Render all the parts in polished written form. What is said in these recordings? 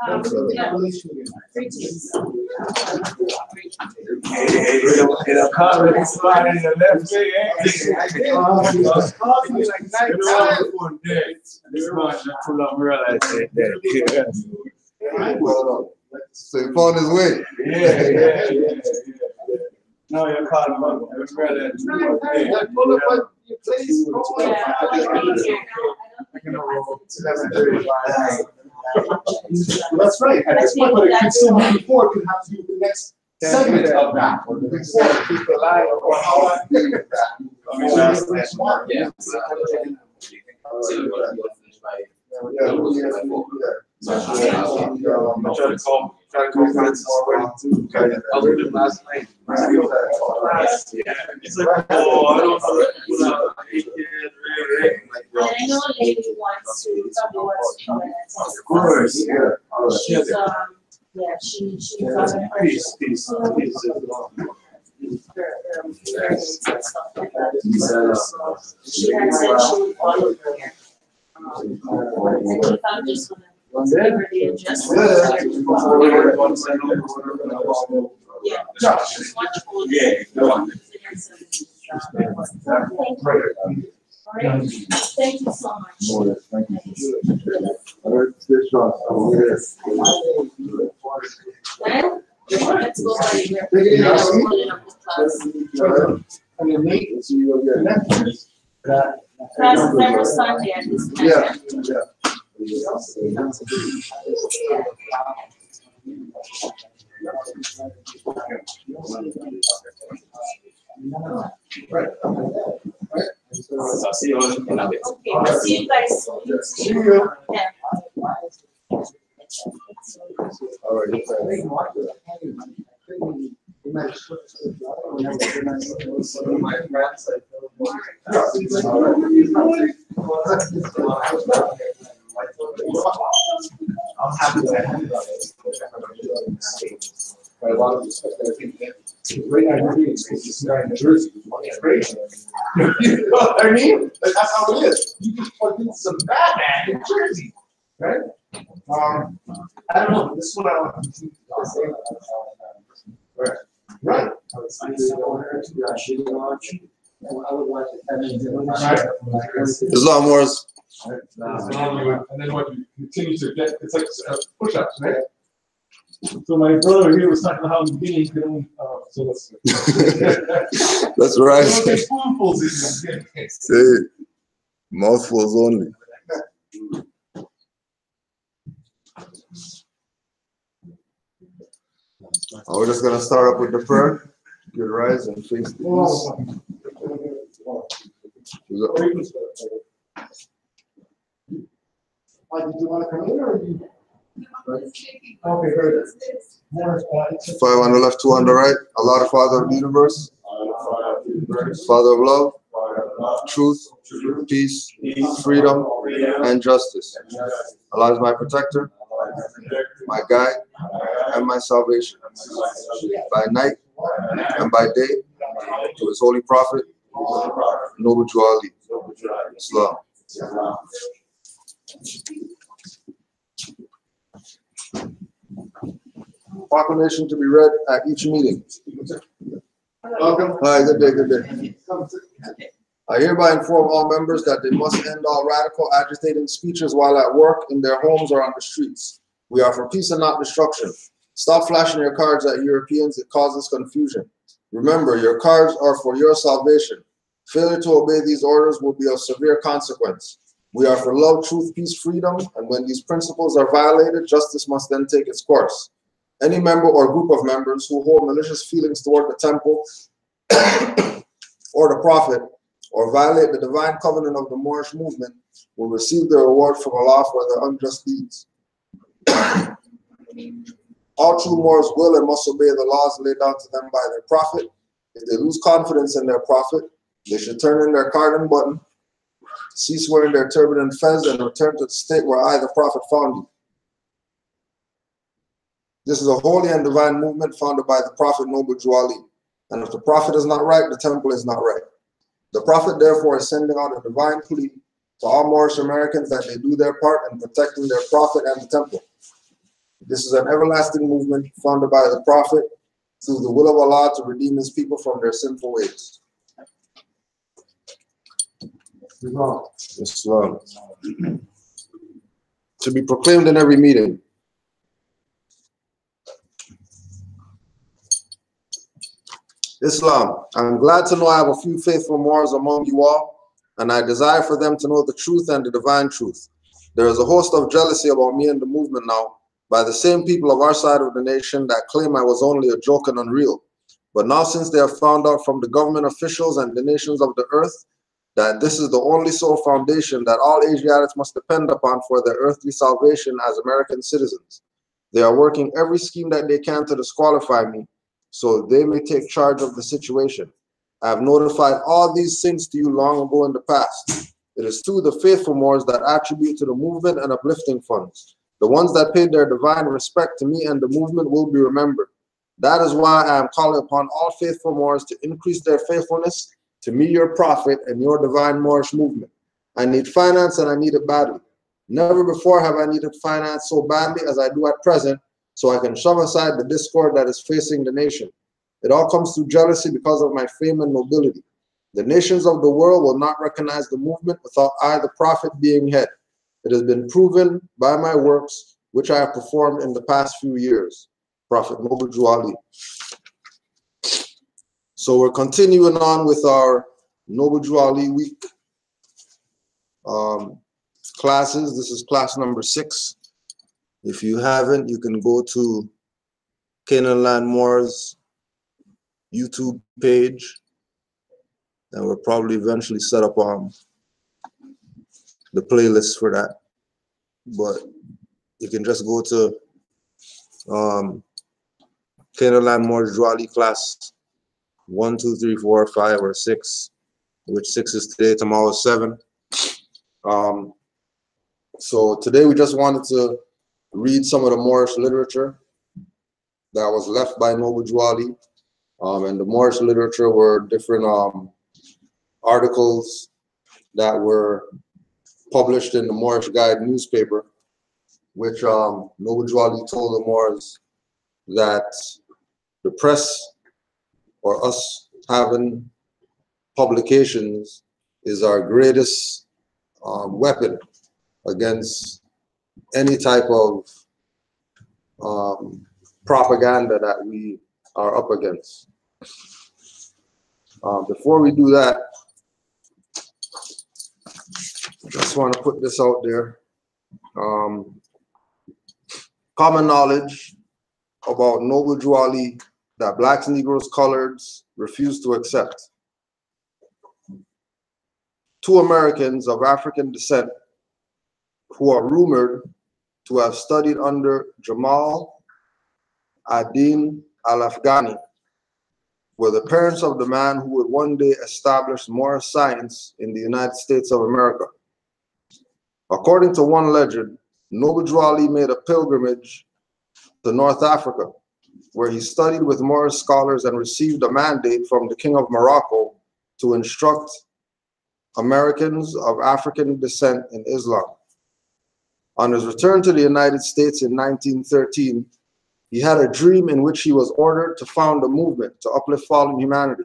Yeah. Greetings. It'll come with a slide in the left leg. One day. This much pull up realize that. So he found his way. Yeah. No, you're calling about That's right. At this point, but it could still move forward. It could have to do with the next segment of that, or the next keep alive, or how I think of that. Yeah. Try to call friends last night. It's like, oh, I don't know. I know a lady wants to talk about it. Of course, yeah. She's yeah, she's on her Peace. her experience and stuff like that. So she had said she would follow her here. If I'm just gonna give her the adjustment. Yeah. She's much older. All right. Thank you so much. Let's go right here. Class is every Sunday at this time. Yeah. I'll see you in a bit. Okay, I'll see you guys. See you. Yeah. I'm happy that right now, you're being this guy in New Jersey. It's great. You know what I mean? That's how it is. You can plug in some Batman in Jersey, right? I don't know. This is what I want to continue to say. Right. Islam Wars. And then what you continue to get, it's like push-ups, right? So my brother here was talking about how he could only, so let's. That's right. Spoonfuls in Say, mouthfuls only. We're just gonna start up with the prayer. Good rise and face the east. Did you want to come in or you? Okay, very good. 5 on the left, 2 on the right. Allah, the Father of the universe, Father of love, truth, peace, freedom, and justice. Allah is my protector, my guide, and my salvation. By night and by day, to His holy prophet, Noble Jew Ali. Islam. Proclamation to be read at each meeting. Welcome. Hi, good day, good day. I hereby inform all members that they must end all radical, agitating speeches while at work, in their homes, or on the streets. We are for peace and not destruction. Stop flashing your cards at Europeans. It causes confusion. Remember, your cards are for your salvation. Failure to obey these orders will be of severe consequence. We are for love, truth, peace, freedom, and when these principles are violated, justice must then take its course. Any member or group of members who hold malicious feelings toward the temple or the prophet, or violate the divine covenant of the Moorish movement, will receive their reward from Allah for their unjust deeds. All true Moors will and must obey the laws laid down to them by their prophet. If they lose confidence in their prophet, they should turn in their cardon button, cease wearing their turban and fez, and return to the state where I, the prophet, found you. This is a holy and divine movement founded by the Prophet Noble Jew Ali. And if the prophet is not right, the temple is not right. The prophet, therefore, is sending out a divine plea to all Moorish Americans that they do their part in protecting their prophet and the temple. This is an everlasting movement founded by the Prophet through the will of Allah to redeem his people from their sinful ways. Islam. To be proclaimed in every meeting. Islam. I'm glad to know I have a few faithful Moors among you all, and I desire for them to know the truth and the divine truth. There is a host of jealousy about me and the movement now by the same people of our side of the nation that claim I was only a joke and unreal. But now, since they have found out from the government officials and the nations of the earth that this is the only sole foundation that all Asiatics must depend upon for their earthly salvation as American citizens, they are working every scheme that they can to disqualify me so they may take charge of the situation. I have notified all these things to you long ago in the past. It is through the faithful Moors that attribute to the movement and uplifting funds. The ones that paid their divine respect to me and the movement will be remembered. That is why I am calling upon all faithful Moors to increase their faithfulness to me, your prophet, and your divine Moorish movement. I need finance and I need it badly. Never before have I needed finance so badly as I do at present, so I can shove aside the discord that is facing the nation. It all comes through jealousy because of my fame and nobility. The nations of the world will not recognize the movement without I, the prophet, being head. It has been proven by my works, which I have performed in the past few years. Prophet Noble Drew Ali. So we're continuing on with our Noble Drew Ali week classes. This is class number 6. If you haven't, you can go to Canaanland Moors YouTube page, and we'll probably eventually set up the playlist for that. But you can just go to Canaanland Moors Drew Ali class 1, 2, 3, 4, 5, or 6, which 6 is today, tomorrow is 7. So today we just wanted to read some of the Moorish literature that was left by Noble Drew Ali. And the Moorish literature were different articles that were published in the Moorish Guide newspaper, which Noble Drew Ali told the Moors that the press or us having publications is our greatest weapon against any type of propaganda that we are up against. Before we do that, I just want to put this out there. Common knowledge about Noble Drew Ali that blacks, Negroes, coloreds refuse to accept. 2 Americans of African descent who are rumored to have studied under Jamal ad-Din al-Afghani were the parents of the man who would one day establish Moorish science in the United States of America. According to one legend, Noble Drew Ali made a pilgrimage to North Africa, where he studied with Moorish scholars and received a mandate from the King of Morocco to instruct Americans of African descent in Islam. On his return to the United States in 1913, he had a dream in which he was ordered to found a movement to uplift fallen humanity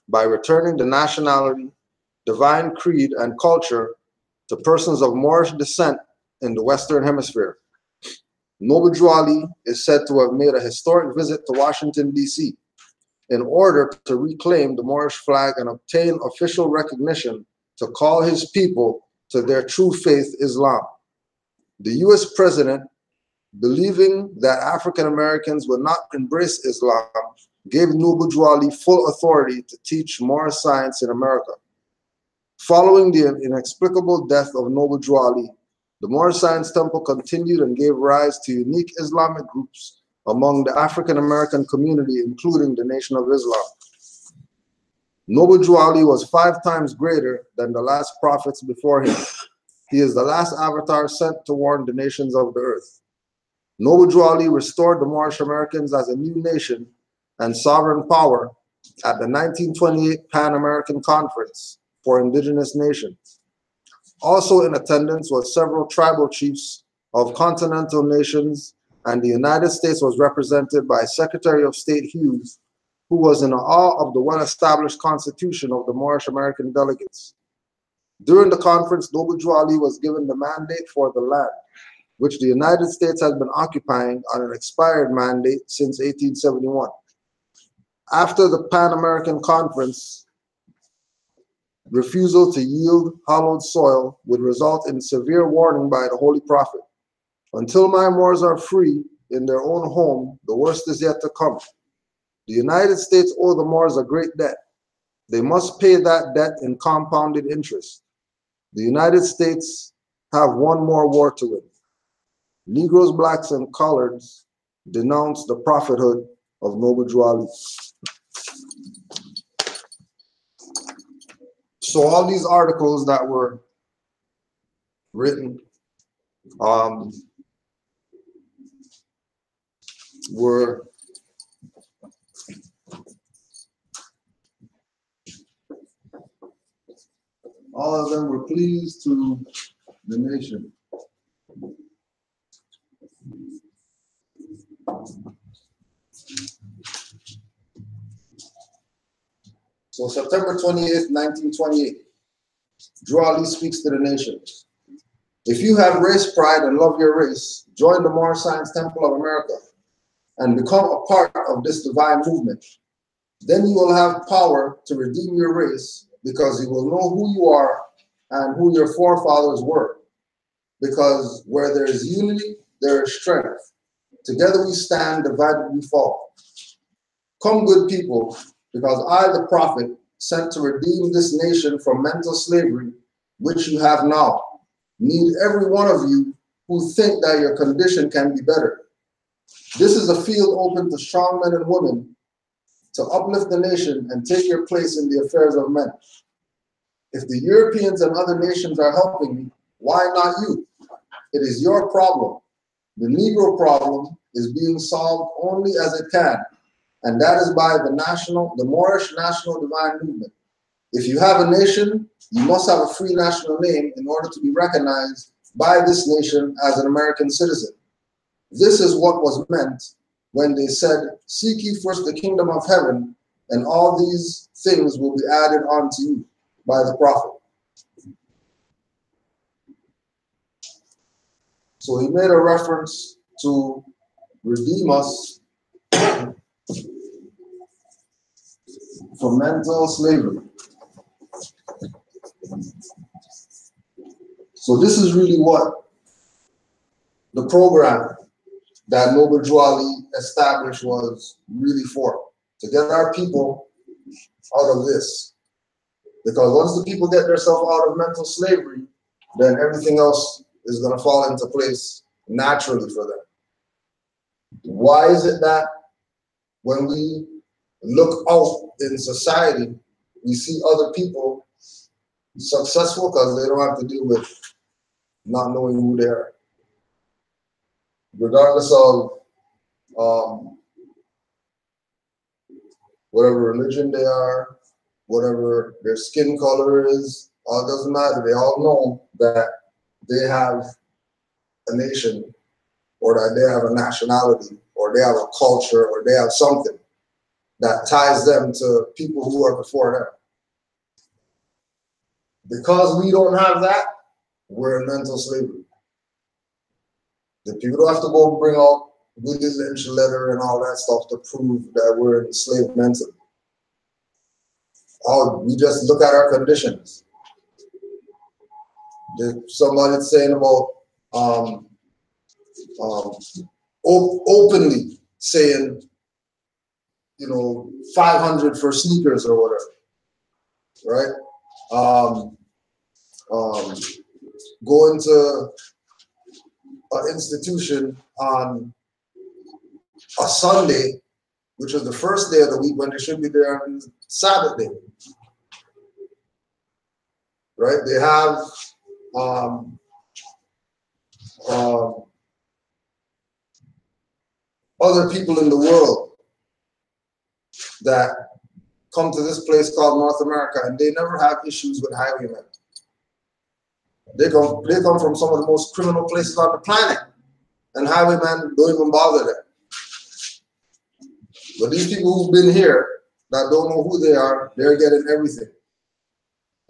by returning the nationality, divine creed, and culture to persons of Moorish descent in the Western Hemisphere. Noble Drew Ali is said to have made a historic visit to Washington, D.C. in order to reclaim the Moorish flag and obtain official recognition to call his people to their true faith, Islam. The U.S. president, believing that African Americans would not embrace Islam, gave Noble Drew Ali full authority to teach Moorish science in America. Following the inexplicable death of Noble Drew Ali, the Moorish Science Temple continued and gave rise to unique Islamic groups among the African American community, including the Nation of Islam. Noble Drew Ali was 5 times greater than the last prophets before him. He is the last avatar sent to warn the nations of the earth. Noble Drew Ali restored the Moorish Americans as a new nation and sovereign power at the 1928 Pan-American Conference for Indigenous Nations. Also in attendance was several tribal chiefs of continental nations and the United States was represented by Secretary of State Hughes, who was in awe of the well-established constitution of the Moorish American delegates. During the conference, Noble Drew Ali was given the mandate for the land, which the United States has been occupying on an expired mandate since 1871. After the Pan-American Conference, refusal to yield hallowed soil would result in severe warning by the Holy Prophet. Until my Moors are free in their own home, the worst is yet to come. The United States owe the Moors a great debt. They must pay that debt in compounded interest. The United States have one more war to win. Negroes, blacks, and coloreds denounce the prophethood of Noble Drew Ali. So all these articles that were written were all of them were pleased to the nation. So September 28th, 1928, Drew Ali speaks to the nation. If you have race pride and love your race, join the Moorish Science Temple of America and become a part of this divine movement. Then you will have power to redeem your race, because you will know who you are and who your forefathers were. Because where there is unity, there is strength. Together we stand, divided we fall. Come, good people, because I, the prophet, sent to redeem this nation from mental slavery, which you have now, need every one of you who think that your condition can be better. This is a field open to strong men and women to uplift the nation and take your place in the affairs of men. If the Europeans and other nations are helping me, why not you? It is your problem. The Negro problem is being solved only as it can, and that is by the Moorish National Divine Movement. If you have a nation, you must have a free national name in order to be recognized by this nation as an American citizen. This is what was meant when they said, "Seek ye first the kingdom of heaven, and all these things will be added unto you," by the prophet. So he made a reference to redeem us from mental slavery. So this is really what the program that Noble Drew Ali established was really for, to get our people out of this. Because once the people get themselves out of mental slavery, then everything else is going to fall into place naturally for them. Why is it that when we look out in society, we see other people successful? Because they don't have to deal with not knowing who they are. Regardless of whatever religion they are, whatever their skin color is, all doesn't matter. They all know that they have a nation, or that they have a nationality, or they have a culture, or they have something that ties them to people who are before them. Because we don't have that, we're in mental slavery. The people don't have to go bring out Willie Lynch letter and all that stuff to prove that we're enslaved mentally. We just look at our conditions. Somebody's saying about openly saying, 500 for sneakers or whatever, right? Going to an institution on a Sunday, which is the first day of the week when they should be there on Sabbath day, right? They have other people in the world that come to this place called North America, and they never have issues with highwaymen. They come from some of the most criminal places on the planet, and highwaymen don't even bother them. But these people who've been here that don't know who they are, they're getting everything.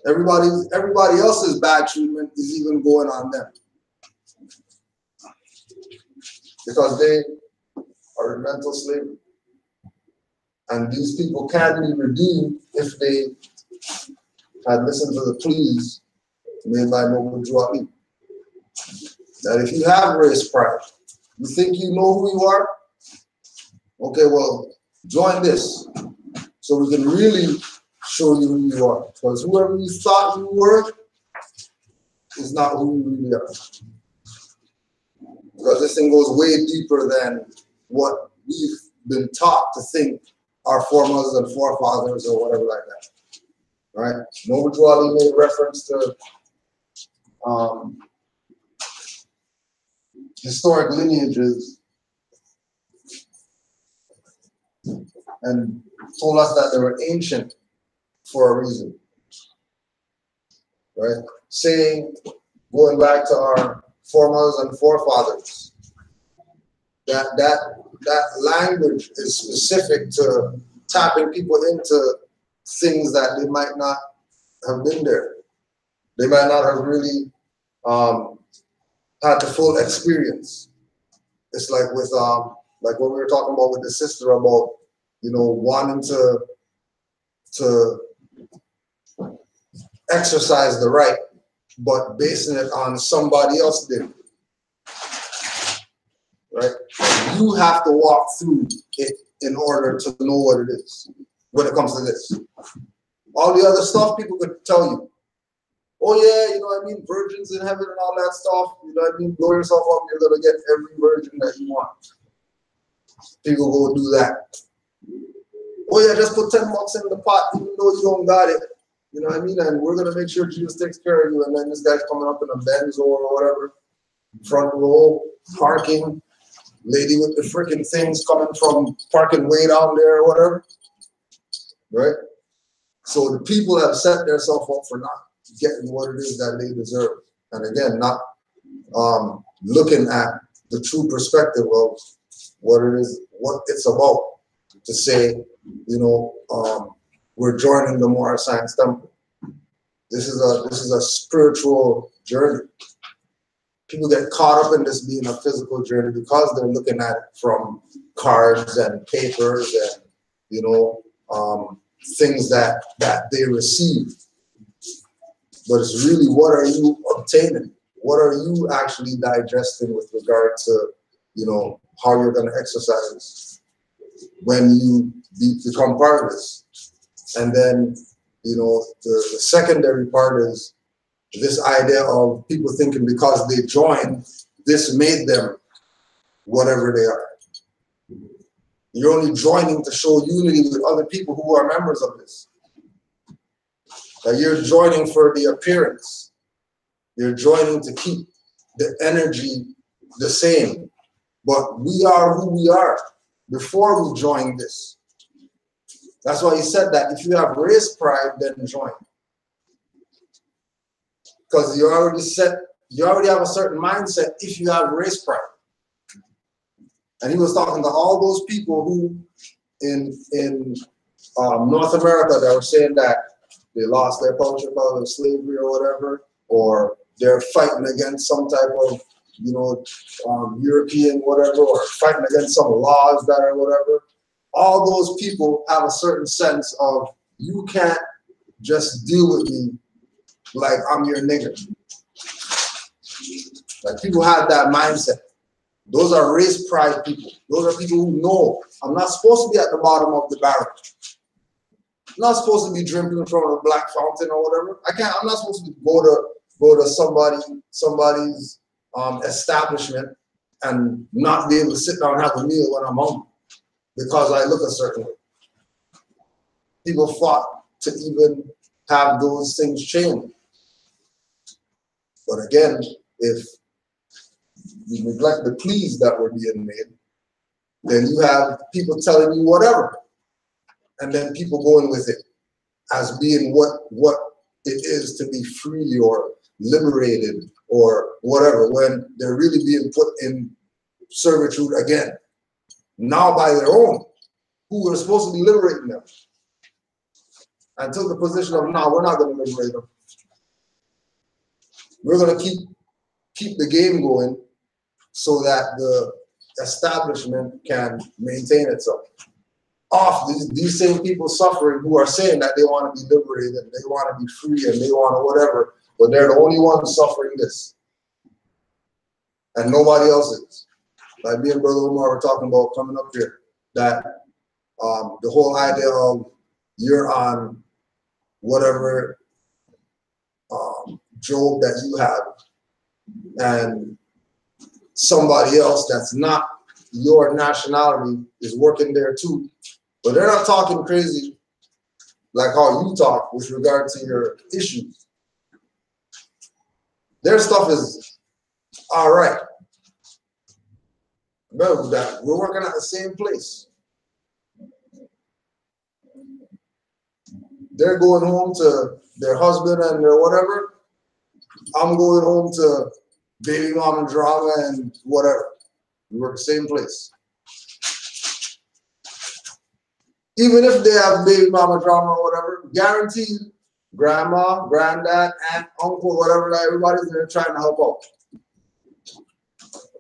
Everybody else's bad treatment is even going on them. Because they are in mental slavery. And these people can be redeemed if they had listened to the pleas made by Noble Drew Ali. That if you have race pride, you think you know who you are? Okay, well, join this so we can really show you who you are. Because whoever you thought you were is not who you really are. Because this thing goes way deeper than what we've been taught to think our foremothers and forefathers or whatever like that. Right? Noble Drew Ali made reference to historic lineages and told us that they were ancient for a reason. Right? Saying, going back to our foremothers and forefathers, that language is specific to tapping people into things that they might not have been there. They might not have really had the full experience. It's like with like what we were talking about with the sister about, you know, wanting to exercise the right, but basing it on somebody else did. Right? You have to walk through it in order to know what it is when it comes to this. All the other stuff people could tell you. Oh yeah, you know what I mean, virgins in heaven and all that stuff, you know what I mean, blow yourself up, you're gonna get every virgin that you want. People go do that. Oh yeah, just put 10 bucks in the pot even though you don't got it. You know what I mean? And we're gonna make sure Jesus takes care of you, and then this guy's coming up in a Benz or whatever, front row, parking, lady with the freaking things coming from parking way down there or whatever. Right? So the people have set themselves up for not getting what it is that they deserve. And again, not looking at the true perspective of what it is, what it's about. To say, you know, we're joining the Moorish Science Temple. This is a spiritual journey. People get caught up in this being a physical journey because they're looking at it from cards and papers and, you know, things that they receive. But it's really, what are you obtaining? What are you actually digesting with regard to, you know, how you're going to exercise when you become part of this? And then, you know, the secondary part is this idea of people thinking because they joined, this made them whatever they are. You're only joining to show unity with other people who are members of this. That you're joining for the appearance. You're joining to keep the energy the same. But we are who we are before we join this. That's why he said that if you have race pride, then join. Because you already have a certain mindset if you have race pride. And he was talking to all those people who in North America that were saying that they lost their culture because of slavery or whatever, or they're fighting against some type of, you know, European whatever, or fighting against some laws that are whatever. All those people have a certain sense of, you can't just deal with me like I'm your nigger. Like, people have that mindset. Those are race pride people. Those are people who know I'm not supposed to be at the bottom of the barrel. I'm not supposed to be drinking from a black fountain or whatever. I'm not supposed to go to somebody's establishment and not be able to sit down and have a meal when I'm hungry because I look a certain way. People fought to even have those things change. But again, if you neglect the pleas that were being made, then you have people telling you whatever, and then people going with it as being what it is to be free or liberated or whatever, when they're really being put in servitude again, now by their own, who were supposed to be liberating them, and took the position of, no, we're not going to liberate them. We're going to keep the game going so that the establishment can maintain itself. Off these same people suffering who are saying that they want to be liberated, they want to be free, and they want to whatever, but they're the only ones suffering this. And nobody else is. Like me and Brother Umar were talking about coming up here, that the whole idea of you're on whatever job that you have, and somebody else that's not your nationality is working there too, but they're not talking crazy like how you talk with regard to your issues. Their stuff is all right. Remember that we're working at the same place. They're going home to their husband and their whatever. I'm going home to baby mama drama and whatever. We work the same place. Even if they have baby mama drama or whatever, guaranteed grandma, granddad, aunt, uncle, whatever, like everybody's there trying to help out.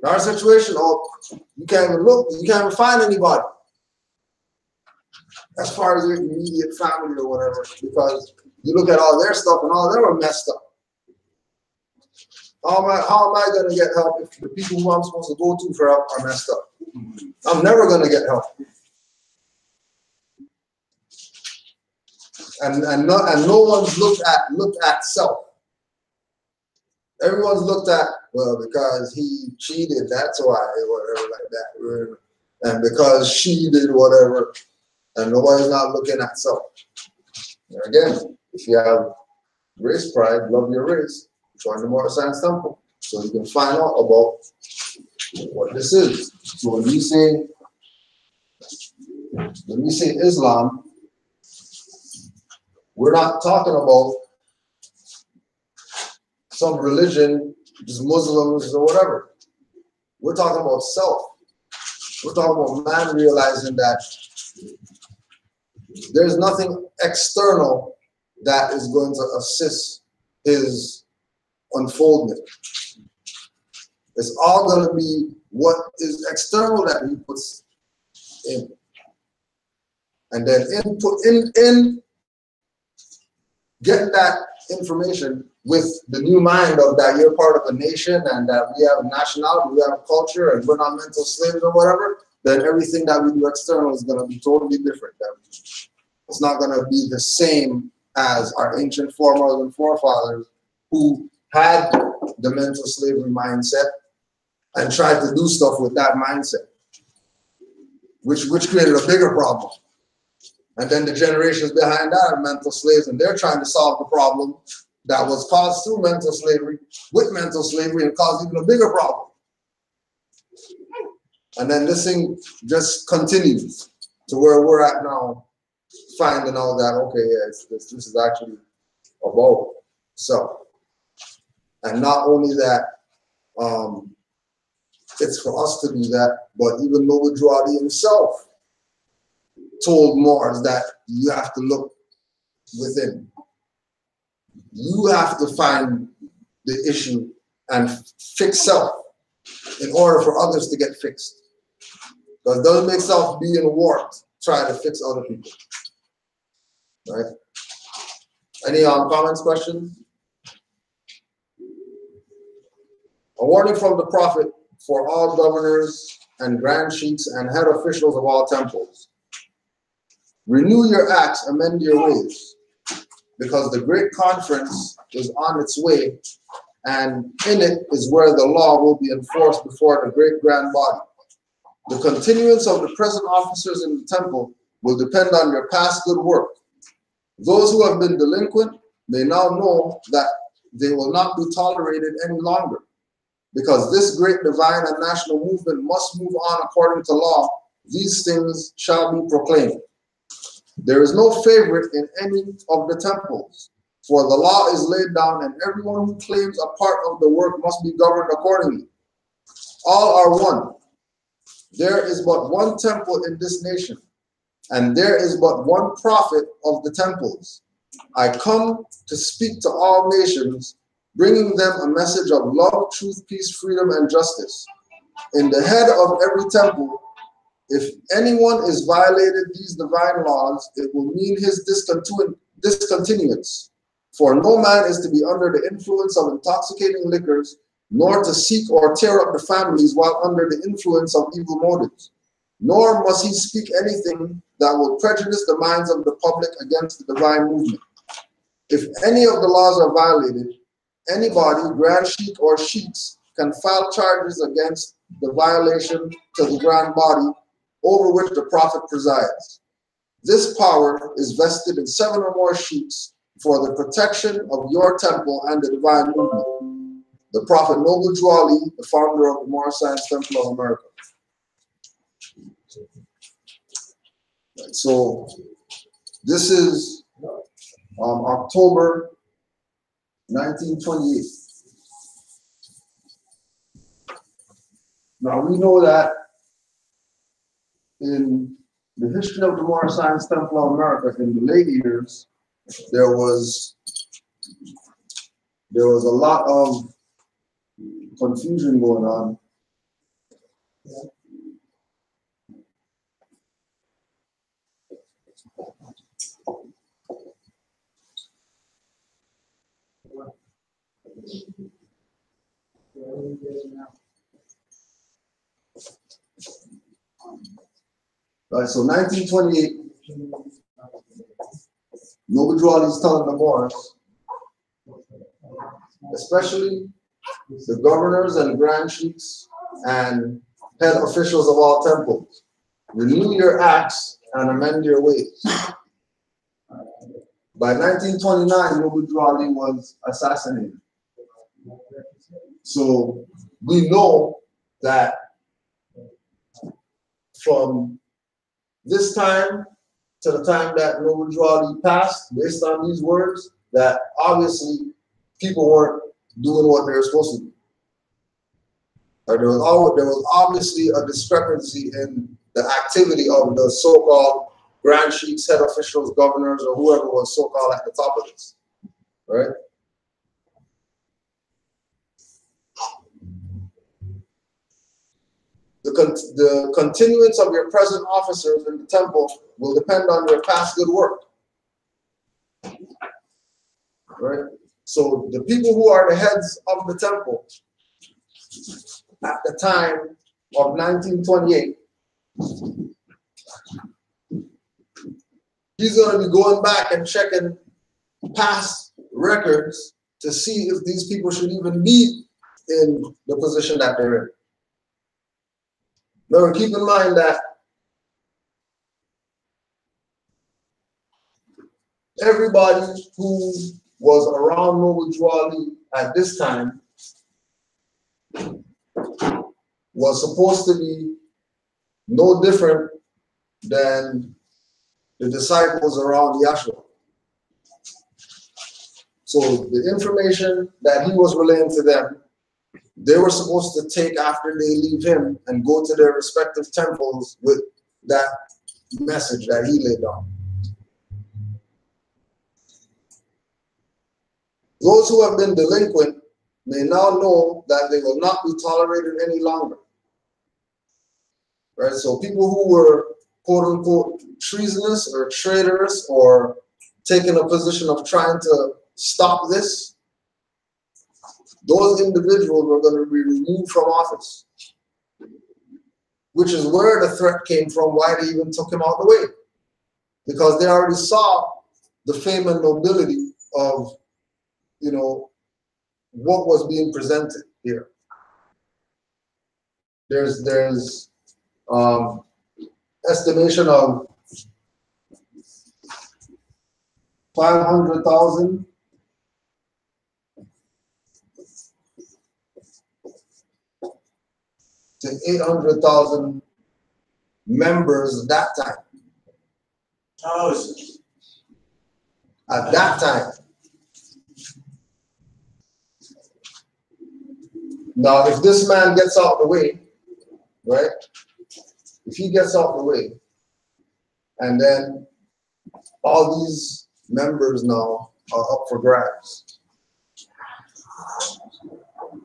In our situation, you can't even look, you can't even find anybody as far as your immediate family or whatever, because you look at all their stuff and all them are messed up. How am I going to get help if the people who I'm supposed to go to for help are messed up? I'm never going to get help. And no one's looked at self. Everyone's looked at, well, because he cheated, that's why, whatever like that. And because she did whatever, and nobody's not looking at self. And again, if you have race pride, love your race, join the Moorish Temple so you can find out about what this is. So when we say Islam, we're not talking about some religion, just Muslims or whatever. We're talking about self. We're talking about man realizing that there's nothing external that is going to assist his unfoldment. It's all going to be what is external that he puts in. And then in get that information with the new mind of that you're part of a nation and that we have a nationality, we have a culture, and we're not mental slaves or whatever, then everything that we do external is going to be totally different. It's not going to be the same as our ancient foremothers and forefathers who had the mental slavery mindset and tried to do stuff with that mindset, which created a bigger problem. And then the generations behind that are mental slaves, and they're trying to solve the problem that was caused through mental slavery with mental slavery and caused even a bigger problem. And then this thing just continues to where we're at now, finding out that, okay, yeah, this is actually about self. And not only that, it's for us to do that, but even though Wajwadi himself told Moors that you have to look within. You have to find the issue and fix self in order for others to get fixed. Because it doesn't make self being warped, try to fix other people. Right? Any comments, questions? A warning from the Prophet for all governors and grand chiefs and head officials of all temples. Renew your acts, amend your ways, because the great conference is on its way, and in it is where the law will be enforced before the great grand body. The continuance of the present officers in the temple will depend on your past good work. Those who have been delinquent may now know that they will not be tolerated any longer, because this great divine and national movement must move on according to law. These things shall be proclaimed. There is no favorite in any of the temples, for the law is laid down, and everyone who claims a part of the work must be governed accordingly. All are one, There is but one temple in this nation, and there is but one prophet of the temples. I come to speak to all nations, bringing them a message of love, truth, peace, freedom, and justice. In the head of every temple, if anyone is violated these divine laws, it will mean his discontinuance. For no man is to be under the influence of intoxicating liquors, nor to seek or tear up the families while under the influence of evil motives. Nor must he speak anything that will prejudice the minds of the public against the divine movement. If any of the laws are violated, anybody, grand sheik or sheiks, can file charges against the violation to the grand body over which the prophet presides. This power is vested in 7 or more sheiks for the protection of your temple and the divine movement. The prophet Noble Drew Ali, the founder of the Moorish Science Temple of America. So this is October 1928. Now we know that in the history of the Moorish Science Temple of America, in the late years, there was a lot of confusion going on. Right, so 1928, Noble Drew Ali is telling the Moors, especially the governors and grand sheiks and head officials of all temples, renew your acts and amend your ways. By 1929, Noble Drew Ali was assassinated. So we know that from this time to the time that Noble Drew Ali passed, based on these words, that obviously people weren't doing what they were supposed to do. There was obviously a discrepancy in the activity of the so-called grand sheiks, head officials, governors, or whoever was so-called at the top of this, right? The continuance of your present officers in the temple will depend on your past good work, right? So the people who are the heads of the temple at the time of 1928, he's going to be going back and checking past records to see if these people should even be in the position that they're in. Now, keep in mind that everybody who was around Noble Drew Ali at this time was supposed to be no different than the disciples around Yahshua. So the information that he was relaying to them, they were supposed to take after they leave him and go to their respective temples with that message that he laid down. Those who have been delinquent may now know that they will not be tolerated any longer. Right? So people who were quote unquote treasonous or traitorous or taking a position of trying to stop this, those individuals were going to be removed from office, which is where the threat came from, why they even took him out of the way. Because they already saw the fame and nobility of, you know, what was being presented here. There's estimation of 500,000 to 800,000 members at that time. Thousands. At that time. Now, if this man gets out of the way, right, if he gets out the way, and then all these members now are up for grabs,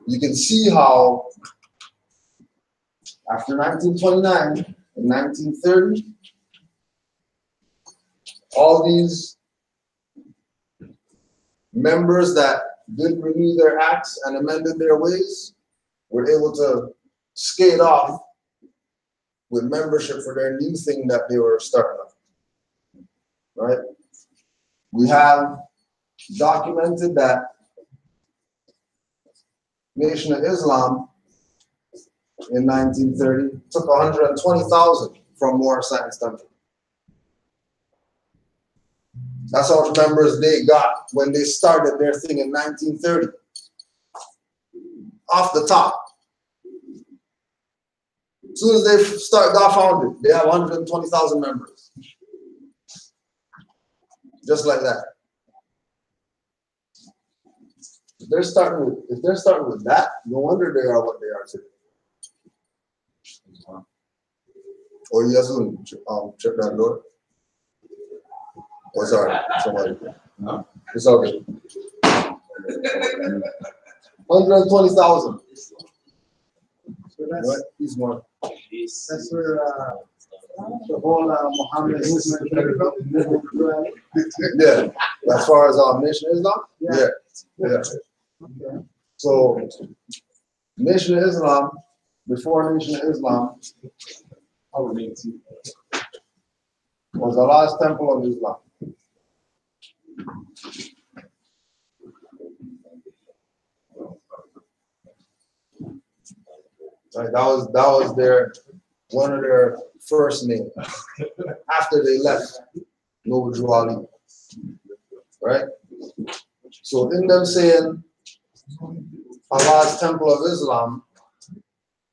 you can see how after 1929 and 1930, all these members that did renew their acts and amended their ways were able to skate off with membership for their new thing that they were starting up. Right? We have documented that Nation of Islam in 1930 took 120,000 from Moorish Science Temple. That's how much members they got when they started their thing in 1930. Off the top. As soon as they got founded, they have 120,000 members. Just like that. If they're starting with that, no wonder they are what they are today. Or you guys will check that door. Oh, sorry, somebody. No. It's okay. 120,000. So that's, Right? He's one. that's where the whole Muhammad movement came from. Yeah. As far as Nation of Islam? Yeah. Yeah. Okay. So, Nation of Islam, before Nation of Islam, was the last temple of Islam. Right, that was one of their first names after they left Noble Drew Ali. Right? So in them saying Allah's Temple of Islam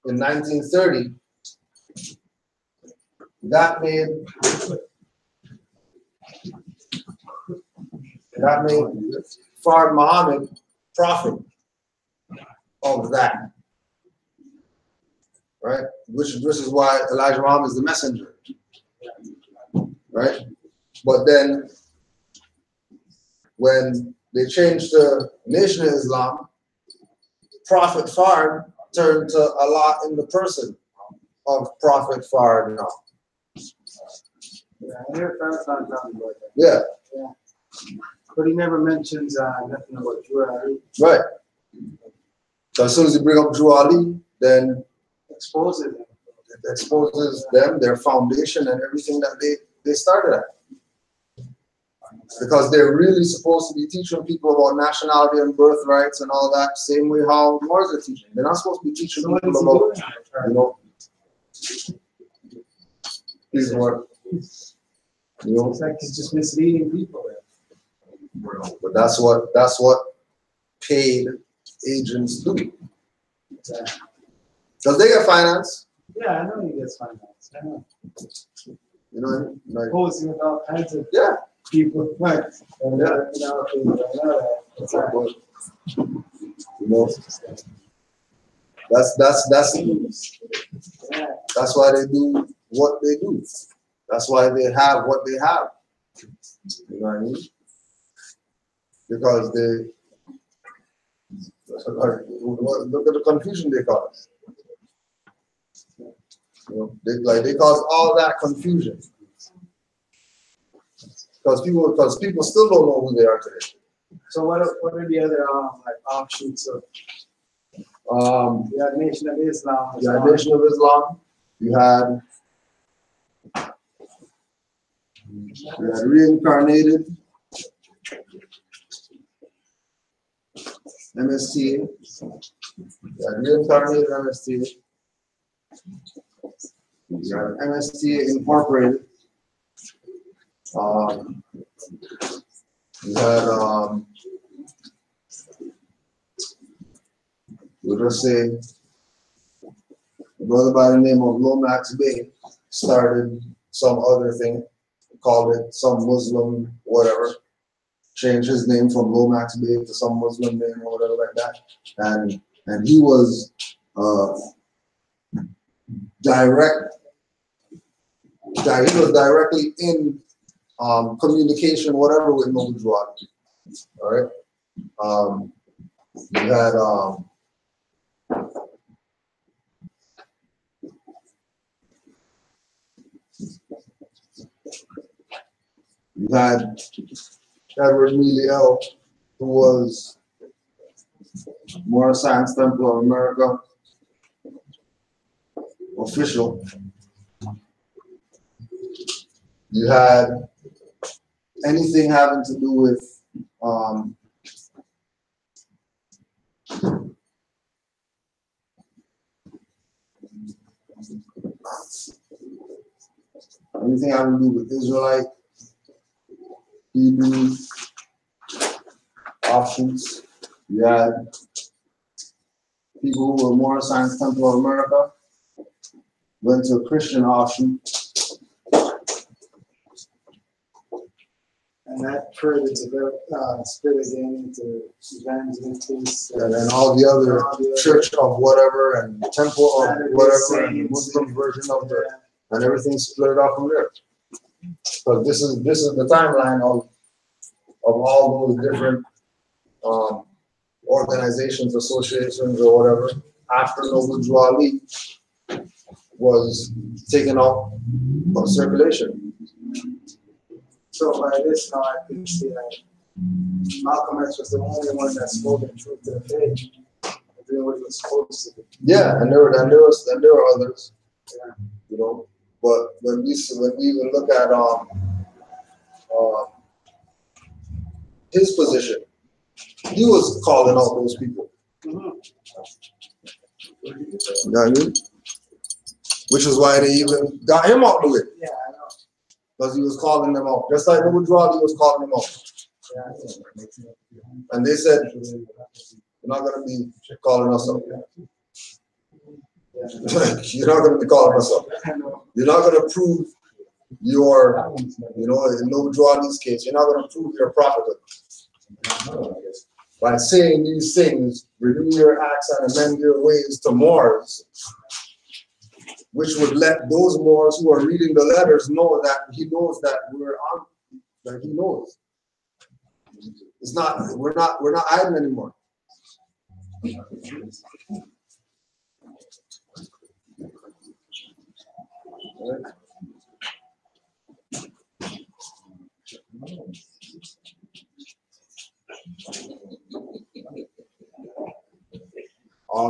in 1930, that made Fard Muhammad prophet of that. Right? Which is why Elijah Muhammad is the messenger. Right? But then when they changed to Nation of Islam, Prophet Fard turned to Allah in the person of Prophet Fard now. Yeah, I hear Farrakhan talking about that. Yeah. Yeah. But he never mentions nothing about Drew Ali. Right. So as soon as you bring up Drew Ali, then Exposes him. it exposes them, their foundation, and everything that they started at. Because they're really supposed to be teaching people about nationality and birthrights and all that, same way how Moors are teaching. They're not supposed to be teaching So what people is he about, doing? you know, his work. You know, It's like he's just misleading people. but that's what paid agents do. Because they get finance. Yeah, I know he gets finance. I know. You know what I mean? Like, Posting with all kinds of yeah. people. Right. And, Yeah. you know, I know that. It's all right. You know, that's Yeah. that's why they do what they do. That's why they have what they have. You know what I mean? Because they look at the confusion they cause. You know, they cause all that confusion. Because people still don't know who they are today. So what are the other like offshoots of you had Nation of Islam? You had Nation of Islam. You had reincarnated MSTA. You had reincarnated MSTA. You had MSTA Incorporated. You had we'll just say a brother by the name of Lomax Bey started some other thing, called it some Muslim whatever, changed his name from Lomax Bey to some Muslim name or whatever like that, and he was direct that he was directly in communication, whatever, with Noble Drew. All right. You had Edward Meliel, who was Moorish Temple of America official. You had anything having to do with anything having to do with Israelite, Hebrew offshoots. You had people who were Moorish Temple of America, went to a Christian offshoot. And that further developed, split again into evangelists. And then all the other church of whatever and temple of whatever and Muslim version of it, and everything split off from there. So this is the timeline of all those different organizations, associations, or whatever after Noble Drew Ali was taken out of circulation. So by this now I can see that Malcolm X was the only one that spoke the truth to the faith, doing what he was supposed to do. Yeah, and there were others, yeah. You know. But when we even look at his position, he was calling out those people. You know what I mean? Which is why they even got him out the way. Yeah, I know. Because he was calling them out. Just like Noble Drew Ali was calling them out. Yeah. And they said, you're not going to be calling us out. You're not going to be calling us out. You're not going to prove your, you know, in Noble Drew Ali's case, you're not going to prove your prophethood. By saying these things, renew your acts and amend your ways to Moors, which would let those Moors who are reading the letters know that he knows that we're on, that he knows. It's not, we're not hiding anymore. Right.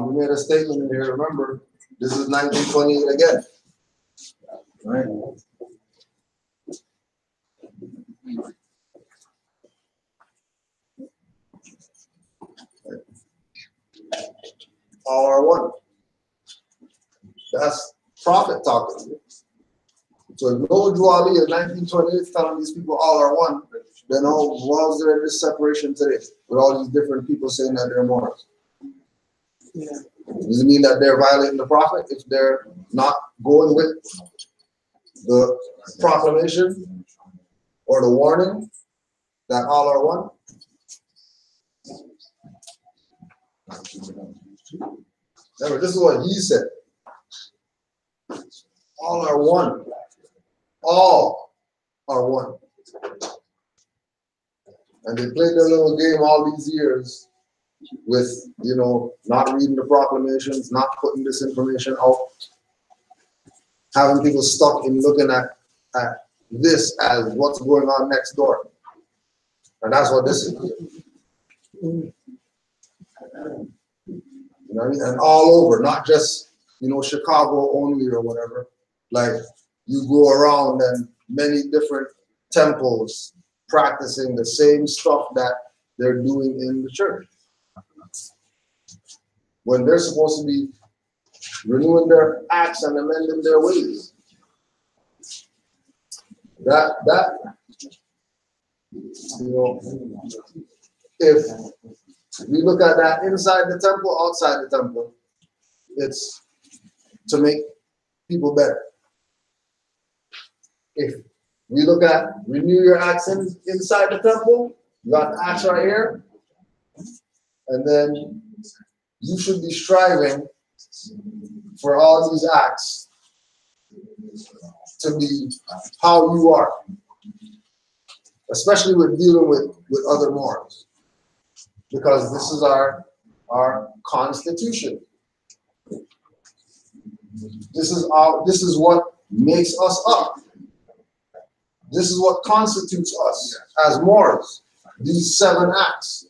We made a statement in here. Remember, this is 1928 again, right? All are one. That's prophet talking. So if Noble Drew Ali in 1928 is telling these people all are one, then why is there this separation today with all these different people saying that they're Moors? Yeah. Does it mean that they're violating the prophet if they're not going with the proclamation or the warning that all are one? Remember, this is what he said. All are one. All are one. And they played their little game all these years with, you know, not reading the proclamations, not putting this information out, having people stuck in looking at this as what's going on next door. And that's what this is. You know what I mean? And all over, not just, you know, Chicago only or whatever. Like, you go around and many different temples practicing the same stuff that they're doing in the church, when they're supposed to be renewing their acts and amending their ways. That you know, if we look at that inside the temple, outside the temple, it's to make people better. If we look at renew your acts inside the temple, you got the acts right here, and then you should be striving for all these acts to be how you are, especially with dealing with other Moors, because this is our constitution. This is what makes us up. This is what constitutes us as Moors. These 7 acts.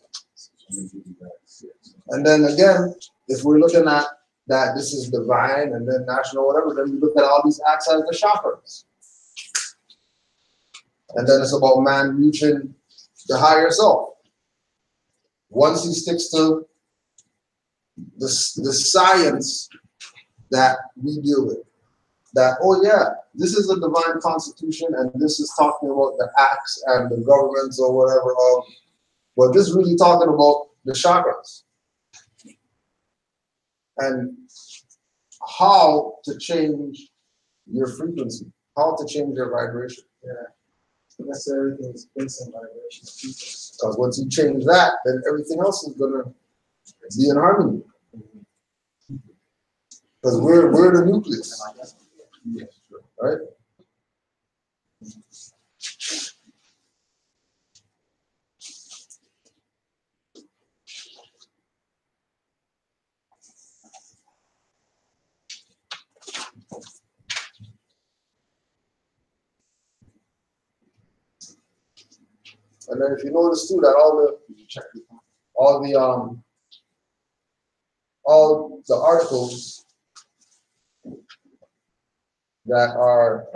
And then again, if we're looking at that this is divine and then national, whatever, then we look at all these acts as the chakras. And then it's about man reaching the higher self. Once he sticks to the science that we deal with, that, oh yeah, this is a divine constitution and this is talking about the acts and the governments or whatever of, but this is really talking about the chakras and how to change your frequency, how to change your vibration. Yeah. That's everything is based on vibration. Because once you change that, then everything else is gonna be in harmony. Because we're the nucleus, right? And then if you notice too that all the articles that are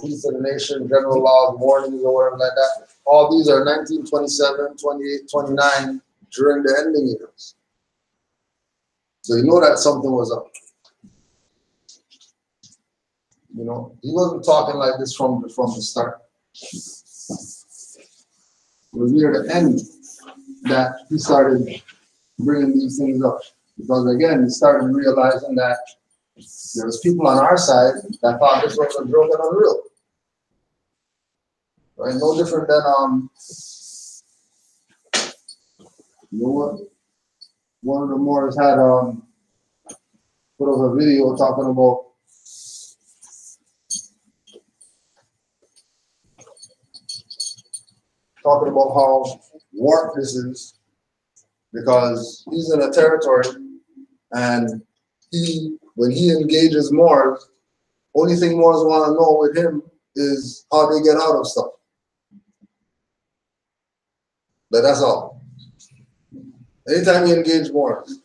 peace of the nation, general laws, warnings, or whatever like that, all these are 1927, 28, 29 during the ending years. So you know that something was up. You know, he wasn't talking like this from the start. It was near the end that he started bringing these things up. Because again, he started realizing that there was people on our side that thought this was a joke and unreal. Right? No different than you know what? One of the Moors had put up a video talking about how warped this is, because he's in a territory and when he engages Moors, only thing Moors want to know with him is how they get out of stuff. But that's all. Anytime you engage Moors,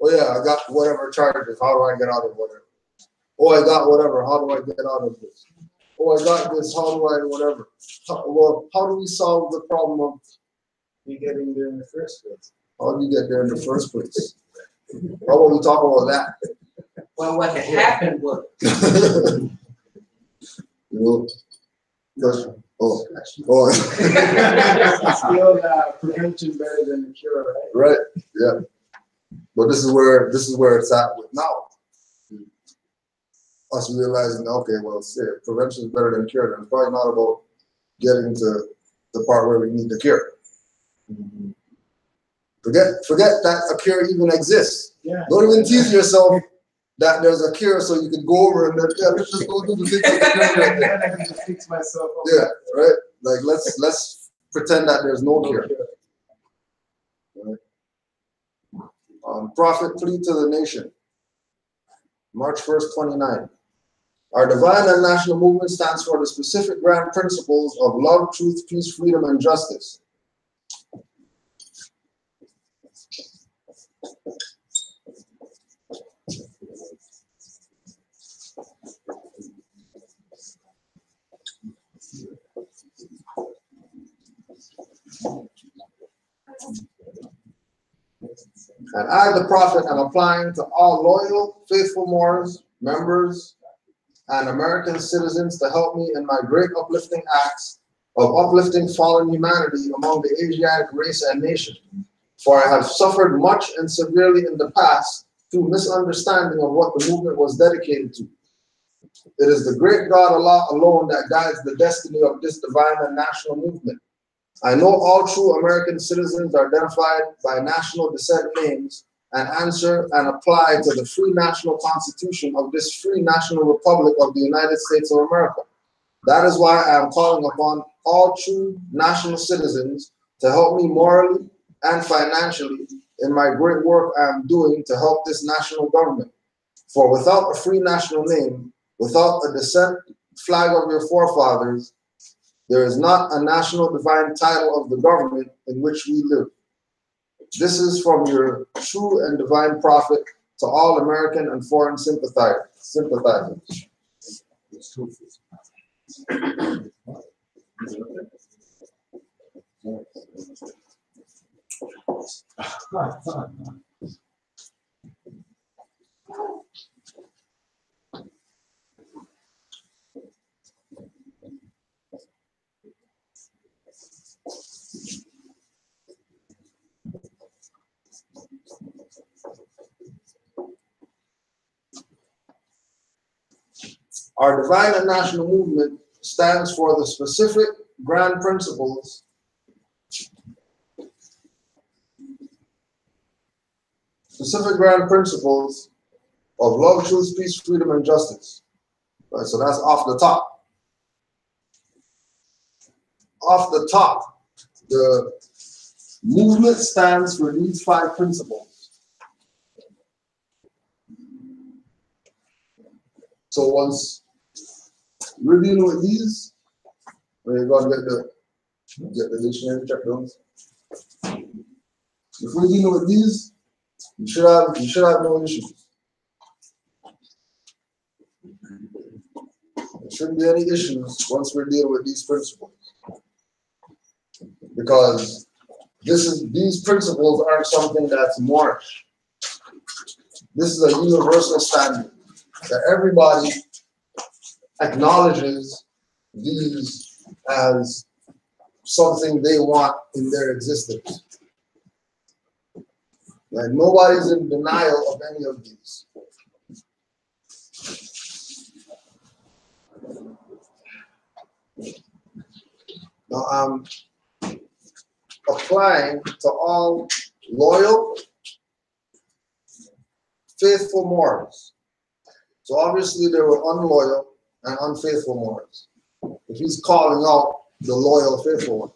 oh yeah, I got whatever charges, how do I get out of whatever? Oh, I got whatever, how do I get out of this? Oh, I got this, how do I whatever? How do we solve the problem of You getting there in the first place? how do you get there in the first place? How about we talk about that? Well, what had happened was, You know, just, Still prevention better than the cure, right? right, yeah. But this is where it's at with now. Us realizing, okay, well, shit, prevention is better than cure. Then it's probably not about getting to the part where we need the cure. Forget that a cure even exists. Yeah. Don't even tease yourself that there's a cure so you can go over and then, yeah, let's just go do the thing. Then I can just fix myself up. Yeah, right. Like let's pretend that there's no cure. Right? Prophet plea to the nation. March 1st, 29. Our divine and national movement stands for the specific grand principles of love, truth, peace, freedom, and justice. And I, the prophet, am applying to all loyal, faithful Moors, members, and American citizens to help me in my great uplifting acts of uplifting fallen humanity among the Asiatic race and nation. For I have suffered much and severely in the past through misunderstanding of what the movement was dedicated to. It is the great God Allah alone that guides the destiny of this divine and national movement. I know all true American citizens are identified by national descent names and answer and apply to the free national constitution of this free national republic of the United States of America. That is why I am calling upon all true national citizens to help me morally and financially in my great work I am doing to help this national government. For without a free national name, without a descent flag of your forefathers, there is not a national divine title of the government in which we live. This is from your true and divine prophet to all American and foreign sympathizers. Our divine and national movement stands for the specific grand principles of love, truth, peace, freedom, and justice. Right, so that's off the top. Off the top, the movement stands for these 5 principles. So once we're dealing with these, we're going to get the dictionary check those. If we're dealing with these, you should have no issues. There shouldn't be any issues once we're dealing with these principles, because these principles aren't something that's Moorish. This is a universal standard that everybody acknowledges these as something they want in their existence. And nobody's in denial of any of these. Now I'm applying to all loyal, faithful Moors. So obviously there were unloyal and unfaithful Moors. If he's calling out the loyal, faithful ones.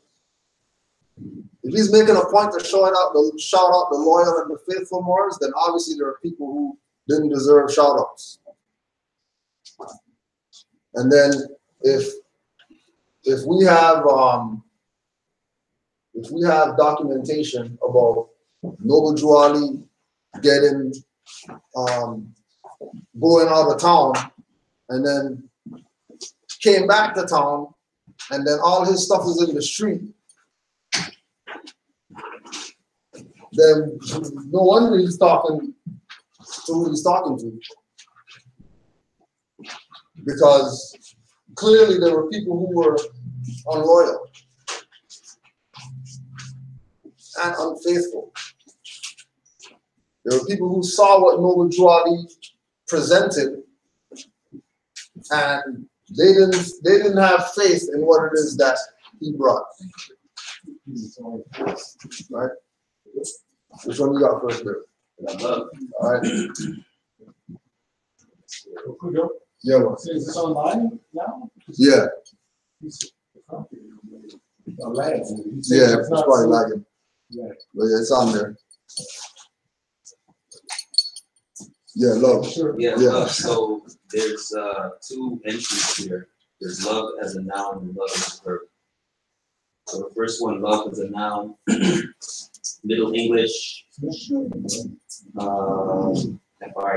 If he's making a point to shout out the loyal and the faithful Moors, then obviously there are people who didn't deserve shout outs. And then if we have documentation about Noble Drew Ali getting going out of town and then came back to town and then all his stuff is in the street, then no wonder he's talking to who he's talking to. Because clearly there were people who were unloyal and unfaithful. There were people who saw what Noble Drew Ali presented and they didn't have faith in what it is that he brought. Right? Which one you got first there? All right. Yeah. Well. So is this online now? Yeah. Online. Yeah, it's probably lagging. Yeah. But yeah, it's on there. Yeah, love. Sure. Yeah, Yeah. love. So there's 2 entries here. There's love as a noun and love as a verb. So the first one, love as a noun, Middle English, I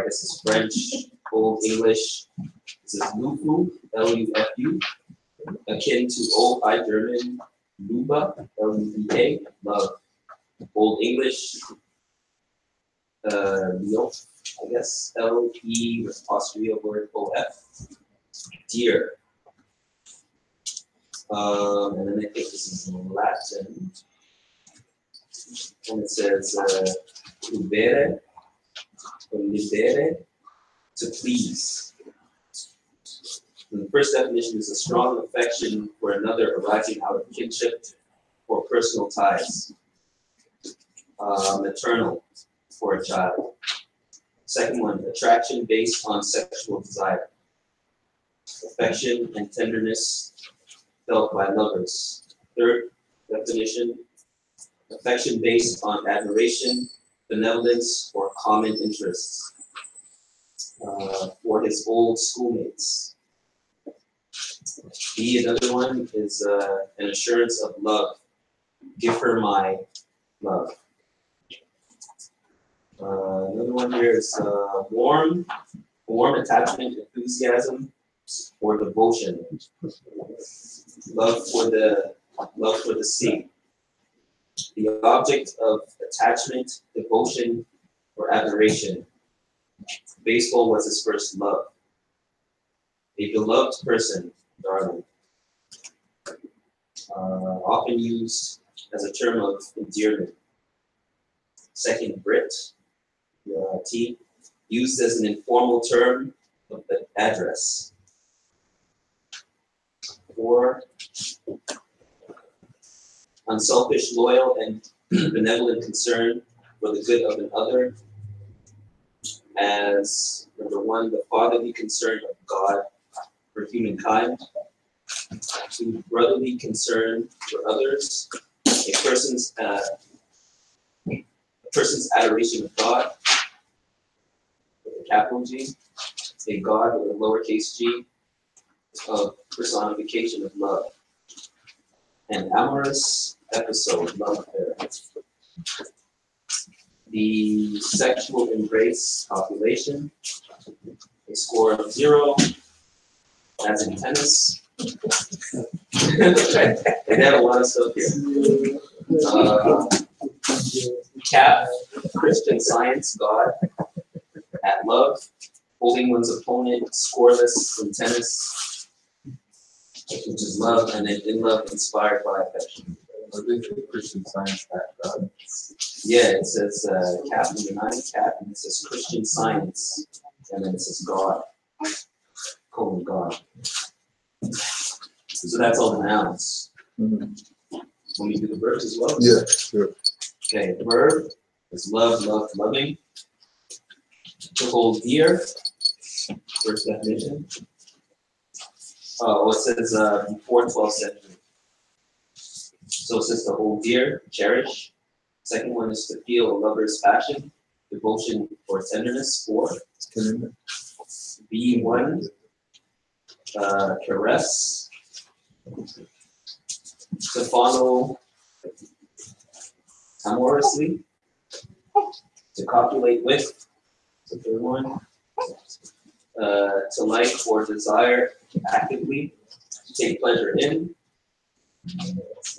guess it's French, Old English. This is lufu, L-U-F-U, akin to Old High German, luba, L-U-B-A, love. Old English, Leo, I guess, L-E with apostrophe word O-F, dear. And then I think this is in Latin. And it says libere, or libere, to please. And the first definition is a strong affection for another arising out of kinship or personal ties. Maternal, for a child. Second one, attraction based on sexual desire. Affection and tenderness felt by lovers. Third definition, affection based on admiration, benevolence, or common interests for his old schoolmates. B, another one is an assurance of love. Give her my love. Another one here is warm attachment, enthusiasm, or devotion. Love for the sea. The object of attachment, devotion, or admiration. Baseball was his first love. A beloved person, darling. Often used as a term of endearment. Second, Brit, T, used as an informal term of the address. 4, unselfish, loyal, and benevolent concern for the good of another. As number 1, the fatherly concern of God for humankind. 2, brotherly concern for others. A person's adoration of God with a capital G. A God with a lowercase g, of personification of love. An amorous episode, love affair. The sexual embrace population, a score of 0, as in tennis. They have a lot of stuff here. Cap, Christian Science, God. At love, holding one's opponent scoreless in tennis, which is love, and then in love, inspired by affection. Christian Science at God. Yeah, it says cap number 9, cap, and it says Christian Science, and then it says God, colon God. So that's all the nouns. When we do the verbs as well? Yeah, sure. Okay, the verb is love, loved, loving. To hold dear, first definition. Oh, it says before 12th century. So it says to hold dear, cherish. Second one is to feel a lover's passion, devotion, or tenderness for. B1, caress. To follow amorously. To copulate with. The third one. To like or desire actively. To take pleasure in.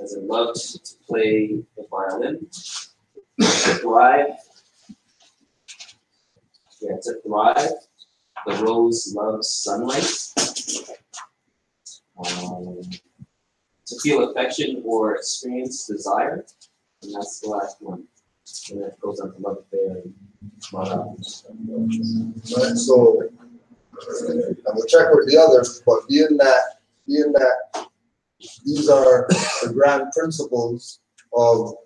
As in love to play the violin. To thrive. Yeah, to thrive. The rose loves sunlight. To feel affection or experience desire. And that's the last one. And then it goes on to love affair. Right, so I will check with the others, but being that these are the grand principles of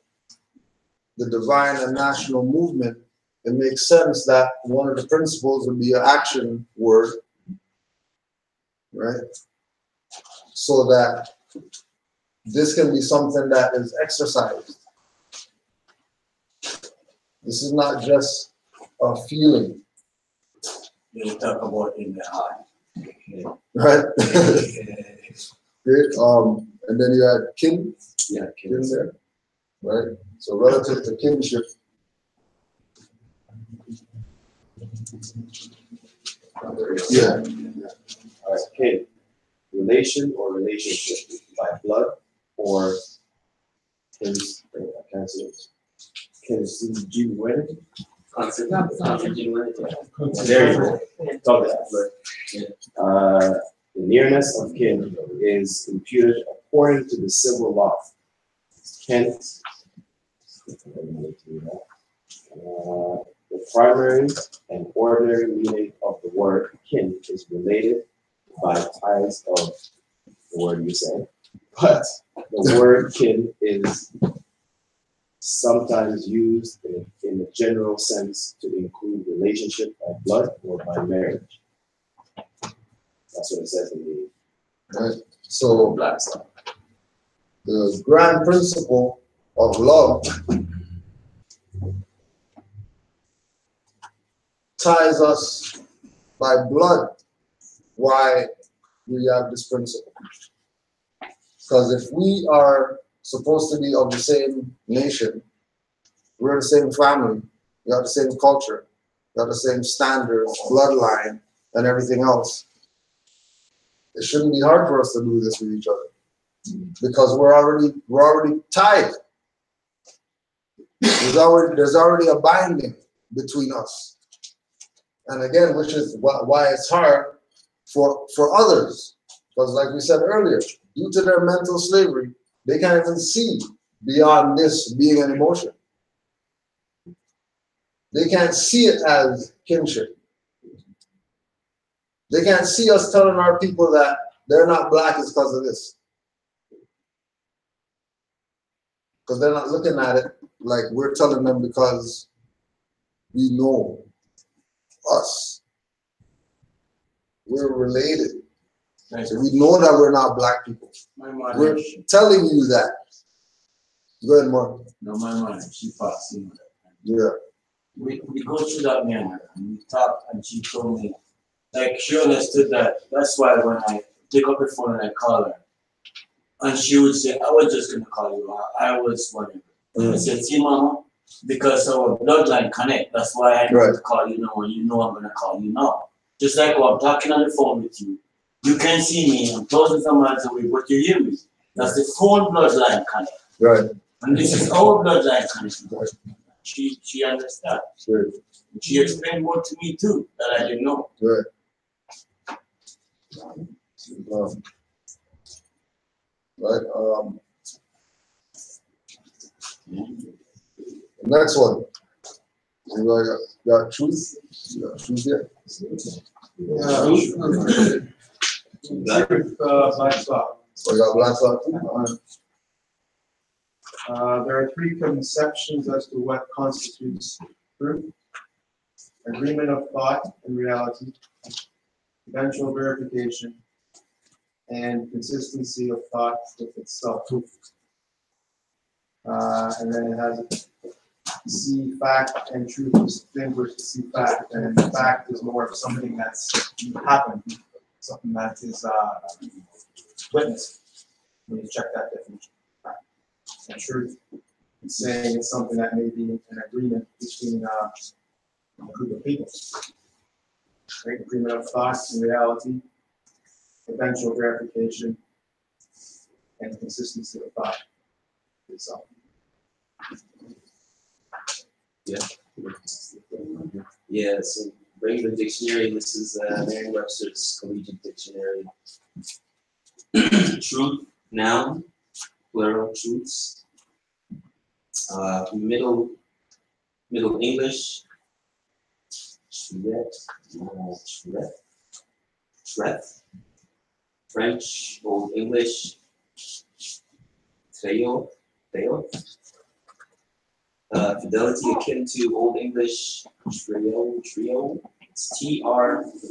the divine and national movement, it makes sense that one of the principles would be an action word, right? So that this can be something that is exercised. This is not just a feeling. You talk about in the heart. Right? Great. And then you had kin. Yeah, Kin there. Right? So relative to kinship. Yeah. All right, kin. Relation or relationship by blood or kin. I can't say it. Consanguinity. Consanguinity. Very good. Talk that. The nearness of kin is imputed according to the civil law. Kin. The primary and ordinary meaning of the word kin is related by ties of the word you say, but the word kin is sometimes used in a general sense to include relationship by blood or by marriage. That's what it says in the Right? So Black Star. the grand principle of love ties us by blood. Why we have this principle? Because if we are supposed to be of the same nation, we're the same family, we have the same culture, we have the same standards, bloodline, and everything else, it shouldn't be hard for us to do this with each other. Because we're already tied. There's already a binding between us. And again, which is why it's hard for others. Because like we said earlier, due to their mental slavery, they can't even see beyond this being an emotion. They can't see it as kinship. They can't see us telling our people that they're not black is because of this. Because they're not looking at it like we're telling them because we know us. We're related. So we know that we're not black people. We're telling you that. Go ahead, Mark. No, my mother, she passed. Yeah. We go through that, man, and we talked, and she told me, like, she understood that. That's why when I pick up the phone and I call her, and she would say, I was just going to call you. I was whatever. I said, see, Mama, because our bloodline connect. That's why I know to call you now, and you know I'm going to call you now. Just like when I'm talking on the phone with you, you can see me. I'm thousands of miles away, but you hear me. That's the phone bloodline connect. Right. And this is our bloodline connect. She understands. Sure. She explained more to me too that I didn't know. Right. Right. Next one. Anybody got truth? You got truth here? Black spot. So you got black spot? There are three conceptions as to what constitutes truth: agreement of thought and reality, eventual verification, and consistency of thought with itself. And then it has see fact and truth distinguished. See fact, and fact is more of something that's happened, something that is witnessed. When you check that definition. And truth, it's saying it's something that may be an agreement between a group of people. Right? Agreement of thoughts and reality, eventual verification, and consistency of thought itself. Yeah. Yeah, so regular dictionary, this is Merriam-Webster's collegiate dictionary. Truth, noun, plural, truths. Middle English, treth. French, Old English, trio. Fidelity akin to Old English, trio. It's T-R-E-O-W-E.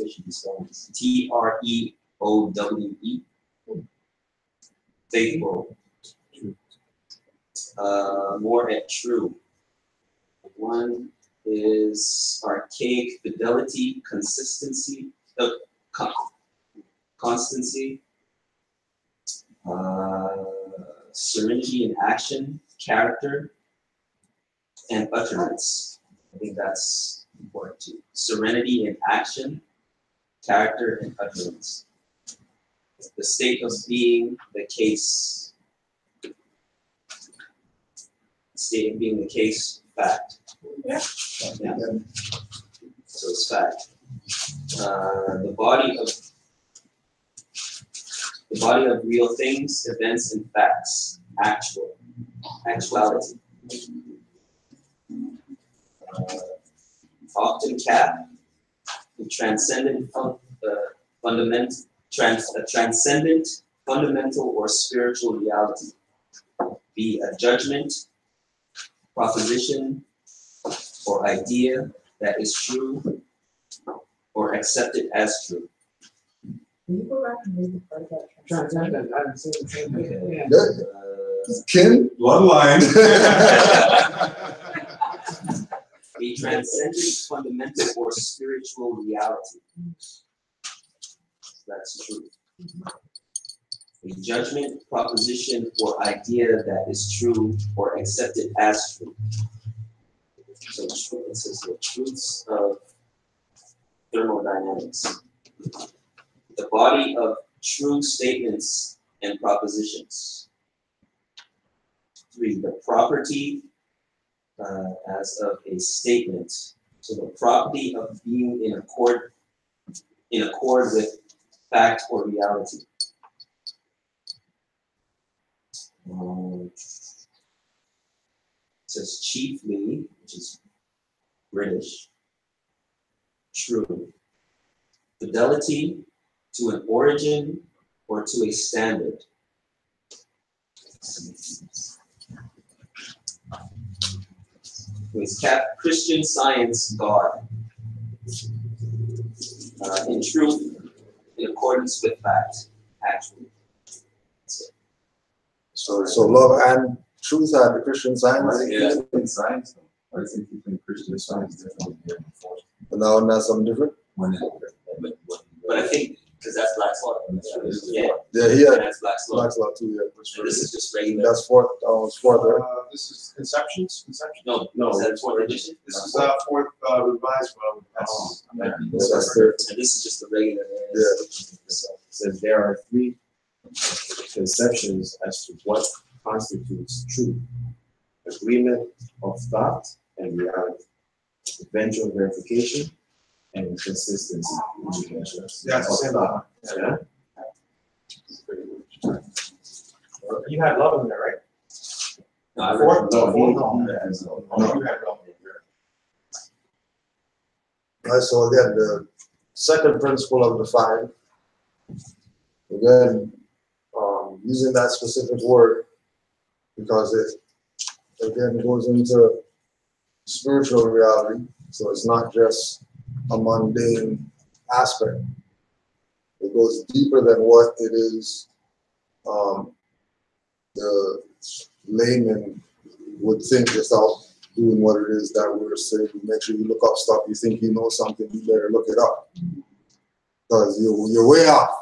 Faithful. More at true. One is archaic fidelity, consistency, constancy, serenity in action, character, and utterance. I think that's important too. Serenity in action, character, and utterance. The state of being the case. State of being the case, fact. Yeah. So it's fact. The body of real things, events, and facts. Actuality. Often cap. The transcendent transcendent, fundamental, or spiritual reality. Be a judgment, proposition or idea that is true or accepted as true. Can you go back and read the part that Transcendent, I haven't seen the same thing. Kin? Bloodline. A transcendent, fundamental, or spiritual reality. That's true. A judgment, proposition, or idea that is true or accepted as true. So it says the truths of thermodynamics. The body of true statements and propositions. 3, the property as of a statement. So the property of being in accord with fact or reality. It says chiefly, which is British, true. Fidelity to an origin or to a standard. It's Christian Science, God. In truth, in accordance with fact, actually. So love and truth are the Christian Science. Why do you think science? Why do you think Christian science differently than before? But now that's something different. But I think because that's Black's law. Yeah. Yeah. That's Black's law. Black's law too. Yeah. And this is just regular. That's fourth. Fourth. This is Conceptions? No, is that fourth edition? This is fourth revised one. That's third. And this is just the regular. Yeah. Says there are 3 conceptions as to what constitutes truth: agreement of thought and reality, eventual verification, and consistency. Yeah, it's the same one. Yeah. You had love in there, right? No, I Fourth? read No. No. You had love in there. Right, so again, the second principle of the 5, again, using that specific word because it, again, goes into spiritual reality. So it's not just a mundane aspect. It goes deeper than what it is the layman would think without doing what it is that we're saying. Make sure you look up stuff. You think you know something, you better look it up. Because you're way off.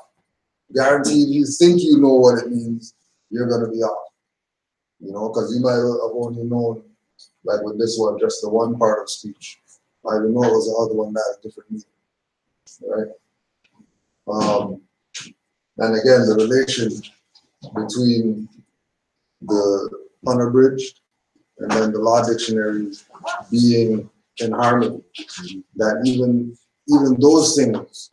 Guaranteed, you think you know what it means, you're going to be off. You know, because you might have only known, like with this one, just the one part of speech. I didn't know it was the other one that has different meaning. Right? And again, the relation between the unabridged and then the law dictionary being in harmony. That even those things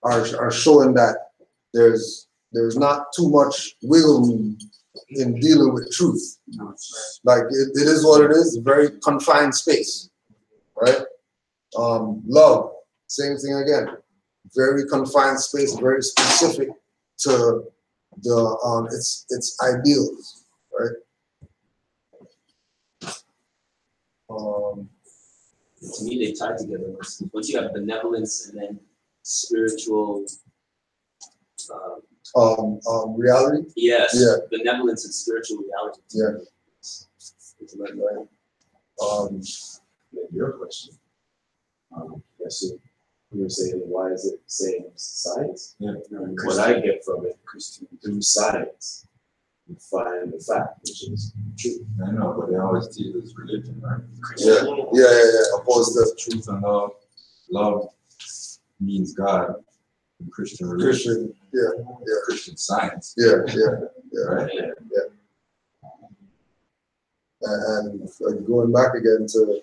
are showing that there's not too much wiggle room in dealing with truth. Like it is what it is, a very confined space, right? Love, same thing again, very confined space, very specific to the its ideals, right? To me, they tie together. Once you have benevolence and then spiritual. Reality. Yes. Yeah. Benevolence and spiritual reality. Yeah. Your question. Yes, so you were saying, why is it saying science? Yeah. What I get from it, through science, you find the fact, which is true. I know, but they always teach us religion, right? Yeah. Opposed to Truth and love. Love means God. And Christian religion. Christian, Christian science. yeah. Right? And going back again to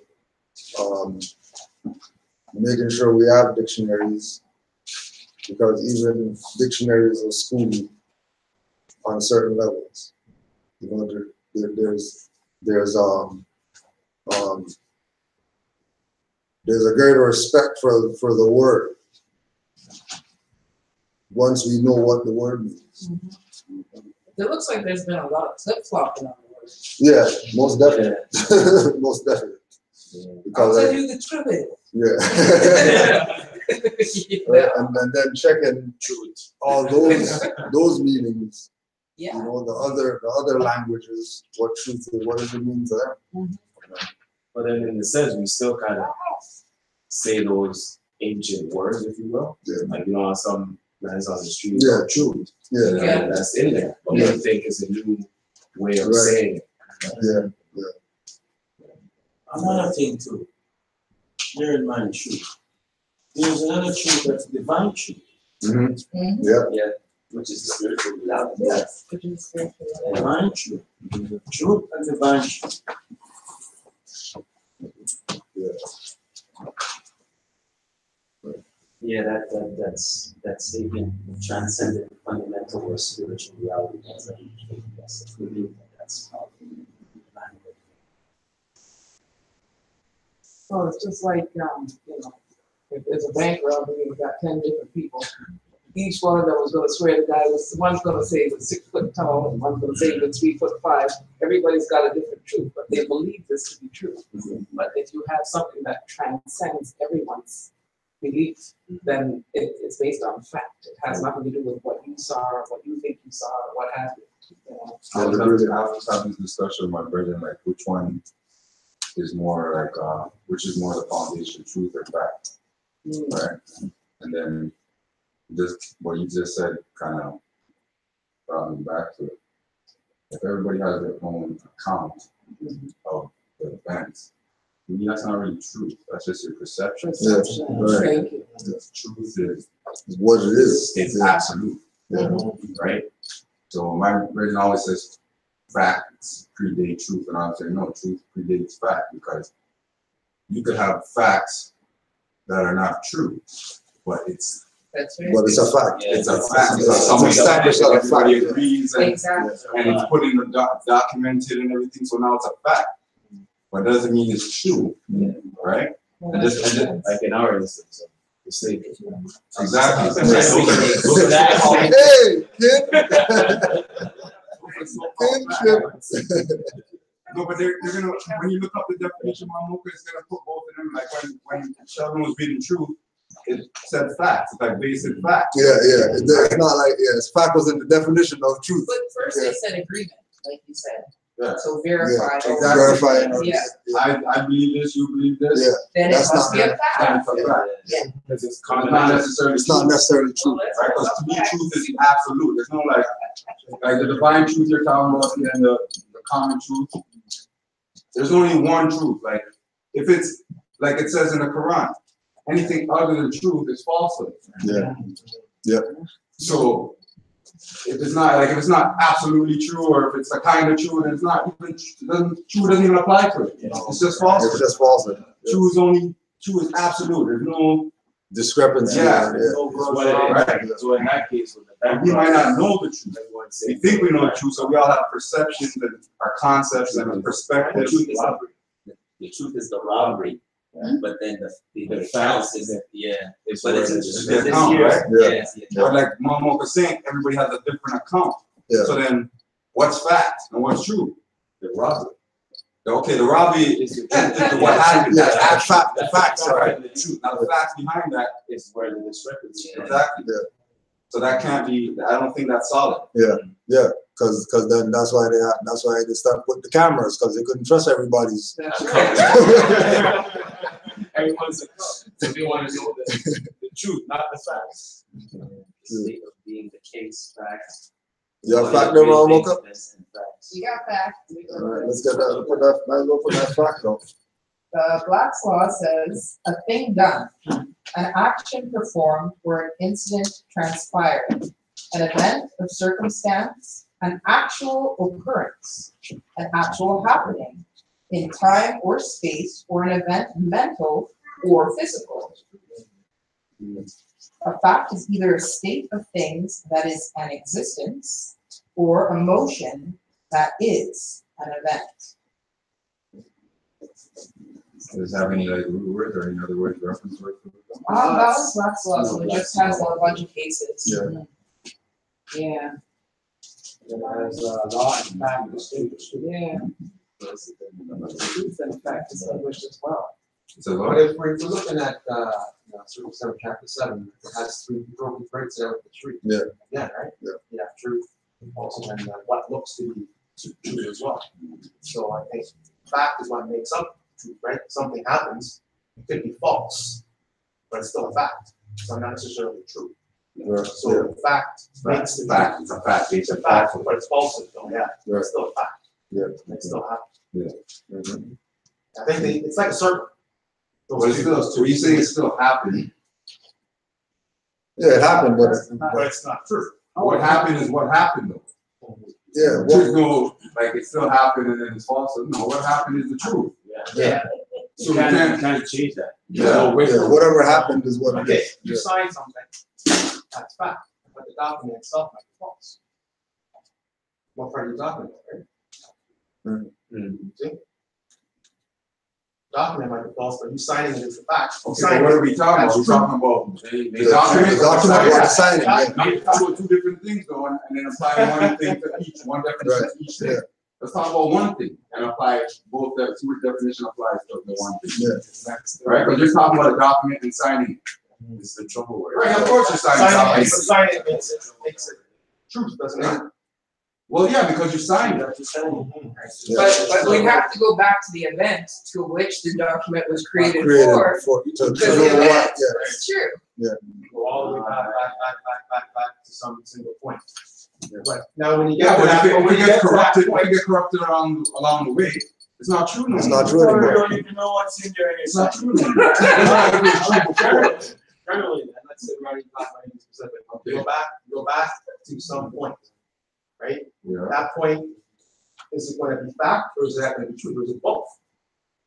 making sure we have dictionaries, because even dictionaries are schooled on certain levels. You know, there's a greater respect for the word once we know what the word means. It looks like there's been a lot of flip-flopping on the word. Yeah, most definitely. Most definitely. I'll Because tell you the truth. yeah. And then checking all those meanings. Yeah. You know, the other languages, what truth is, what does it mean to them? But then in the sense, we still kind of say those ancient words, if you will. Yeah. Like, you know, some lands on the street, Yeah. truth. Yeah. Yeah. That's in there. But we think it's a new way of saying it. Yeah. Another thing too, bear in mind truth. There's another truth that's divine truth. Mm-hmm. Yeah. Which is spiritual reality. Yes. Which is spiritual. Divine truth. Truth and divine truth. Yeah, that statement of transcendent, fundamental, or spiritual reality. That's we believe that's how So it's just like, you know, if there's a bank robbery and you've got 10 different people, each one of them was going to swear the guy was, one's going to say he was 6 foot tall and one's going to say he was 3'5". Everybody's got a different truth, but they believe this to be true. But if you have something that transcends everyone's belief, then it's based on fact. It has nothing to do with what you saw or what you think you saw or what happened. You know? I was having this discussion with my brother, like which one is more like which is more the foundation, truth or fact, right? And then this what you just said kind of brought me back to it. If everybody has their own account of the events, to me that's not really truth. That's just your perception. Perception. Right. Thank you. The truth is What it is. it's absolute, right? So my religion always says facts predate truth, and I'm saying no, truth predates fact, because you could have facts that are not true, but it's That's right. But it's a fact. it's a fact. It's Because somebody established as a everybody fact. agrees, and Exactly. it's put in the documented and everything. So now it's a fact, but it doesn't mean it's true, right? And just Like in our instance, the state. exactly. Hey, kid. Kinship. No, but they're gonna, when you look up the definition, Mamoka is gonna put both of them, like when Sheldon was reading truth, it said facts, it's like basic facts. Yeah. It's not like, it's fact was in the definition of truth. But first they said agreement, like you said. Yeah. So verify. Exactly. Verify. Verify. Yeah, I believe this, you believe this. Yeah. then it That's must not be a that. fact. That's a fact. Yeah. Because it's Not necessarily It's not true, necessarily true. right? Because to me, truth is absolute. There's no like the divine truth you're talking about and the common truth. There's only one truth. Like if it's like it says in the Quran, anything other than truth is falsehood. Yeah. So if it's not absolutely true, or if it's a kind of true, then it's not even true doesn't even apply to it. It's just falsehood. It's just falsehood. True is absolute. There's no Discrepancy. Yeah. Right. So in that case, with the background, we might not know the truth. everyone We think we know the truth, so we all have perceptions and our concepts and our perspectives. The truth is the robbery, but then the facts is it's but where it's it's the account, right? Yes, But like Momo was saying, everybody has a different account. Yeah. So then, what's fact and what's true? the robbery. Okay, the robbery is what happened. Yeah, That's fact. the facts, right? The truth. Now the facts behind that Is where the discrepancy is. exactly. Yeah. So that can't be. I don't think that's solid. Because then that's why they start putting the cameras, because they couldn't trust everybody's. That's right. Everyone's a cop. So they want to know the truth, not the facts. the state of being the case, facts. You have fact there, Mocha? We got facts. All right, let's get that. Might as well put that fact though. Black's Law says, a thing done, an action performed or an incident transpired, an event of circumstance, an actual occurrence, an actual happening in time or space, or an event mental or physical. A fact is either a state of things that is an existence, or a motion that is an event. Does it have any like root words or any other words, reference words? That was Black's Law, so it just has a bunch of cases. Yeah. Yeah. as law and fact distinguished. Yeah. Truth and fact distinguished as well. So But if we're looking at, circumstance chapter 7, it has 3 broken threads there with the tree. Yeah. Yeah, right? Yeah. You have truth, also, and what looks to be true as well. So I think fact is what makes up truth, right? Something happens, it could be false, but it's still a fact. So not necessarily true. Yeah. So fact makes the fact, it's a fact, it's a fact, but it's false, though, yeah. Yeah. It's still a fact. Yeah. It still happens. Yeah. Mhm. I think it's like a circle. But it's still, so you say it still happened. Yeah, it happened, but But it's not true. What happened is what happened though. yeah, There's no, like it still happened and then it's false. No, what happened is the truth. Yeah. So You we can't can't, change that. yeah, yeah, whatever happened is what it Okay, is. you Yeah. sign something, that's fact, but the document itself might be false. What part are you talking about, right? See? Document might be false, but you signing it as a fact. You okay, signing but what it- are we talking about? that's We're true. talking about The the document. document what it's signing, yeah. Now you're talking about 2 different things though, and then applying one thing to each, one definition to each thing. Yeah. Let's talk about one thing and apply both, see which definition applies to the one thing. Yeah. Right, because you're talking about a document and signing. It's the trouble word. Right, of course you're signing documents. Signing it makes it truth, doesn't it? Well, yeah, because you signed it. But we have to go back to the event to which the document was created Created for. for, to Because know the what, event yeah. is true. Go all the way back to some single point. But now when you Yeah, get to but that, if when it you get gets to that corrupted, if point, it gets corrupted along the way, it's not true no It's more. not true anymore. don't even know what's in there. It's not true no more. It's not like it was true before. generally, then, let's say running back, running specific, Okay. go back to some point, right? Yeah. That point, is it going to be fact or is it going to be truth or is it both?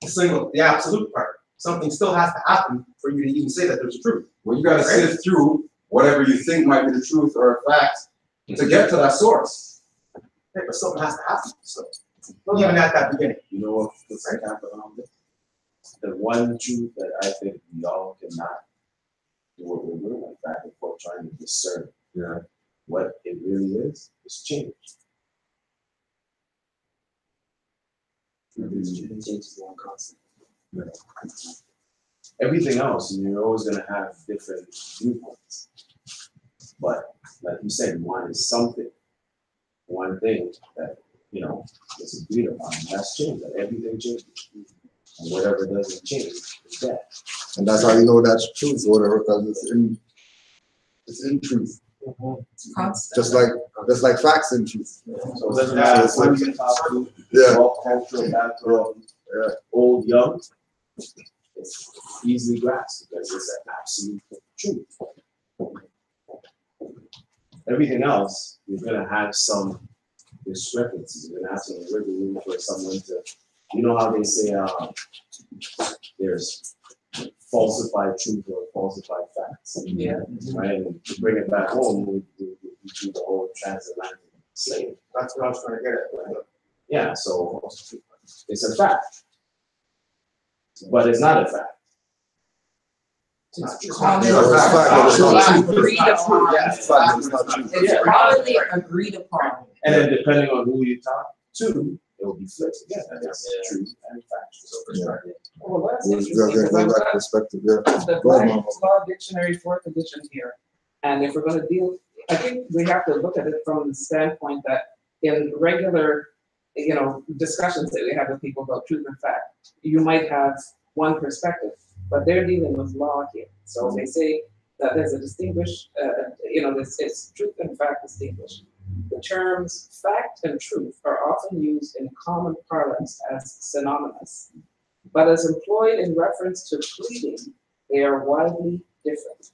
The absolute part. Something still has to happen for you to even say that there's a truth. Well, you gotta Right. sift through whatever you think might be the truth or a fact to get to that source. Yeah, but something has to happen. So even at that beginning. You know what the second half around this? The one truth that I think we all cannot do what we're doing, like back and forth trying to discern what it really is change. Change is one constant. Everything else, you're always gonna have different viewpoints. But like you said, one is something, one thing that, you know, is agreed upon, and that's change, that everything changes. And whatever doesn't change is that. And that's how you know that's truth or whatever, because it's in truth. Constant. Just like facts in truth. So it doesn't matter it's like- who you talk to, Yeah. what cultural background, old, young, it's easily grasped because it's an absolute truth. Everything else, you're gonna have some discrepancies. You're gonna have some wiggle room for someone to, you know how they say, there's falsified truth or falsified facts. Yeah. Right, and to bring it back home, we do the whole transatlantic slave. That's what I was trying to get at. Right? Yeah, so it's a fact, but it's not a fact. It's common. Yeah, it's fact, but it's not true. Agreed upon. Yeah, It's fact, but it's not true. It's Yeah. commonly agreed upon. And then depending on who you talk to, it will be flipped again, and that's true and factual. So perspective. Well, that's You interesting, gotta get because I've that got perspective, yeah. the Go ahead, Mama. Black's Law Dictionary, 4th edition here. And if we're gonna deal, I think we have to look at it from the standpoint that in regular, you know, discussions that we have with people about truth and fact, you might have one perspective, but they're dealing with law here. So they say that there's a distinguished, you know, it's truth and fact distinguished. The terms fact and truth are often used in common parlance as synonymous, but as employed in reference to pleading, they are widely different.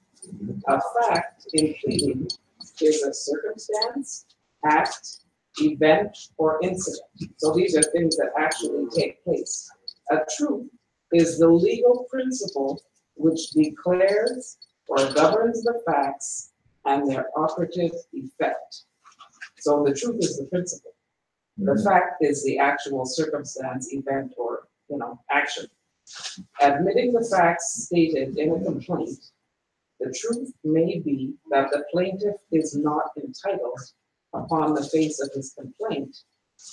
A fact in pleading is a circumstance, act, event, or incident. So these are things that actually take place. A truth is the legal principle which declares or governs the facts and their operative effect. So the truth is the principle. The fact is the actual circumstance, event, or, you know, action. Admitting the facts stated in a complaint, the truth may be that the plaintiff is not entitled upon the face of his complaint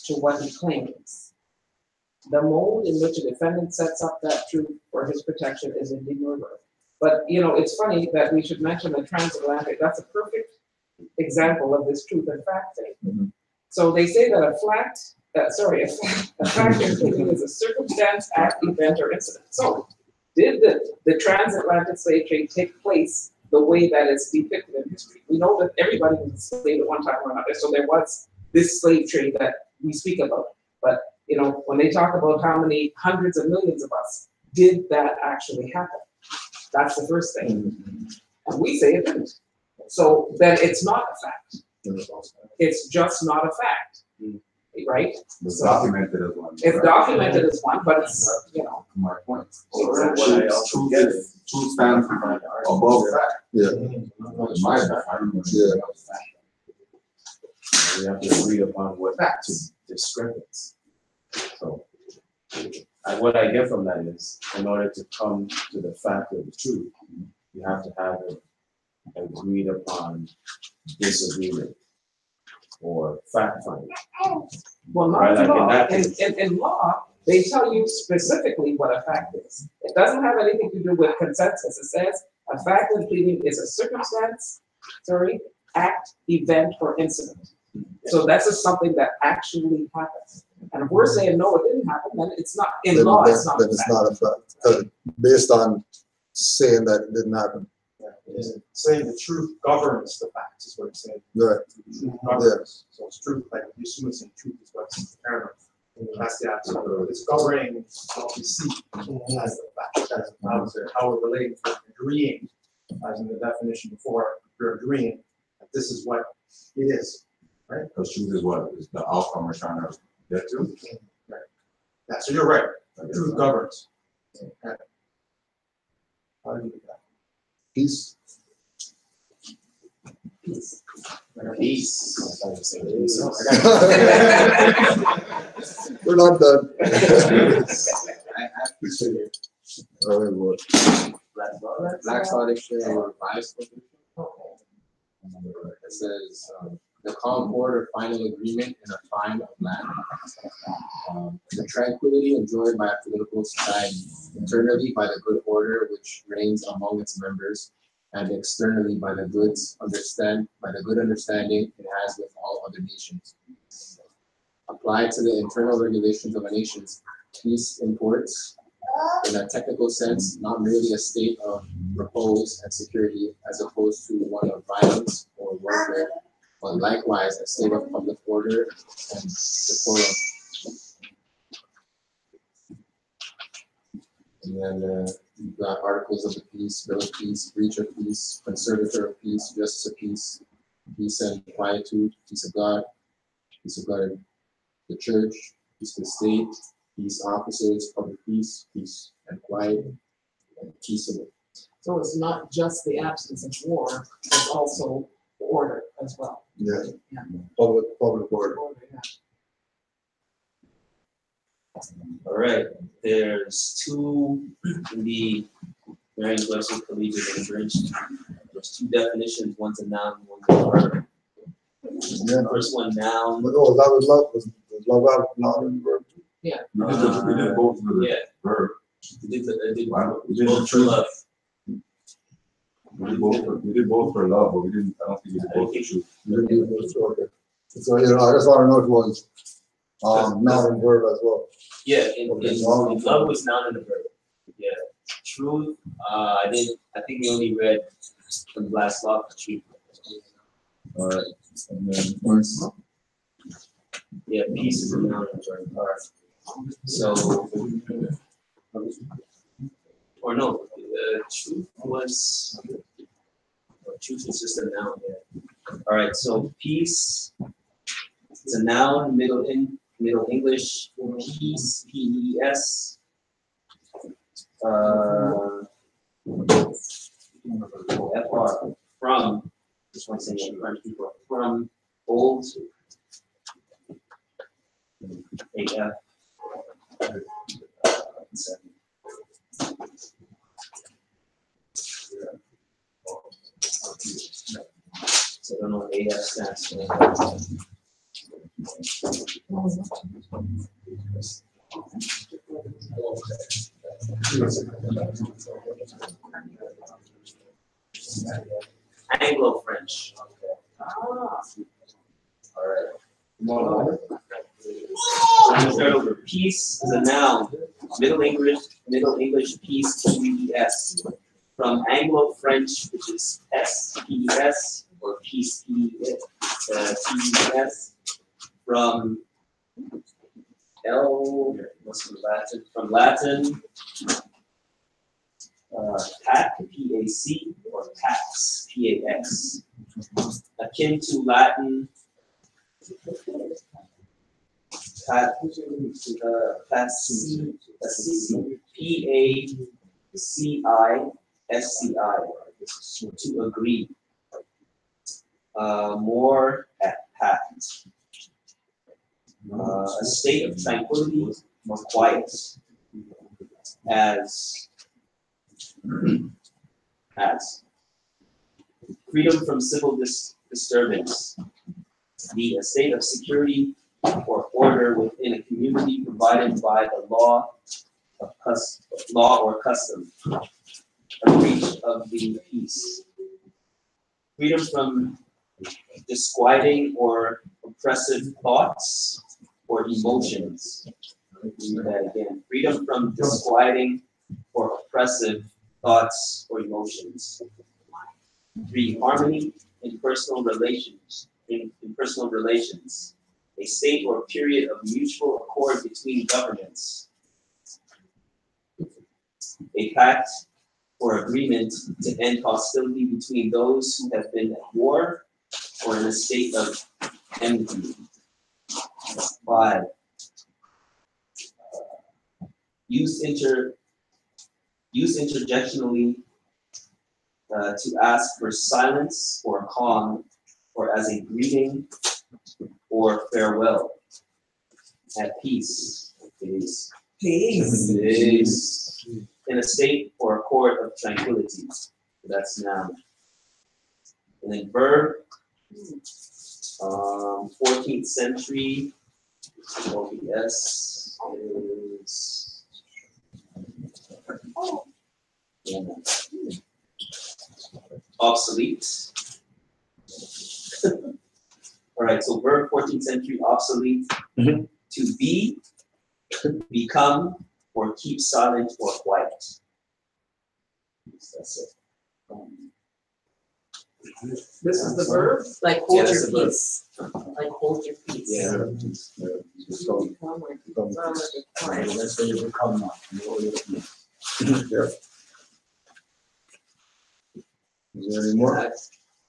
to what he claims. The mode in which a defendant sets up that truth for his protection is indeed murder. But, you know, it's funny that we should mention the transatlantic. That's a perfect example of this truth and fact thing. Mm-hmm. So they say that a fact in pleading is a circumstance, act, event, or incident. So did the transatlantic slave trade take place the way that it's depicted in history? We know that everybody was enslaved at one time or another, so there was this slave trade that we speak about. But, you know, when they talk about how many hundreds of millions of us, did that actually happen? That's the first thing. And we say it didn't. So then it's not a fact. It's just not a fact, right? It's documented as one. It's documented as one, but it's, you know. My point. What I also get is, Truth stands above fact. Yeah. In my fact, I don't know. Yeah. we have to agree upon what to Facts. discrepance. So, what I get from that is, in order to come to the fact of the truth, you have to have an agreed upon disagreement or fact finding. Well, not Right, in like in law. that In, case. in law, they tell you specifically what a fact is. It doesn't have anything to do with consensus. It says a fact in pleading is a circumstance, act, event, or incident. So that's just something that actually happens. And if we're saying, no, it didn't happen, then it's not, in Then- law, then- it's not then a it's fact. not a fact, 'cause based on saying that it didn't happen. Saying the truth governs the facts is what it's saying. Right. Truth governs. So it's truth, like the assuming saying truth is what's paramount. That's the absolute. It's governing what we see as the fact. That's how we're relating to agreeing, as in the definition before, we're agreeing that this is what it is, right? Because truth is what is the outcome we're trying to get to. Right. Yeah, so you're right. Truth governs. Okay. How do you do that? Peace. Peace. Peace. We're not done. I appreciate it. All right, boy. Black's Law Dictionary revised definition. It says, the concord or final agreement in a fine of land. The tranquility enjoyed by a political society, internally by the good order which reigns among its members, and externally by the good understanding it has with all other nations. Applied to the internal regulations of a nation's peace imports, in a technical sense, not merely a state of repose and security as opposed to one of violence or warfare, but likewise a state of public order and decorum. And then you've got articles of the peace, bill of peace, breach of peace, conservator of peace, justice of peace, peace and quietude, peace of God in the church, peace of the state, peace officers, public peace, peace and quiet, and peaceable. So it's not just the absence of war, it's also order as well. Yeah. Yeah. Public order. Order, yeah. All right, there's two in the Merriam-Webster Collegiate English. There's two definitions, one's a noun, one's a verb. Yeah. First one, noun. Oh, love is love. Was love out not in the verb? Yeah. We did both for the Yeah, verb. we did Wow, we did both for love. We did both for love, but we didn't. I don't think we did both for truth. You didn't do this, okay. So, you know, I just want to know if it was not in verb as well. Yeah, in Okay, love was noun and a verb. Yeah, truth, I think we only read the last law for truth. All right. And then first. Yeah, peace is a noun and a verb. All right. So, or no, truth was just a noun. Yeah. All right. So peace. It's a noun. Middle English. Peace. P-E-S. F-R. From. Just want to say French people. From old. A-F. So I don't know what AF stands for Anglo-French. Start over. Peace is a noun. Middle English peace, P-E-S. From Anglo-French, which is S-P-E-S, or peace, P-E-S. From from Latin, pac, P-A-C, or pax, P-A-X. Akin to Latin, P-A-C-I-S-C-I, to agree. More at pact. A state of tranquility or quiet, as freedom from civil disturbance, a state of security or order within a community provided by the law or custom, a breach of the peace. Freedom from disquieting or oppressive thoughts or emotions. Read that again. Freedom from disquieting or oppressive thoughts or emotions. 3, harmony in personal relations. In personal relations, a state or period of mutual accord between governments. A pact or agreement to end hostility between those who have been at war or in a state of enmity. 5, use interjectionally to ask for silence or calm, or as a greeting or farewell. At peace. Peace. Peace. In a state or accord of tranquility. That's noun. And then verb, 14th century, OBS is obsolete. All right, so verb 14th century, obsolete. To be, become, or keep silent or quiet. That's it. This is the verb? Like hold Yeah, your that's the verb. peace. Like hold your peace. Yeah. Become or keep silent or quiet. That's when you become one. Is there any more?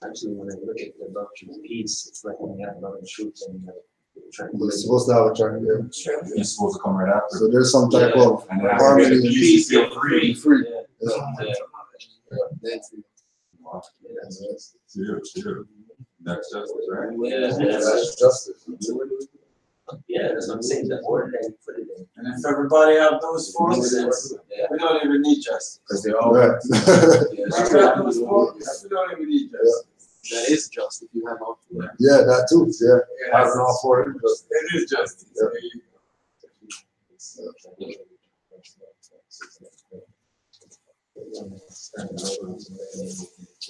Actually, when I look at the doctrine of peace, it's like when you have love and truth and you have We're tranquility. supposed to have a track there. You're supposed to come right after. So there's some type Yeah. of And then after harmony. you get the peace, feel free. Be free. Yeah. Yeah. Yeah. Wow. Chill. That's justice, right? That's justice. Yeah, that's what I'm saying. The order that you put it in. And if everybody have those four Makes things, sense. Yeah. we don't even need justice. Because they all. Right. If we have those four, we don't even need justice. That is just if you have all. Yeah, that too. Yeah. Yes. Having all four of them. It is justice.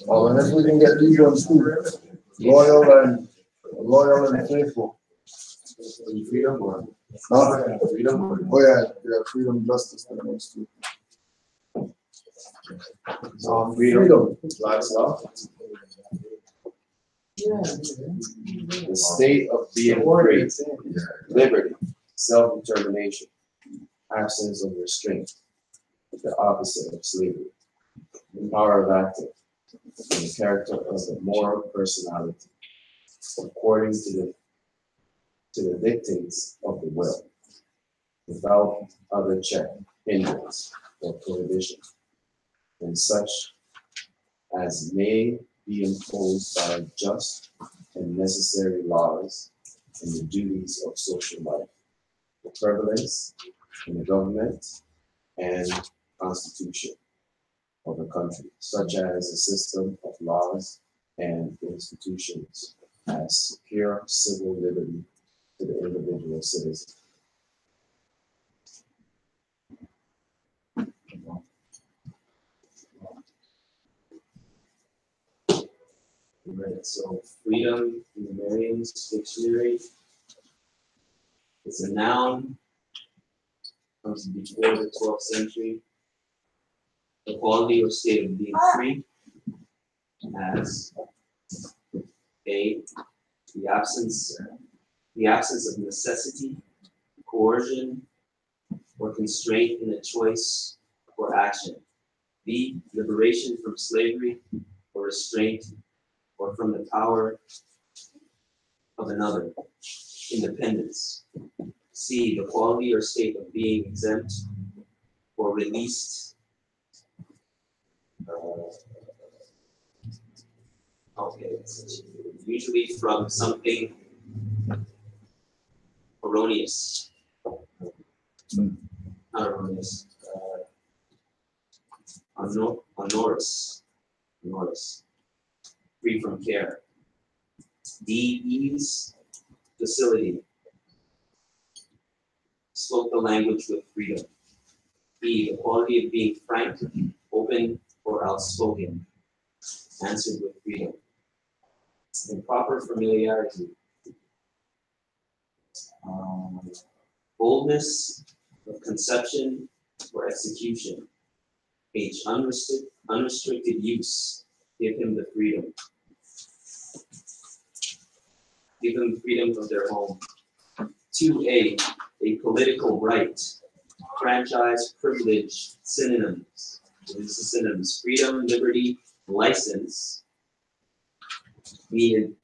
Oh, and if we can get these ones too, loyal and faithful. Freedom or? Huh? Freedom or? Oh yeah, freedom, justice, the next two. Freedom. Life's law. Yeah. The state of being free. Liberty. Self-determination. Absence of restraint. The opposite of slavery. The power of acting. And the character of the moral personality. According to the dictates of the will. Without other check, hindrance, or prohibition. And such as may be imposed by just and necessary laws and the duties of social life, the prevalence in the government and constitution of the country, such as a system of laws and institutions as secure civil liberty to the individual citizen. Right, so freedom in the Merriam's dictionary is a noun, comes before the 12th century. The quality or state of being free as a the absence of necessity, coercion, or constraint in a choice or action. B, liberation from slavery or restraint or from the power of another. Independence. C, the quality or state of being exempt or released. Usually from something erroneous. Not erroneous. Honoris. Free from care. D, ease, facility. Spoke the language with freedom. E, the quality of being frank, open, or outspoken. Answered with freedom. Improper familiarity. Boldness of conception or execution. H, unrestricted use. Give him the freedom. Give them freedom of their home. 2A, a political right. Franchise, privilege, synonyms. These are synonyms. Freedom, liberty, license mean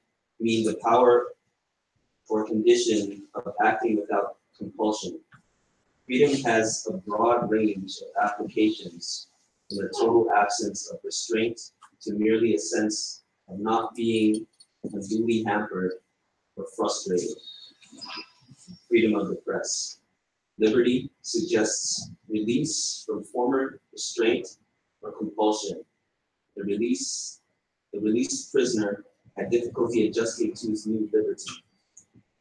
the power or condition of acting without compulsion. Freedom has a broad range of applications, from the total absence of restraint to merely a sense of not being unduly hampered or frustrated. Freedom of the press. Liberty suggests release from former restraint or compulsion. The released prisoner had difficulty adjusting to his new liberty.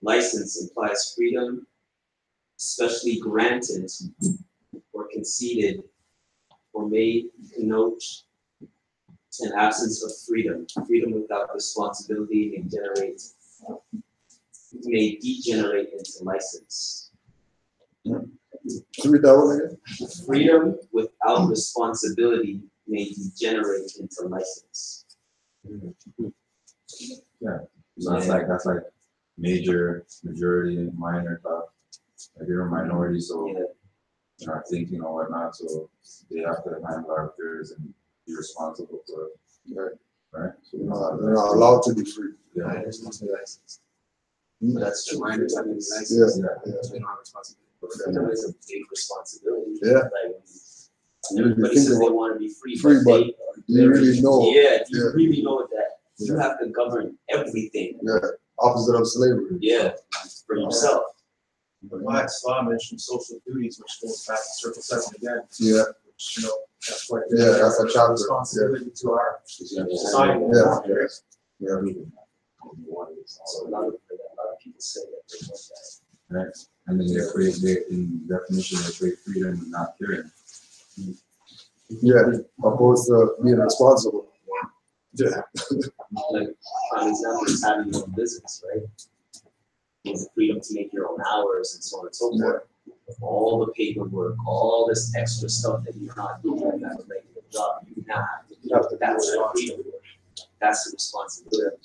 License implies freedom, especially granted or conceded, or may connote an absence of freedom. Freedom without responsibility may degenerate into license. Freedom without responsibility may degenerate into license. Yeah, so that's like major, majority, and minor thought. Like you're a minority, so Yeah. you're not thinking or whatnot, so they have to handle our affairs and be responsible for it. Right? So They're not allowed to be free. Yeah. There's no license. But that's true. Minors have any license. Yeah. They don't have responsibility. But freedom is a big responsibility. Yeah. Like, You everybody think says they about want to be free, free, but they, do you really know? Yeah, do you Yeah. really know that you Yeah. have to govern everything? Yeah, opposite of slavery. Yeah, for yourself. But Black's law mentions social duties, which goes back to Circle 7 again. Yeah, Which, that's quite Yeah, that's a chapter. responsibility to our society. yeah, yeah. So a lot of people say that they want that. Right? And then in definition, they create freedom and not caring. Yeah, opposed to being responsible. Yeah. Like, for example, is having your own business, right? You have the freedom to make your own hours and so on and so forth. All the paperwork, all this extra stuff that you're not doing at a regular job, you now have to do. That's the freedom. That's the responsibility.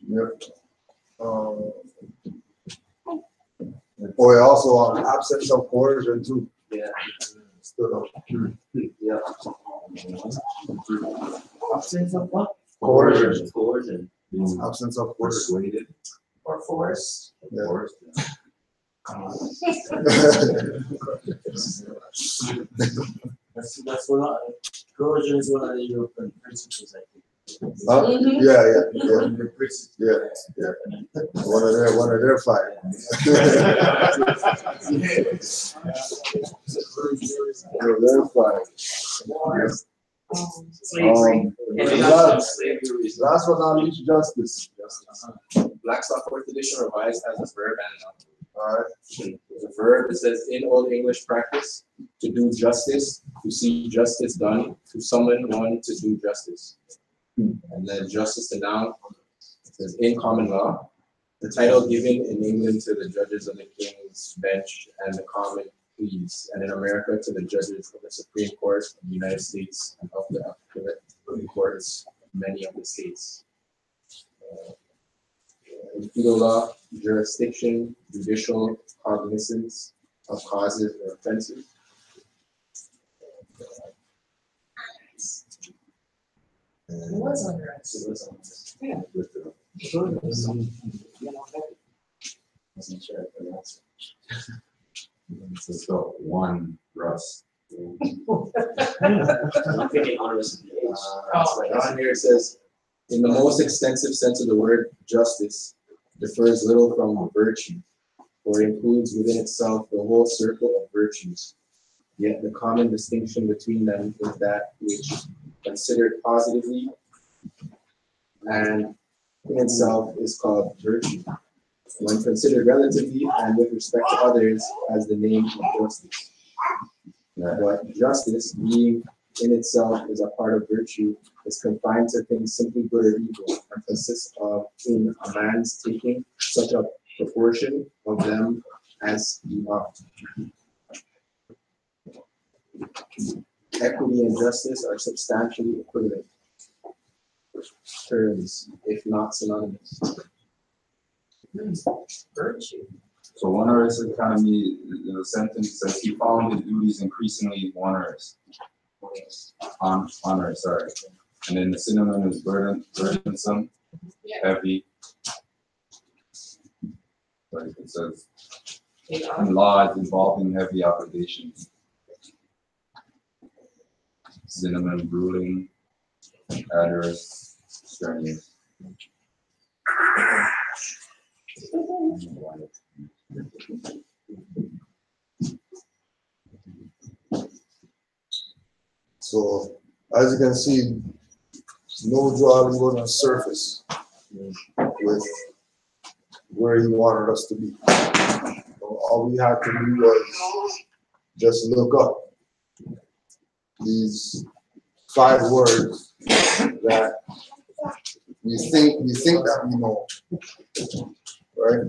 Yep. Oh, yeah, also absence of coercion too. Yeah. Still Yeah. Absence of what? coercion. Coercion. Absence of coercion. Persuaded. Or force? Yeah. Forced. That's one of, coercion is one of the European principles, I think. Huh? Mhm. Yeah. European principles. Yeah. One of their five. Their five. Slavery. Last but not least, justice. Blackstock fourth edition revised as a verb and a noun. Alright. The verb, it says in Old English practice, to do justice, to see justice done, to summon one to do justice. And then justice to noun, it says in common law, the title given in England to the judges of the King's Bench and the Common Pleas, and in America to the judges of the Supreme Court of the United States and of the appellate courts of many of the states. In feudal law, jurisdiction, judicial cognizance of causes or offenses. It was under us. It was on this. Yeah. With the, wasn't sure if the last It's got one Russ. one. I'm thinking honors of the age. Oh. On here it says, in the most extensive sense of the word, justice differs little from virtue, for it includes within itself the whole circle of virtues. Yet the common distinction between them is that which, considered positively and in itself, is called virtue, when considered relatively and with respect to others, as the name of justice. But justice, being in itself is a part of virtue, is confined to things simply good or evil, and consists of in a man's taking such a proportion of them as he ought. Equity and justice are substantially equivalent terms, if not synonymous. Virtue. So onerous economy, the sentence says he found his duties increasingly onerous. Onerous, sorry. And then the synonym is burdensome, heavy. Like it says, in laws involving heavy obligations. Synonym, grueling, adverse, strenuous. So, as you can see, no drawing was on surface with where he wanted us to be. So all we had to do was just look up these 5 words that we think that we know, right?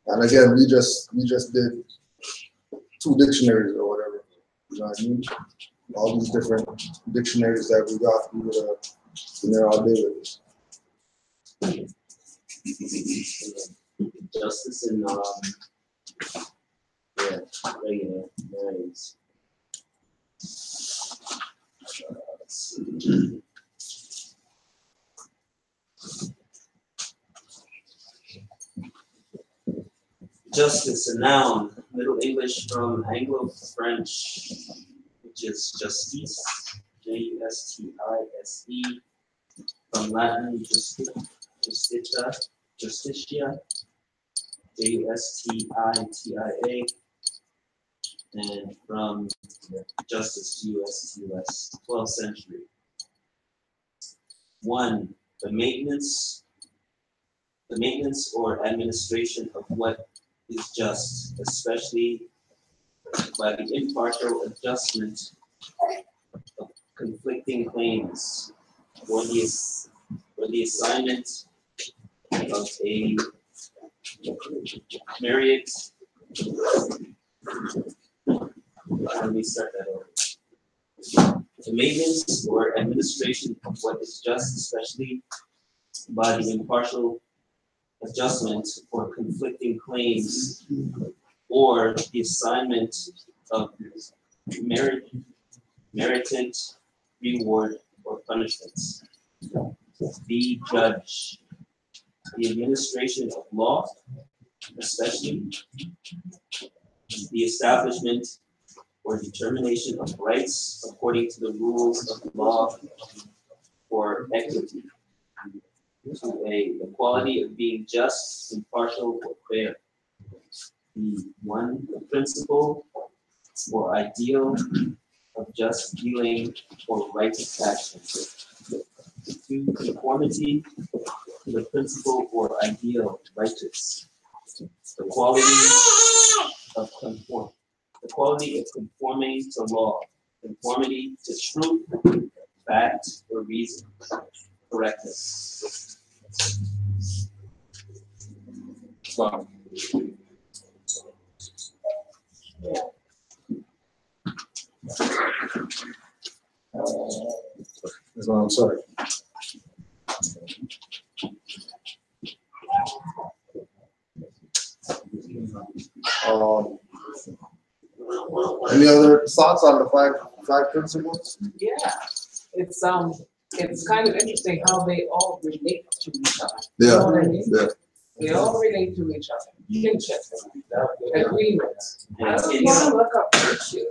And again, we just did 2 dictionaries or whatever. You know what I mean? All these different dictionaries that we got, we would have been there all day with us. Justice in regular marriage. Let's see. Justice, a noun, Middle English from Anglo-French, which is justice, J-U-S-T-I-S-E, from Latin justitia, J-U-S-T-I-T-I-A, and from justice, G-U-S-T-U-S, 12th century. 1, the maintenance or administration of what is just, especially by the impartial adjustment of conflicting claims, or the assignment of a merit. Let me start that over. The maintenance or administration of what is just, especially by the impartial adjustment for conflicting claims, or the assignment of merited reward or punishments. The judge, the administration of law, especially the establishment or determination of rights according to the rules of law for equity. The quality of being just, impartial, or fair. The principle or ideal of just dealing or righteous action. 2, conformity to the principle or ideal righteous. The quality of conforming to law, conformity to truth, fact, or reason, correctness. Wow. That's what I'm sorry. Any other thoughts on the five principles? Yeah, it's kind of interesting how they all relate to each other. You know what I mean? Yeah. They all relate to each other. Kinship, agreement. I don't want to look up virtue.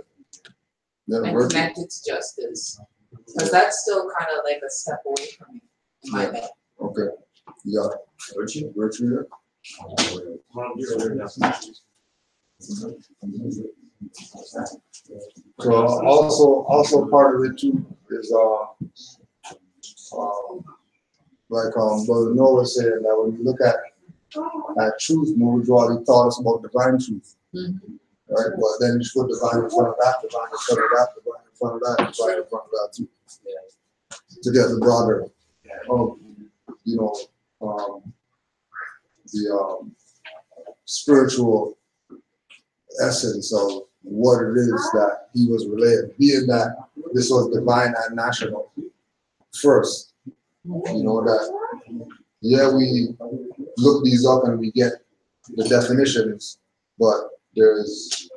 Yeah, And virtue. connected to justice, because that's still kind of like a step away from me, in my head. Okay. Yeah. Virtue. Virtue. So also part of it too is like Brother Noah said that when you look at truth, Mujwali taught us about divine truth. Right? But then you put divine in front of that, divine in front of that, divine in front of that, divine in front of that too. To get the broader the spiritual essence of what it is that he was relaying, being that this was divine and national first. You know that, yeah, we look these up and we get the definitions, but there's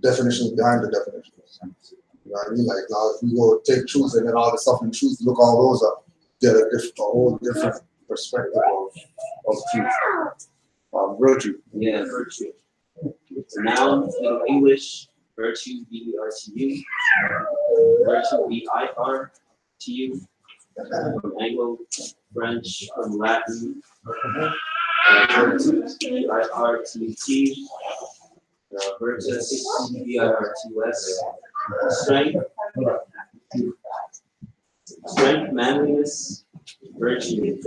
definitions behind the definitions. You know what I mean? Like now if we go take truth and then all the stuff in truth, look all those up, get a whole different perspective of truth. Virtue. Yeah, virtue. It's a noun, Middle English, virtue, V-E-R-T-U. Virtue, V-I-R-T-U. From Anglo, French, from Latin. Virtus, V-I-R-T-U-T. Virtus, V-I-R-T-U-S. Strength. Strength, manliness, virtue.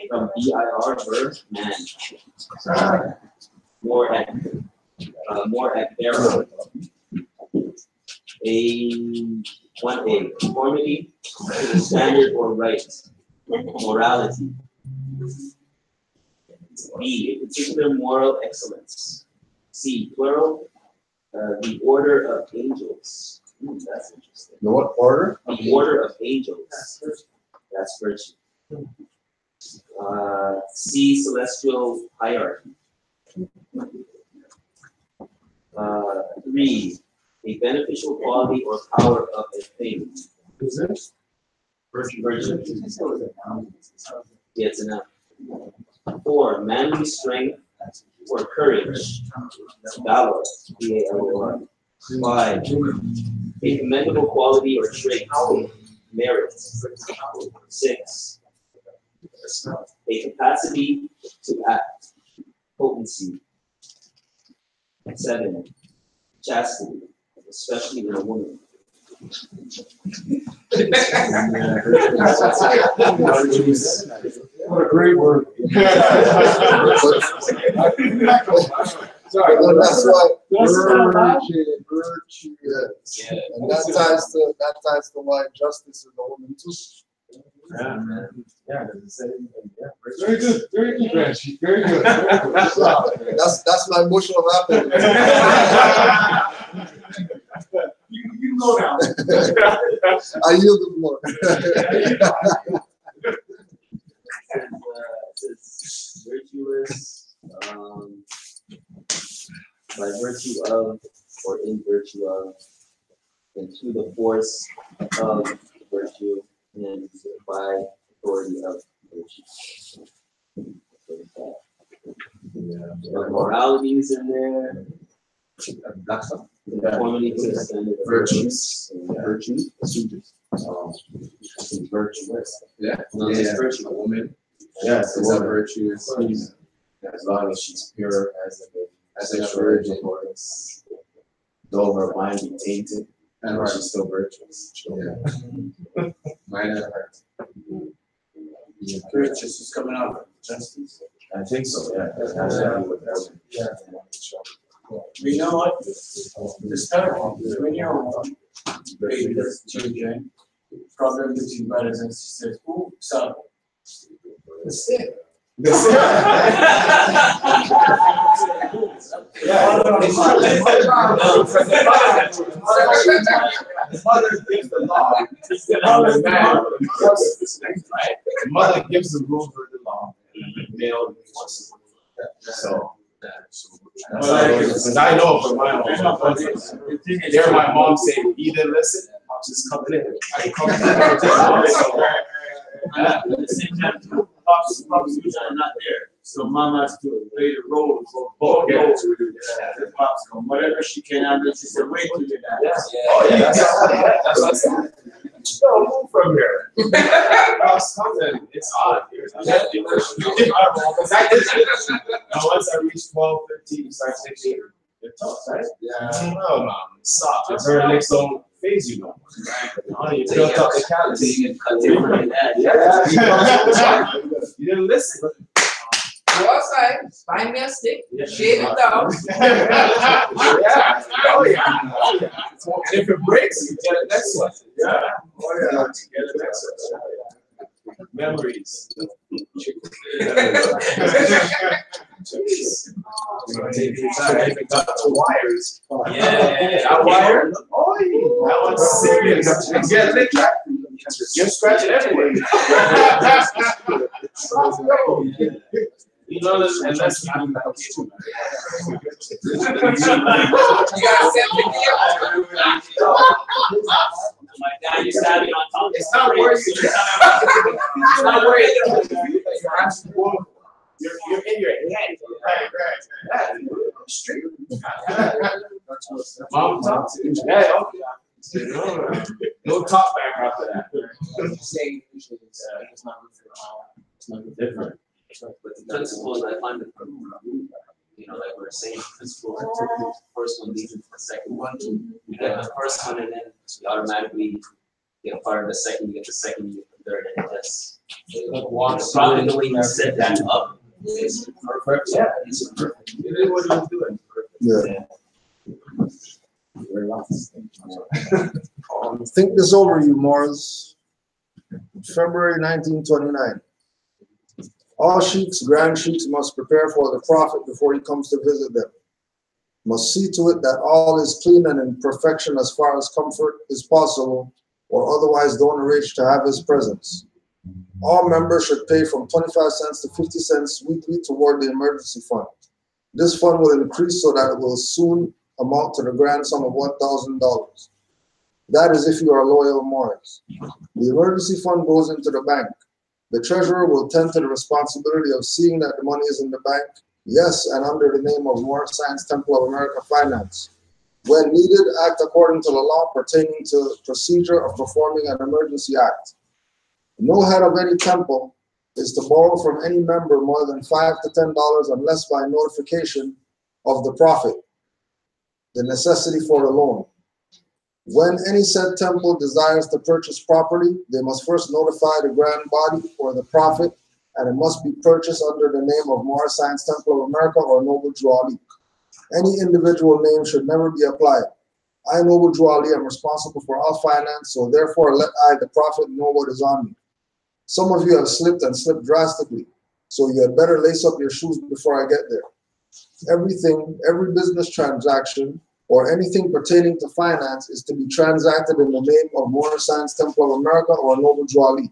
From B-I-R, vir, man. More at there. A conformity to the standard or right. Morality. B, a particular moral excellence. C, plural, the order of angels. That's interesting. The what order? The order of angels. That's virtue. C, celestial hierarchy. 3, a beneficial quality or power of a thing. Is it? Virtue. Yeah, it's enough. 4, manly strength or courage. Valor. V-A-L-O-R. 5, a commendable quality or trait. Merit. 6, a capacity to act. Potency. 7, chastity, especially in a woman. What a great word. Sorry, that's why Virtue. virtue, yes. And that ties to why justice is a woman too. Yeah, does it say anything? Yeah. Very good, Reggie. Very good. That's my bushel of apples. You can go now. I yield the floor. It's virtuous, by virtue of or in virtue of, and to the force of virtue, and by authority of virtue. Morality is in there. Conformity to the standard of Virtues. Virtues. Virtuous. Yeah. No, it's Yeah. virtue. A woman. Yes, it's a virtuous. As long as she's pure as a virgin, though her mind be tainted, And she's still virtuous. Yeah. Minor. Purchase is coming out. Justice. I think so, yeah. It has to do with that. You know what? The start when you're home, baby, that's children. Problem between brothers and sisters. Ooh, son. The sick. The mother gives the law. The mother gives the rules for the law. The male enforces it. So, because I know from my home, there my mom saying, you didn't listen, I'm just coming in. I come At the same time, too, pops usually are not there. So mom has to play the role for both roles. The pops come, whatever she can handle, she said, wait till you're done. Oh, yeah, that's what's no, move from here. Pops comes in, it's odd. Because I did that. Now, once I reach 12, 15, start 16, they're tough, right? Yeah. No, mom, it's soft. It's her next don't phase you no more. You built up the calories. Yeah. You didn't listen. Go outside, find me a stick, shave it down. Yeah. Oh, yeah. And if it breaks, you get a next one. Yeah. Oh, yeah. Get a next one. Memories. I even got the wires. Yeah. That wire? Oh, that one's serious. Get licked. You're scratching everywhere. You know, unless you have that too. You gotta send me My dad used to have it on top. It's not where it's not where you're actually going. You're in your head. Right. Straight. Mom talk to you. Yeah, okay. No talk back after that. Saying it's not good for it's not good Different. But the principles I find it from, you know, like we were saying, principle, the first one leads into the second one. You get the first one, and then you automatically get a part of the second, you get the second, you get the third, and that's probably the way you set that up. It's perfect. Yeah, it's perfect. You did what you were doing. Yeah. Think this over, you Moors. February 1929. All sheiks, grand sheiks must prepare for the Prophet before he comes to visit them. Must see to it that all is clean and in perfection as far as comfort is possible, or otherwise don't arrange to have his presence. All members should pay from 25 cents to 50 cents weekly toward the emergency fund. This fund will increase so that it will soon amount to the grand sum of $1,000. That is if you are loyal Moors. The emergency fund goes into the bank. The treasurer will tend to the responsibility of seeing that the money is in the bank, yes, and under the name of Moorish Science Temple of America Finance. When needed, act according to the law pertaining to procedure of performing an emergency act. No head of any temple is to borrow from any member more than $5 to $10 unless by notification of the Prophet, the necessity for the loan. When any said temple desires to purchase property, they must first notify the grand body or the Prophet, and it must be purchased under the name of Moorish Science Temple of America or Noble Drew Ali. Any individual name should never be applied. I, Noble Drew Ali, am responsible for all finance, so therefore let I, the Prophet, know what is on me. Some of you have slipped and slipped drastically, so you had better lace up your shoes before I get there. Everything, every business transaction, or anything pertaining to finance is to be transacted in the name of Moorish Science Temple of America or Noble Drew Ali.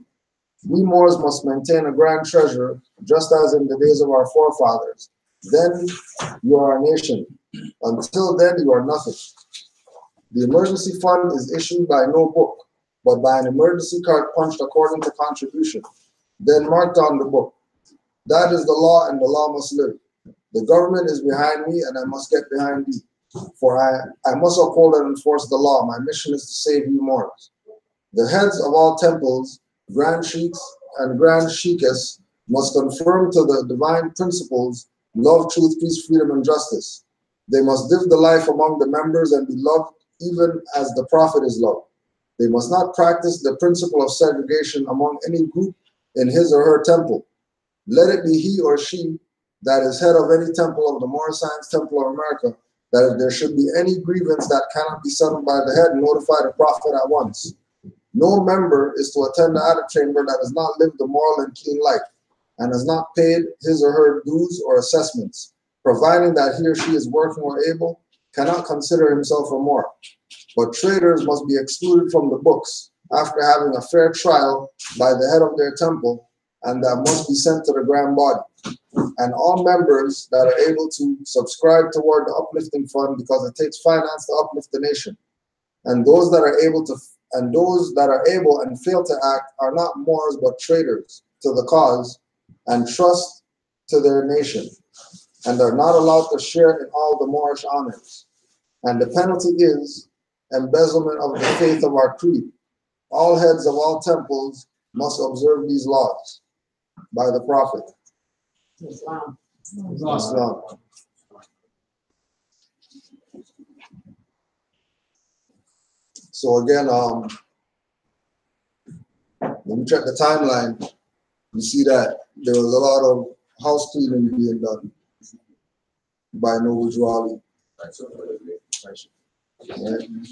We Moors must maintain a grand treasurer, just as in the days of our forefathers. Then you are a nation. Until then, you are nothing. The emergency fund is issued by no book, but by an emergency card punched according to contribution, then marked on the book. That is the law, and the law must live. The government is behind me, and I must get behind thee. For I must uphold and enforce the law. My mission is to save you Moors. The heads of all temples, grand sheiks and grand sheikess, must conform to the divine principles, love, truth, peace, freedom, and justice. They must live the life among the members and be loved even as the Prophet is loved. They must not practice the principle of segregation among any group in his or her temple. Let it be he or she that is head of any temple of the Moorish Temple of America, that if there should be any grievance that cannot be settled by the head, notify the Prophet at once. No member is to attend the attic chamber that has not lived a moral and clean life, and has not paid his or her dues or assessments, providing that he or she is working or able, cannot consider himself a Moor. But traders must be excluded from the books after having a fair trial by the head of their temple, and that must be sent to the grand body. And all members that are able to subscribe toward the uplifting fund, because it takes finance to uplift the nation. And those that are able and fail to act are not Moors but traitors to the cause and trust to their nation, and are not allowed to share in all the Moorish honors. And the penalty is embezzlement of the faith of our creed. All heads of all temples must observe these laws by the Prophet. Islam. Islam. So again, when we check the timeline, you see that there was a lot of house cleaning being done by Noble Jawali.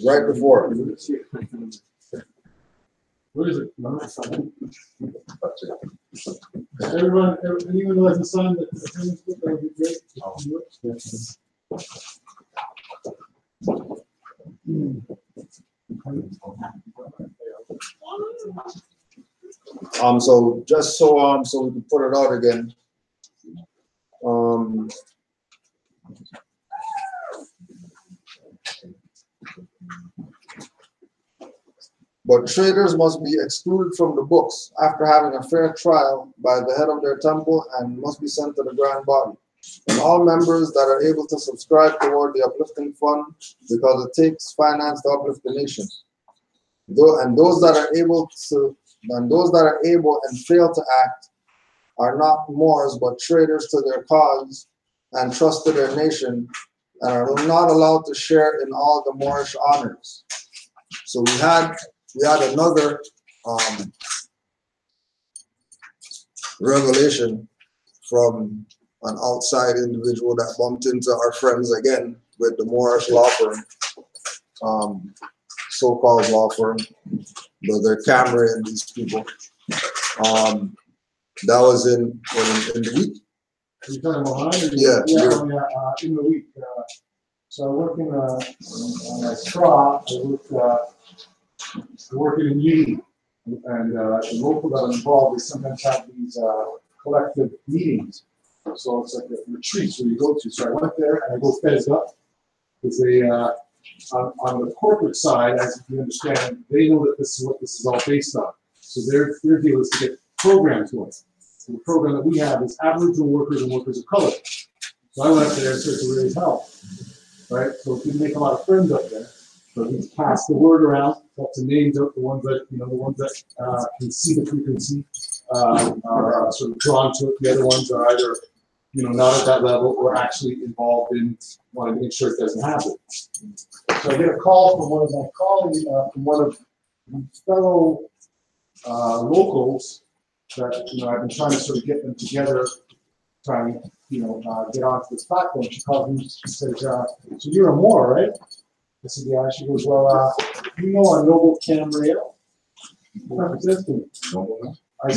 Right before. What is it? Everyone, anyone who hasn't signed the attendance book, that would be great. So just so we can put it out again. But traders must be excluded from the books after having a fair trial by the head of their temple, and must be sent to the grand body. And all members that are able to subscribe toward the uplifting fund, because it takes finance to uplift the nation. And those that are able and fail to act are not Moors but traitors to their cause and trust to their nation, and are not allowed to share in all the Moorish honors. So we had another revelation from an outside individual that bumped into our friends again with the Moorish law firm, so-called law firm, but they're Cameron, these people. That was in the week. You're talking about mine? Yeah. In the week. So I work in a straw. I work in a meeting, and the local that I'm involved, they sometimes have these collective meetings. So it's like a retreat where you go to. So I went there and I go fez up, because they on the corporate side, as you understand, they know that this is what this is all based on. So their deal is to get programs going. So the program that we have is Aboriginal workers and workers of color. So I went there and started to raise help, right? So we didn't make a lot of friends up there. So we passed the word around, got the names out, the ones that can see the frequency are sort of drawn to it. The other ones are either not at that level or actually involved in wanting to make sure it doesn't happen. So I get a call from one of my colleagues, from one of the fellow locals that I've been trying to sort of get them together, trying to get onto this platform. She called me. She said, "So you're a Moor, right?" I said, "Yeah." She goes, "Well, you know a Noble Camriel?" I said, So I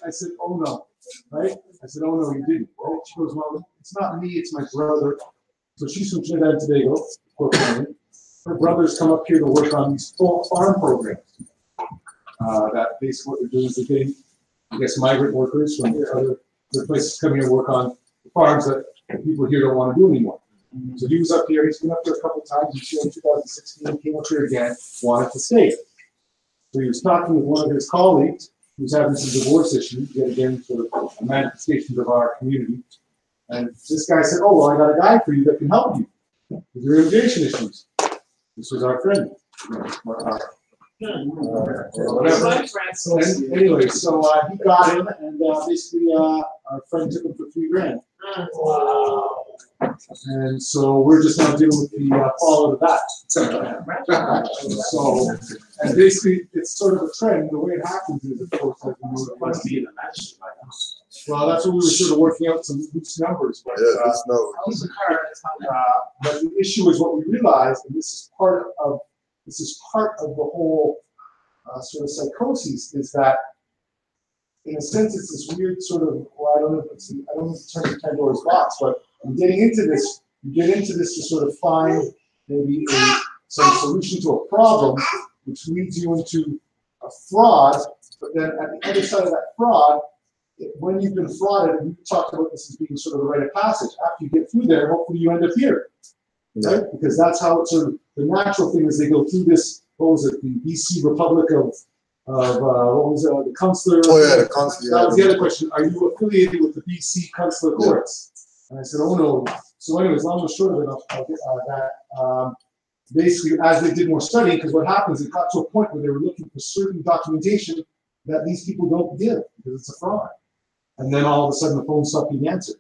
said, "Oh no," right? I said, "Oh no, you didn't." Right? She goes, "Well, it's not me, it's my brother." So she's from Trinidad and Tobago. Her brothers come up here to work on these farm programs. That basically what they're doing is they're getting, I guess, migrant workers from other places come here and work on the farms that people here don't want to do anymore. So he was up here. He's been up there a couple of times. In 2016, came up here again, wanted to stay. So he was talking with one of his colleagues who's having some divorce issues, yet again, sort of a manifestation of our community. And this guy said, "Oh, well, I got a guy for you that can help you with your immigration issues." This was our friend. Whatever. So anyway, so he got him, and basically our friend took him for $3,000. Wow. And so we're just now dealing with the fallout of that. So, and basically, it's sort of a trend. The way it happens is, of course, as we know, the Must be in the mansion by now. well, that's what we were sort of working out some loose numbers, but, Yeah, that's no. but the issue is what we realized, and this is part of the whole sort of psychosis, is that in a sense it's this weird sort of, well, I don't know if turn of Pandora's box, but you get into this to sort of find maybe some solution to a problem, which leads you into a fraud, but then at the other side of that fraud, when you've been frauded, and we talked about this as being sort of the rite of passage. After you get through there, hopefully you end up here, right? Because that's how it's sort of the natural thing is they go through this. What was it? The BC Republic of what was the consular? Oh yeah, the consular. That was the other question. Are you affiliated with the BC consular courts? And I said, oh no. So anyways, long and short of it, I'll get that. Basically, as they did more study, because what happens, it got to a point where they were looking for certain documentation that these people don't give because it's a fraud. And then all of a sudden the phone stopped being answered,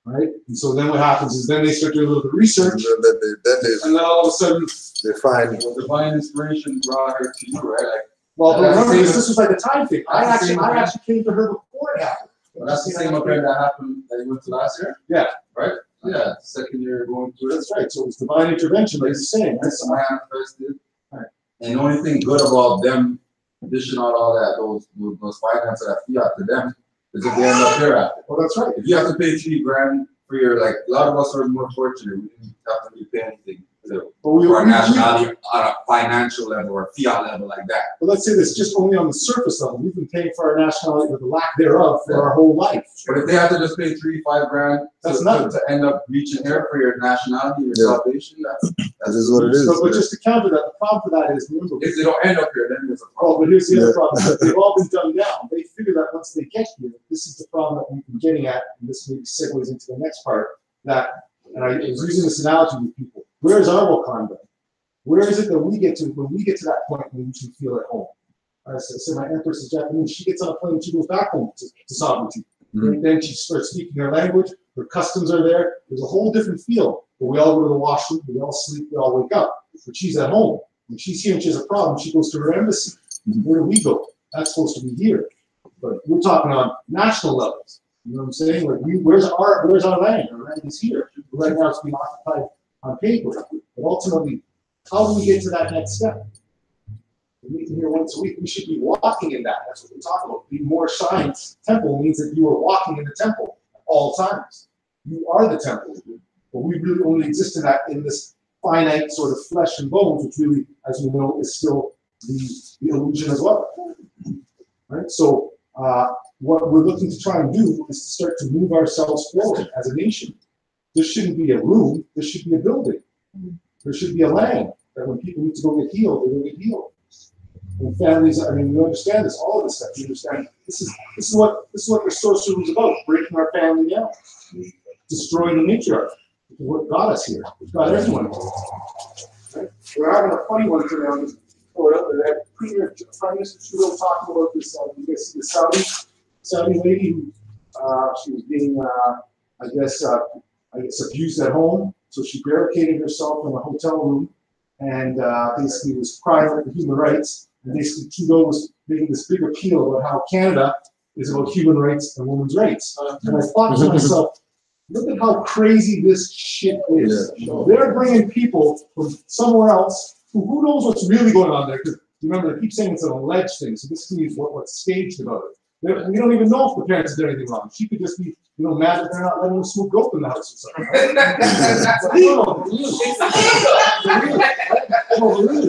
right? And so then what happens is then they start doing a little bit of research, and then all of a sudden they find divine inspiration brought her to you, right? Like, well, remember this was like a time thing. I actually came to her before it happened. well, that's the same event that happened that you went to last year? Yeah. Right? Yeah, second year going through it. That's right. So it was divine intervention, like you're saying. It's manifested. Right. And the only thing good about them dishing out all that, those finances, that fiat to them, is if they end up here after. Well, that's right. If you have to pay $3,000 for your, like, a lot of us are more fortunate, we didn't have to really pay anything for our nationality on a financial level or fiat level like that. But let's say this just only on the surface level. We've been paying for our nationality with the lack thereof for our whole life. But if they have to just pay $3,000-5,000 That's nothing to end up reaching here for your nationality, your salvation, that is what it is. But just to counter that, the problem for that is, remember, if they don't end up here, then there's a problem. oh, but here's the other problem. They've all been dumbed down. They figure that once they get here, this is the problem that we've been getting at, and this maybe segues into the next part, that, and I was using this analogy with people, where's our Wakanda? Where is it that we get to, when we get to that point when we should feel at home? I said my empress is Japanese, she gets on a plane, she goes back home to sovereignty. And then she starts speaking their language, her customs are there, there's a whole different feel. But we all go to the washroom, we all sleep, we all wake up. But she's at home. When she's here and she has a problem, she goes to her embassy. Where do we go? That's supposed to be here. But we're talking on national levels. You know what I'm saying? Like, where's our land? Our land is here. Right now it's being occupied on paper. But ultimately, how do we get to that next step? We meet here once a week. We should be walking in that. That's what we're talking about. The Moorish temple means that you are walking in the temple at all times. You are the temple. But we really only exist in this finite sort of flesh and bones, which really, as we know, is still the illusion as well. Right? So what we're looking to try and do is to start to move ourselves forward as a nation. This shouldn't be a room. This should be a building. There should be a land that when people need to go get healed, they go get healed. And families, I mean, we understand this, all of this stuff. We understand this is what the sorcery was about, breaking our family down, destroying the matriarch. Which is what got us here. It got everyone here. Right? We're having a funny one today on this. Prime Minister Trudeau talking about this Saudi lady who she was being I guess abused at home. So she barricaded herself in a hotel room and basically was crying out for human rights. And basically Trudeau was making this big appeal about how Canada is about human rights and women's rights. And I thought to myself, look at how crazy this shit is. Yeah. They're bringing people from somewhere else who knows what's really going on there. Because remember, they keep saying it's an alleged thing. So this means what's staged about it. We don't even know if the parents did anything wrong. She could just be, mad that they're not letting them smoke dope in the house or something. Really,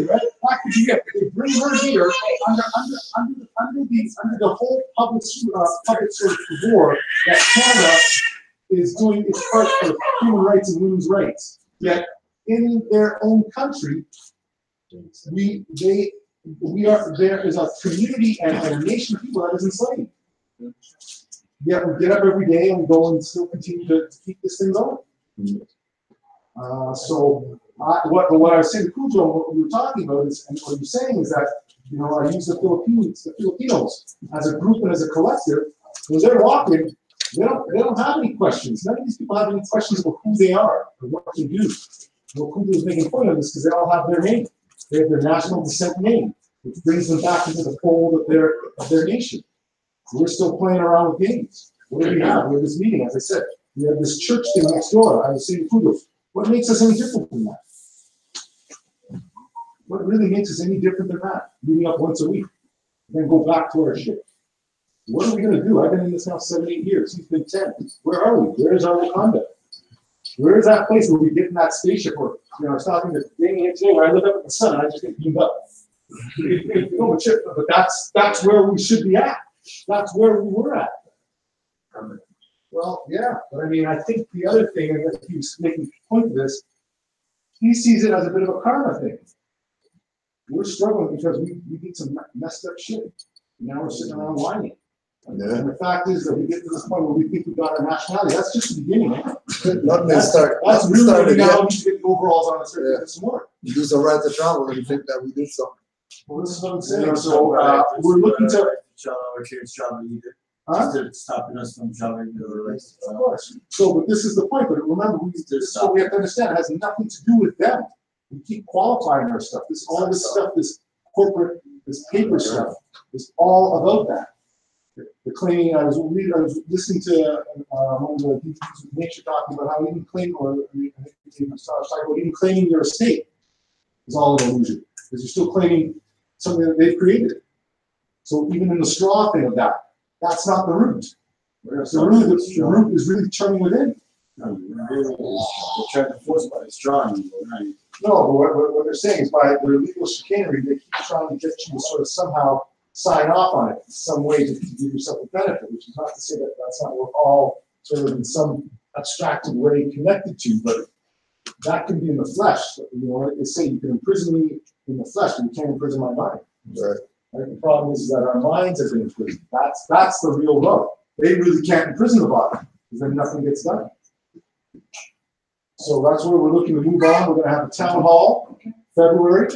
right? How could you get? They bring her here under the whole public sort of war that Canada is doing its part for human rights and women's rights. Yet in their own country, there is a community and a nation of people that is enslaved. Yet we get up every day and go and still continue to keep this thing going. What I was saying to Cujo, what we were talking about is, and what you're saying is that, I use the Filipinos as a group and as a collective. When they're walking, They don't have any questions. None of these people have any questions about who they are or what they do. No Kulu is making fun of this because they all have their name. They have their national descent name, which brings them back into the fold of their nation. We're still playing around with games. What do we have? We have this meeting, as I said. We have this church thing next door. I was saying, Kulu, what makes us any different from that? What really makes us any different than that? Meeting up once a week, then go back to our shit. What are we going to do? I've been in this now 7, 8 years. He's been 10. Where are we? Where is our Wakanda? Where is that place where we get in that spaceship or, I was talking to Danny here today where I look up at the sun and I just get beamed up. But that's where we should be at. That's where we were at. Well, yeah, but I mean, I think the other thing, and he was making a point of this, he sees it as a bit of a karma thing. We're struggling because we did some messed up shit. Now we're sitting around whining. Yeah. And the fact is that we get to this point where we think we got our nationality. That's just the beginning. That's really now we need to get the overalls on and start getting some more. You do some right to travel and you think that we did something. Well, this is what I'm saying. So we're looking to. Our kids travel either. Huh? Instead of stopping us from traveling to the rest. Of course. So, but this is the point. But remember, this is what we have to understand. It has nothing to do with them. We keep qualifying our stuff. All this stuff, this corporate, this paper stuff, is all about that. The claiming. I was listening to one of the DPs of Nature talking about how even claiming, or I think he was talking about even claiming your estate is all an illusion because you're still claiming something that they've created. So even in the straw thing of that, that's not the root. So really, the root is really turning within. They're trying to force by drawing. Right? No, but what they're saying is by their legal chicanery, they keep trying to get you to sort of somehow sign off on it in some way to give yourself a benefit, which is not to say that that's not what we're all sort of in some abstracted way connected to, but that can be in the flesh. They say you can imprison me in the flesh, but you can't imprison my mind. Right. Right? The problem is that our minds have been imprisoned. That's the real rub. They really can't imprison the body because then nothing gets done. So that's where we're looking to move on. We're going to have a town hall, February,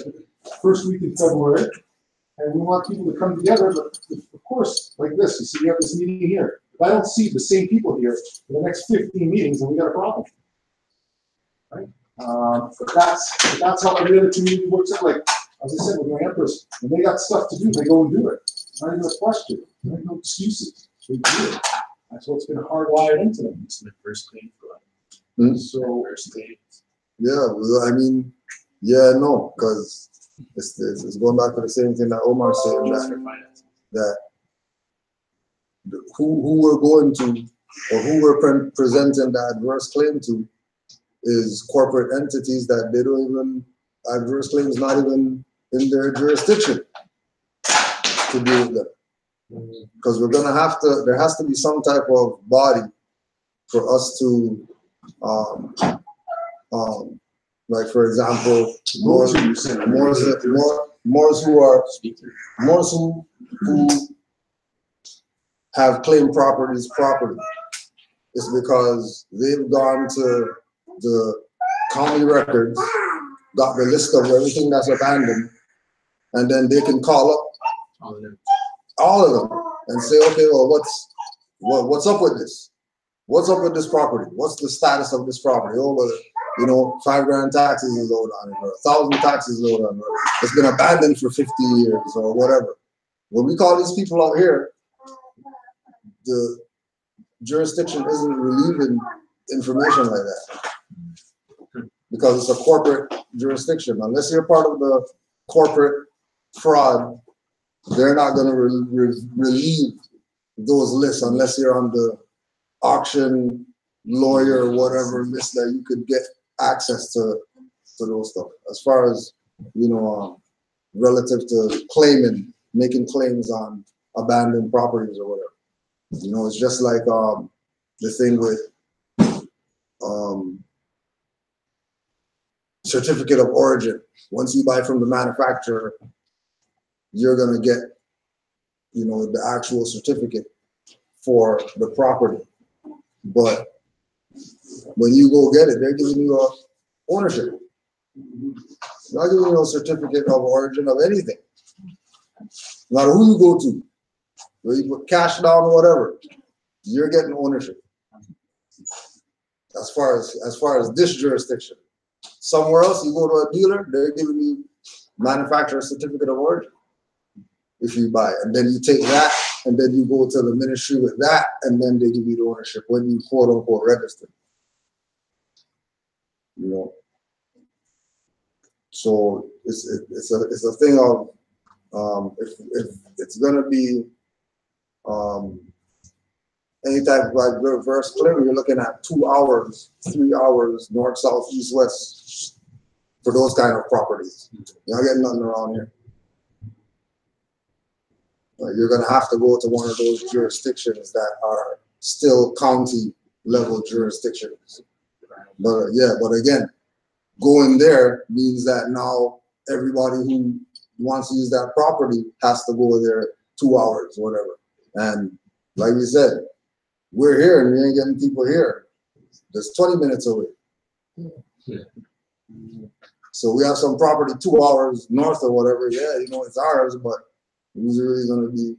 first week in February. And we want people to come together, but of course, like this, you see, we have this meeting here. If I don't see the same people here for the next 15 meetings, then we got a problem. Right? But that's how every other community works out. Like, as I said, with my empress, when they got stuff to do, they go and do it. It's not even a question. There's no excuses. They do it. That's what's been hardwired into them. It's the first thing for So, yeah, well, I mean, yeah, no, because it's going back to the same thing that Omar said, that who we're going to or who we're presenting the adverse claim to is corporate entities that they don't even, adverse claims not even in their jurisdiction to deal with them. Because we're going to have to, there has to be some type of body for us to, like for example, Moors who have claimed properties properly. It's because they've gone to the county records, got the list of everything that's abandoned, and then they can call up all of them and say, okay, well, what's up with this? What's up with this property? What's the status of this property? Oh, well, 5 grand taxes is owed on it, or 1,000 taxes is owed on it, or it's been abandoned for 50 years, or whatever. When we call these people out here, the jurisdiction isn't relieving information like that because it's a corporate jurisdiction. Unless you're part of the corporate fraud, they're not going to relieve those lists unless you're on the auction lawyer or whatever list that you could get access to those stuff. As far as, relative to making claims on abandoned properties or whatever. It's just like the thing with certificate of origin. Once you buy from the manufacturer, you're gonna get, the actual certificate for the property. But when you go get it, they're giving you a ownership. They're not giving you a certificate of origin of anything. No matter who you go to, whether you put cash down or whatever, you're getting ownership. As far as this jurisdiction. Somewhere else, you go to a dealer, they're giving you manufacturer certificate of origin if you buy it. And then you take that, and then you go to the ministry with that, and then they give you the ownership when you quote unquote register. You know. So it's a thing of if it's gonna be any type of like reverse clearing, you're looking at 2 hours, 3 hours, north, south, east, west for those kind of properties. You're not getting nothing around here. You're gonna have to go to one of those jurisdictions that are still county level jurisdictions. But yeah, but again, going there means that now everybody who wants to use that property has to go there 2 hours, whatever. And like we said, we're here and we ain't getting people here. There's 20 minutes away. So we have some property 2 hours north or whatever. Yeah, you know, it's ours, but who's really going to be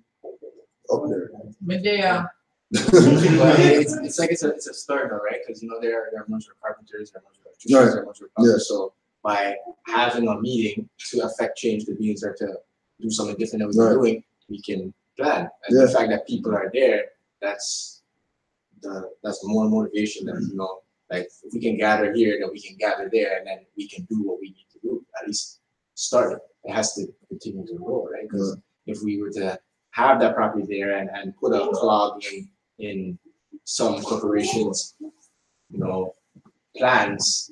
up there? Medea. It's like it's a start though, right? Because you know there are a bunch of carpenters, there are a bunch of electricians, there are a bunch of plumbers. So by having a meeting to affect change the means or to do something different than we've been doing, we can plan. And the fact that people are there, that's more motivation than, you know, like if we can gather here, then we can gather there, and then we can do what we need to do. At least start it. It has to continue to grow, right? Because if we were to have that property there and put a clog in some corporations, you know, plans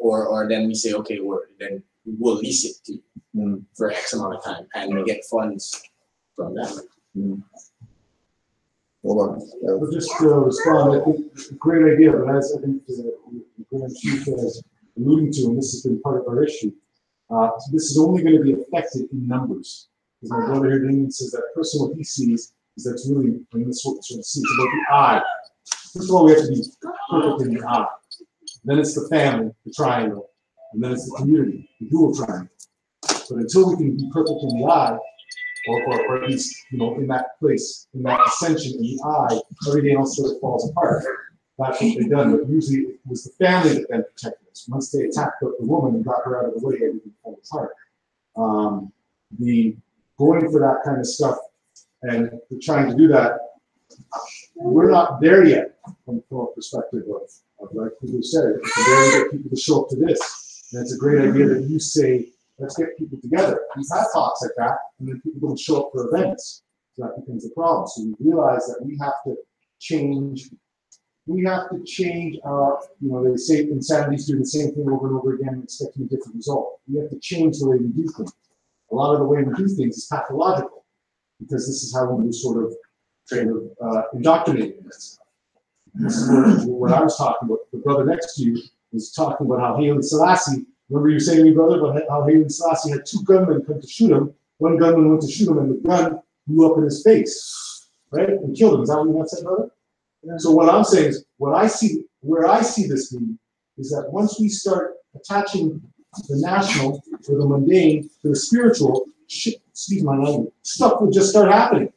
or then we say, okay, then we'll lease it to you for X amount of time and we get funds from that. But just to respond, I think it's a great idea, but as I think the Grand Chief is alluding to, and this has been part of our issue, this is only going to be affected in numbers. Because my brother here, Damien, says that person, what he sees is that's really, and this is what we're trying to see, it's about the eye. First of all, we have to be perfect in the eye. Then it's the family, the triangle, and then it's the community, the dual triangle. But until we can be perfect in the eye, or at least, you know, in that place, in that ascension in the eye, everything else sort of falls apart. That's what they've done. But usually it was the family that then protected us. Once they attacked the woman and got her out of the way, everything fell apart. The going for that kind of stuff and trying to do that, we're not there yet from a perspective of like people said, it's a way to get people to show up to this. And it's a great idea that you say, let's get people together. We've had talks like that, and then people don't show up for events. So that becomes a problem. So we realize that we have to change. We have to change our, you know, they say insanities do the same thing over and over again and expecting a different result. We have to change the way we do things. A lot of the way we do things is pathological because this is how we were sort of indoctrinated in this. This is what I was talking about. The brother next to you was talking about how Haile Selassie, remember you saying to me, brother, about how Haile Selassie had 2 gunmen come to shoot him. One gunman went to shoot him and the gun blew up in his face, right? And killed him. Is that what you want to say, brother? Yeah. So what I'm saying is, where I see this being is that once we start attaching the national or the mundane to the spiritual, excuse my language, stuff will just start happening.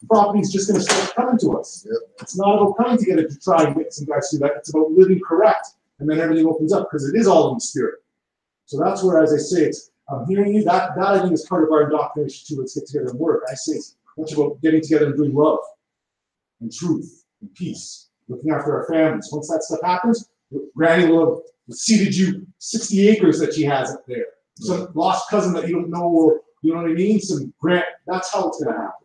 Property's just going to start coming to us. Yep. It's not about coming together to try and get some guys to do that. It's about living correct, and then everything opens up because it is all in the spirit. So that's where, as I say, I'm hearing you. That I think is part of our indoctrination too. Let's get together and work. I say it's much about getting together and doing love and truth and peace, looking after our families. Once that stuff happens, Granny will have ceded you 60 acres that she has up there. Some lost cousin that you don't know, or you know what I mean? Some grant. That's how it's going to happen.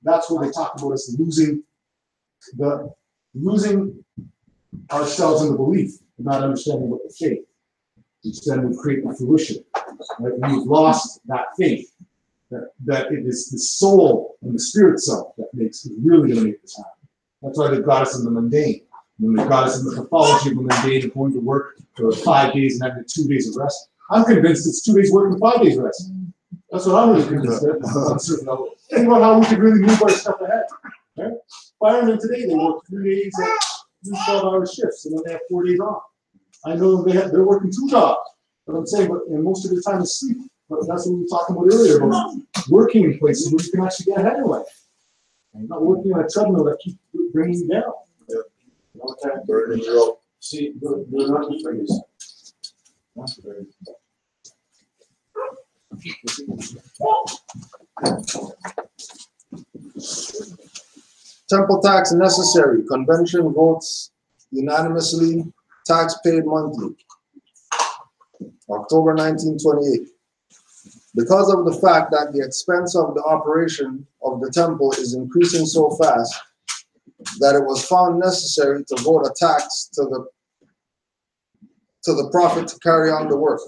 That's what they talk about us losing ourselves in the belief, and not understanding what the faith, which then would create the fruition. Right? We've lost that faith, that it is the soul and the spirit self that makes it really going to make this happen. That's why they've got us in the mundane. And they've got us in the pathology of the mundane and going to work for 5 days and having 2 days of rest. I'm convinced it's 2 days work and 5 days rest. That's what I'm really convinced of. On a certain level. Think about how we could really move our stuff ahead. Right? Firemen today, they work 3 days at 12-hour shifts, and then they have 4 days off. I know they're working 2 jobs. But I'm saying, and most of their time is sleep. But that's what we were talking about earlier, about working in places where you can actually get ahead in life. And you're not working on a treadmill that keeps bringing you down. You know what I'm Burning you up. See, they're not the phrase. That's very. Temple tax necessary. Convention votes unanimously. Tax paid monthly. October 1928. Because of the fact that the expense of the operation of the temple is increasing so fast that it was found necessary to vote a tax to the prophet to carry on the work.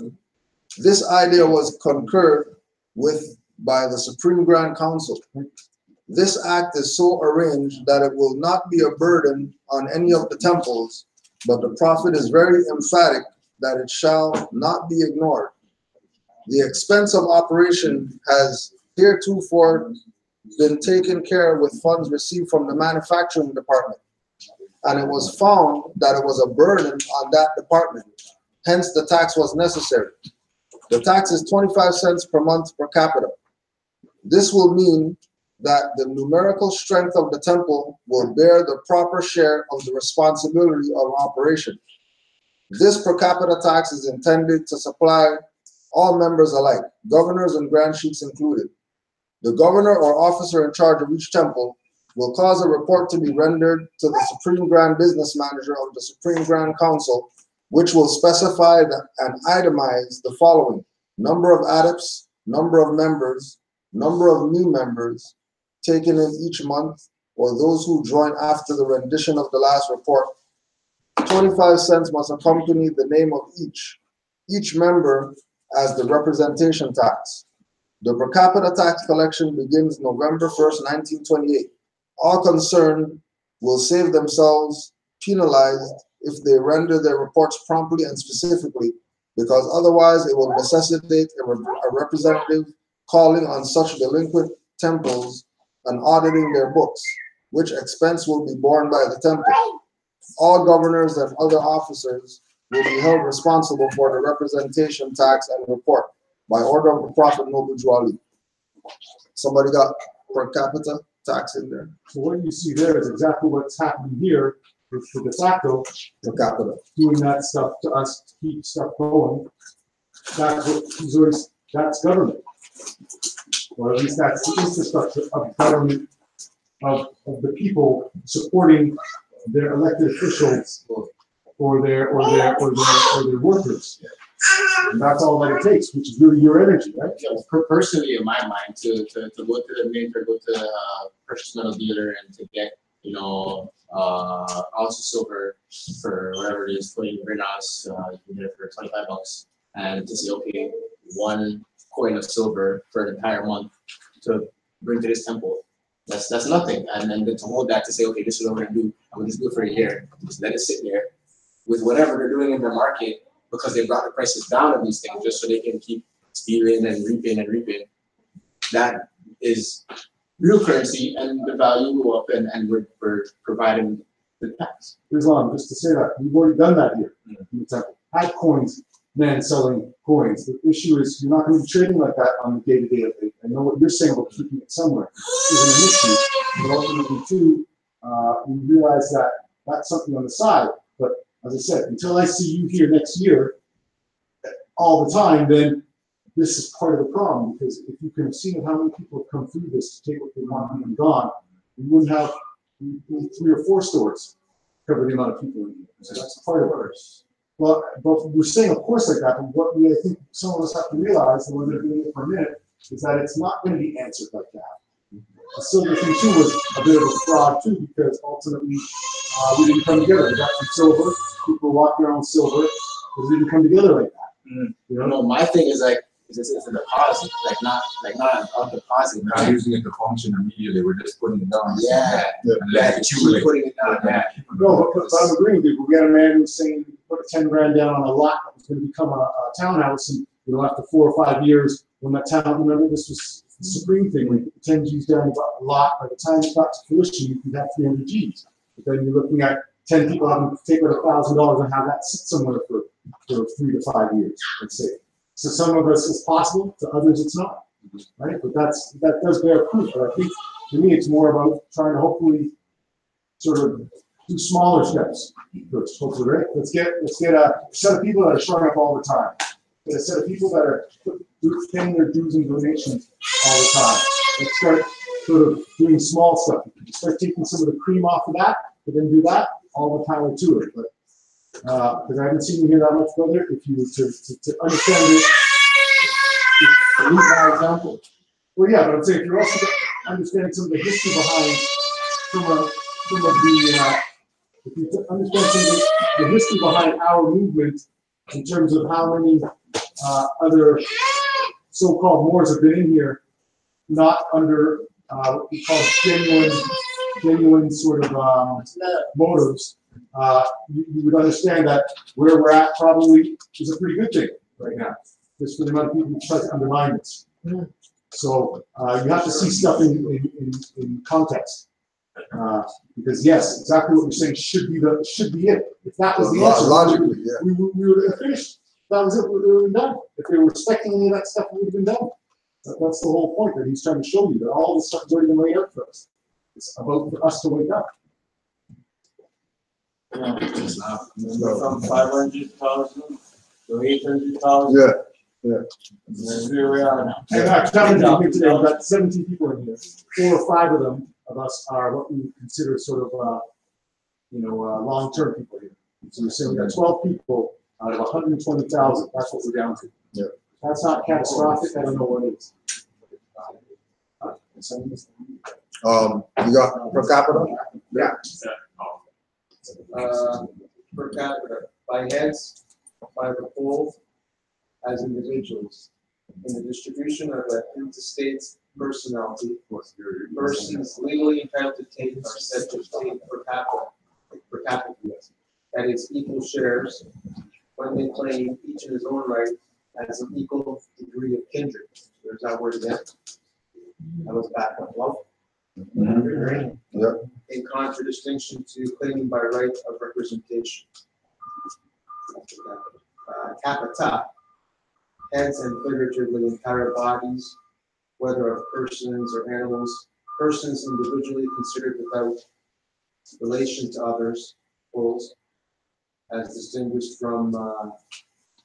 This idea was concurred with by the Supreme Grand Council. This act is so arranged that it will not be a burden on any of the temples, but the prophet is very emphatic that it shall not be ignored. The expense of operation has heretofore been taken care of with funds received from the manufacturing department, and it was found that it was a burden on that department. Hence, the tax was necessary. The tax is 25 cents per month per capita. This will mean that the numerical strength of the temple will bear the proper share of the responsibility of operation. This per capita tax is intended to supply all members alike, governors and grand chiefs included. The governor or officer in charge of each temple will cause a report to be rendered to the Supreme Grand Business Manager of the Supreme Grand Council, which will specify and itemize the following: number of adepts, number of members, number of new members taken in each month, or those who join after the rendition of the last report. 25 cents must accompany the name of each member as the representation tax. The per capita tax collection begins November 1st, 1928. All concerned will save themselves penalized if they render their reports promptly and specifically, because otherwise it will necessitate a representative calling on such delinquent temples and auditing their books, which expense will be borne by the temple. All governors and other officers will be held responsible for the representation tax and report by order of the Prophet Noble Juali. Somebody got per capita tax in there? So what you see there is exactly what's happening here with the de facto Per capita. doing that stuff to us to keep stuff going. That's what he's always, that's government. Or at least that's the infrastructure of government, of the people supporting their elected officials or their workers. And that's all that it takes, which is really your energy, right? Personally, in my mind, to go to the mint or go to a precious metal dealer and to get, ounce of silver for whatever it is, 20 grains, you can get it for $25, and to say, okay, 1 coin of silver for an entire month to bring to this temple. That's nothing. And then to hold that to say, okay, this is what we're gonna do, and we'll just do it for a year. Just let it sit there with whatever they're doing in their market, because they brought the prices down of these things just so they can keep stealing and reaping. That is real currency, and the value will go up, and we're providing the tax. Islam, just to say that, we've already done that here in the temple. Had coins, men selling coins. The issue is you're not going to be trading like that on the day-to-day of it. I know what you're saying about keeping it somewhere isn't an issue, but ultimately too, we realize that that's something on the side. But as I said, until I see you here next year all the time, then this is part of the problem, because if you can see how many people have come through this to take what they want and be gone, we wouldn't have 3 or 4 stores cover the amount of people in here. So that's part of it. Well, but we're saying, of course, like that, but what I think some of us have to realize, and when they're doing it for a minute, is that it's not going to be answered like that. The silver thing too was a bit of a fraud too, because ultimately we didn't come together. We got some silver, people walk around silver, but we didn't come together like that. No, my thing is like, it's a deposit, not a deposit. Not using it to function immediately, we're just putting it down. Yeah. Let Keep putting it down. Yeah. No, but I'm agreeing with you. We got a man who's saying put 10 grand down on a lot that was going to become a townhouse, and after 4 or 5 years, when that town, remember this was the Supreme thing, when you put 10 G's down about a lot, by the time it got to fruition, you could have 300 G's. But then you're looking at 10 people having to take out $1,000 and have that sit somewhere for 3 to 5 years, let's say. So some of us it's possible, to others it's not, right? But that does bear proof. But I think to me, it's more about trying to hopefully sort of do smaller steps. First, hopefully, right? Let's get a set of people that are showing up all the time. Get a set of people that are paying their dues and donations all the time. Let's start sort of doing small stuff. Start taking some of the cream off of that, but then do that, all the power to it. But because I haven't seen you here that much, brother, if you were to understand it, to lead by example. Well, yeah, but I'm saying if you're also understanding some of the history behind if you understand some of the history behind our movement in terms of how many other so-called Moors have been in here, not under what we call genuine sort of motives, you would understand that where we're at probably is a pretty good thing right now, just for the amount of people who try to undermine us. So you have to see stuff in context. Because yes, exactly what you're saying should be it. If that was the answer, logically, we would have finished. That was it. We would have been done. If they were respecting any of that stuff, we would have been done. That's the whole point that he's trying to show you, that all this stuff is already been laid out for us. It's about for us to wake up. From 500,000 to 800,000. Yeah, yeah. That's where we are now. And I'm telling you here today, we've got 17 people in here. 4 or 5 of them of us are what we would consider sort of, long-term people here. So we're saying we got 12 people out of 120,000. That's what we're down to. Yeah. That's not catastrophic. I don't know what it is. You got per capita? Yeah. Per capita, by heads, by the pool, as individuals. In the distribution of the interstate personality, persons legally entitled to take are said to take per capita, that is equal shares, when they claim each in his own right as an equal degree of kindred. There's that word again. That was back up love. Yeah. In contradistinction to claiming by right of representation. Capita, heads and figuratively entire bodies, whether of persons or animals, persons individually considered without relation to others, bulls, as distinguished from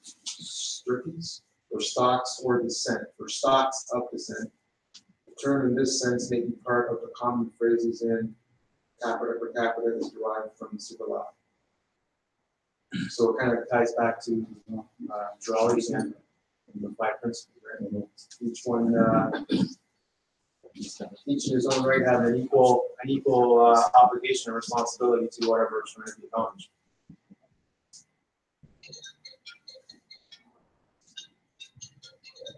stirpes, or stocks or descent, or stocks of descent. The term in this sense may be part of the common phrases in capita per capita is derived from the superlative. So it kind of ties back to duality and the 5 principles, right? Each one, each in his own right have an equal obligation or responsibility to whatever is trying to be accomplished.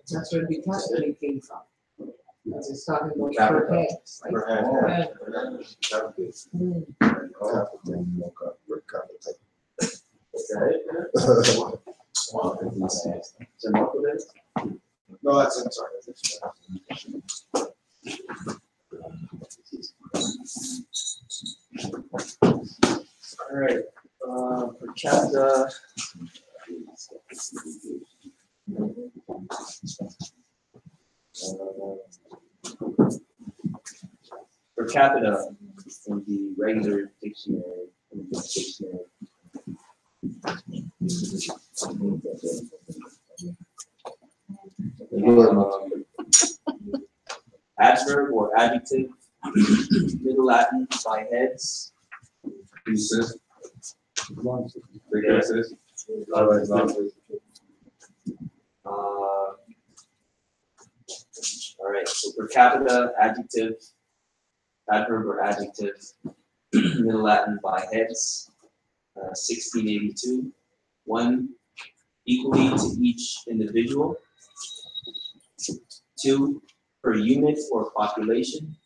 That's where the capacity came from. Because it's talking about per head. Per head, No, that's it, sorry. All right, per capita. Per capita in the regular dictionary, adverb or adjective, Middle Latin by heads. All right, so per capita, adjective, adverb or adjective, Middle Latin by heads, 1682. 1, equally to each individual. 2, per unit or population.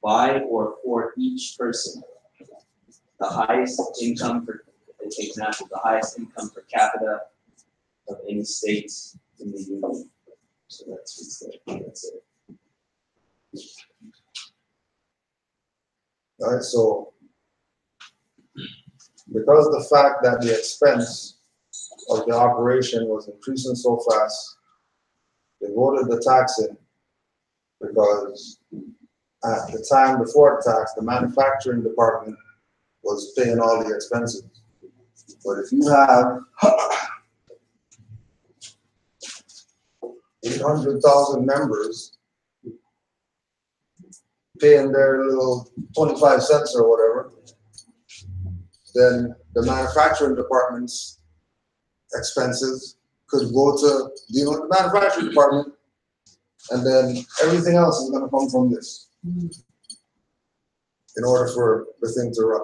By or for each person. The highest income per example, the highest income per capita of any state in the union. So that's it. All right, so because the fact that the expense of the operation was increasing so fast, they voted the tax in because at the time before the tax, the manufacturing department was paying all the expenses. But if you have 800,000 members paying their little 25 cents or whatever, then the manufacturing department's expenses could go to the manufacturing department, and then everything else is going to come from this in order for the thing to run.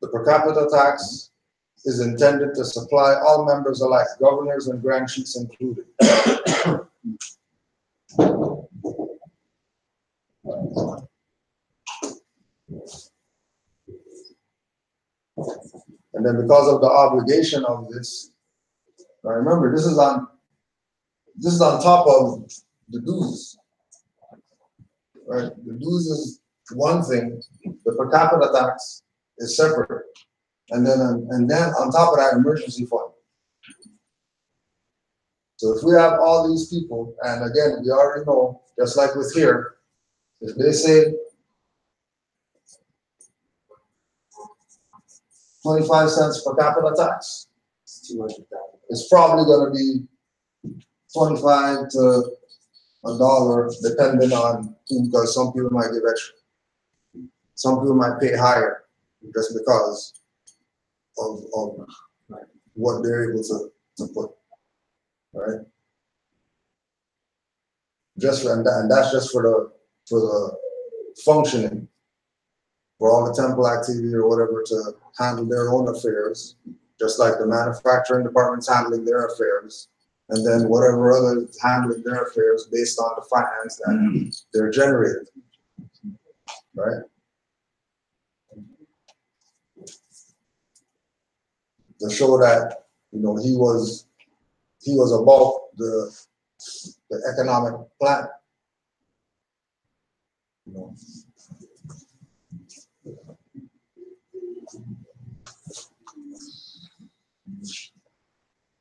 The per capita tax is intended to supply all members alike, governors and grand chiefs included. And then because of the obligation of this, now remember this is on top of the dues. Right? The dues is one thing, the per capita tax is separate. And then on top of that, emergency fund. So if we have all these people, and again, we already know, just like with here, if they say 25 cents per capita tax, it's probably going to be 25 to $1, depending on who, because some people might give extra. Some people might pay higher just because of what they're able to put, right? And that's just for the functioning, for all the temple activity or whatever to handle their own affairs, just like the manufacturing department's handling their affairs, and then whatever other is handling their affairs based on the finance that they're generating, right? To show that, you know, he was about the economic plan. You know.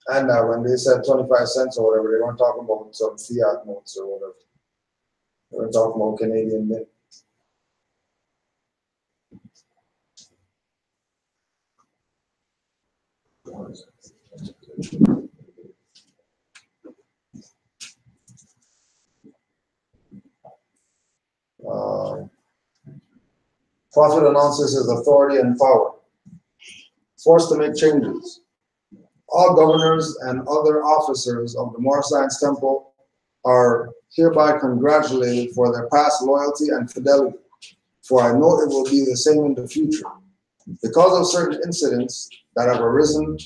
And when they said 25 cents or whatever, they weren't talking about some fiat notes or whatever. They were talking about Canadian mint. Prophet announces his authority and power, forced to make changes. All governors and other officers of the Moorish Temple are hereby congratulated for their past loyalty and fidelity, for I know it will be the same in the future. Because of certain incidents that have arisen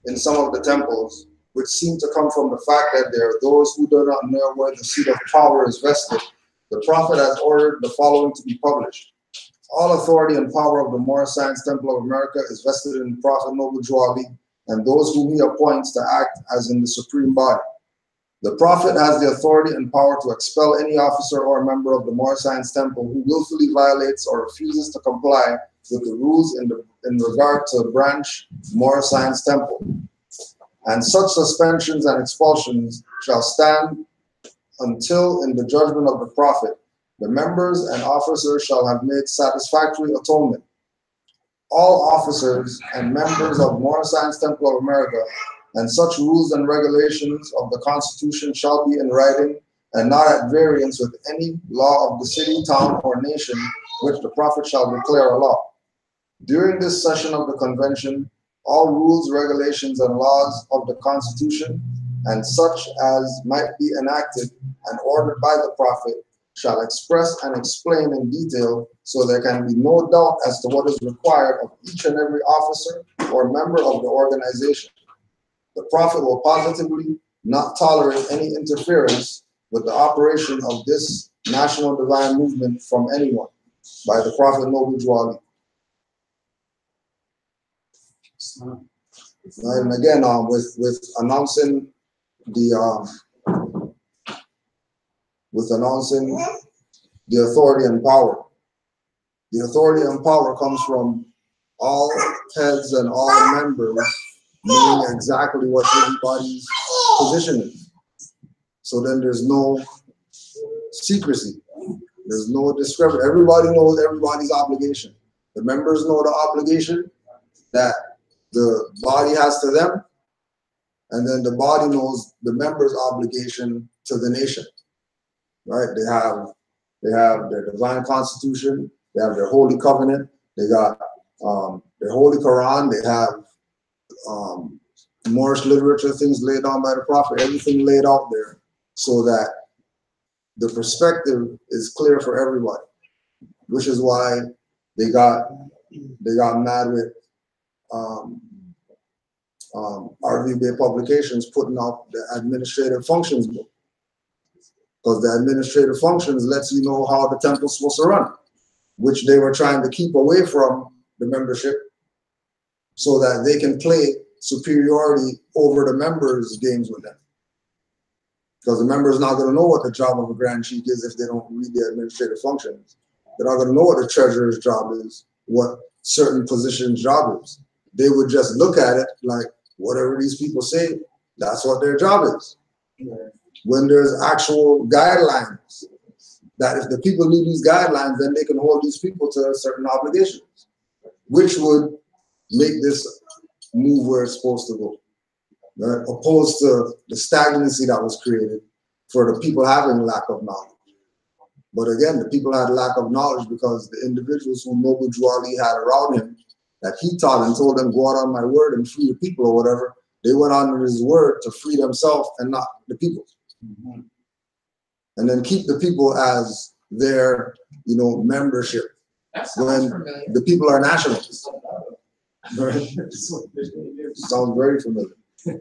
in some of the temples, which seem to come from the fact that there are those who do not know where the seat of power is vested, the prophet has ordered the following to be published. All authority and power of the Moorish Temple of America is vested in the Prophet Noble Juali and those whom he appoints to act as in the supreme body. The prophet has the authority and power to expel any officer or member of the Moorish Temple who willfully violates or refuses to comply with the rules in regard to branch Moorish Temple. And such suspensions and expulsions shall stand until in the judgment of the prophet, the members and officers shall have made satisfactory atonement. All officers and members of Moorish Temple of America and such rules and regulations of the Constitution shall be in writing and not at variance with any law of the city, town, or nation which the prophet shall declare a law. During this session of the convention, all rules, regulations, and laws of the Constitution and such as might be enacted and ordered by the prophet shall express and explain in detail, so there can be no doubt as to what is required of each and every officer or member of the organization. The prophet will positively not tolerate any interference with the operation of this national divine movement from anyone by the Prophet Noble Juali. And again, with announcing the authority and power. The authority and power comes from all heads and all members knowing exactly what everybody's position is. So then there's no secrecy. There's no discrepancy. Everybody knows everybody's obligation. The members know the obligation that the body has to them, and then the body knows the members' obligation to the nation. Right? They have their divine constitution. They have their holy covenant. They got their holy Quran. They have Moorish literature, things laid down by the prophet. Everything laid out there so that the perspective is clear for everybody. Which is why they got mad with RVB Publications putting out the administrative functions book. Because the administrative functions lets you know how the temple's supposed to run, which they were trying to keep away from the membership so that they can play superiority over the members' games with them. Because the member is not going to know what the job of a Grand Chief is if they don't read the administrative functions. They're not going to know what the treasurer's job is, what certain positions' job is. They would just look at it like, whatever these people say, that's what their job is. When there's actual guidelines, that if the people need these guidelines, then they can hold these people to certain obligations, which would make this move where it's supposed to go, right? Opposed to the stagnancy that was created for the people having lack of knowledge. But again, the people had lack of knowledge because the individuals who Noble Juali had around him, that he taught and told them, go out on my word and free the people or whatever, they went on his word to free themselves and not the people. Mm-hmm. And then keep the people as their, membership. When the people are nationalists. Right? Sounds very familiar. Yeah.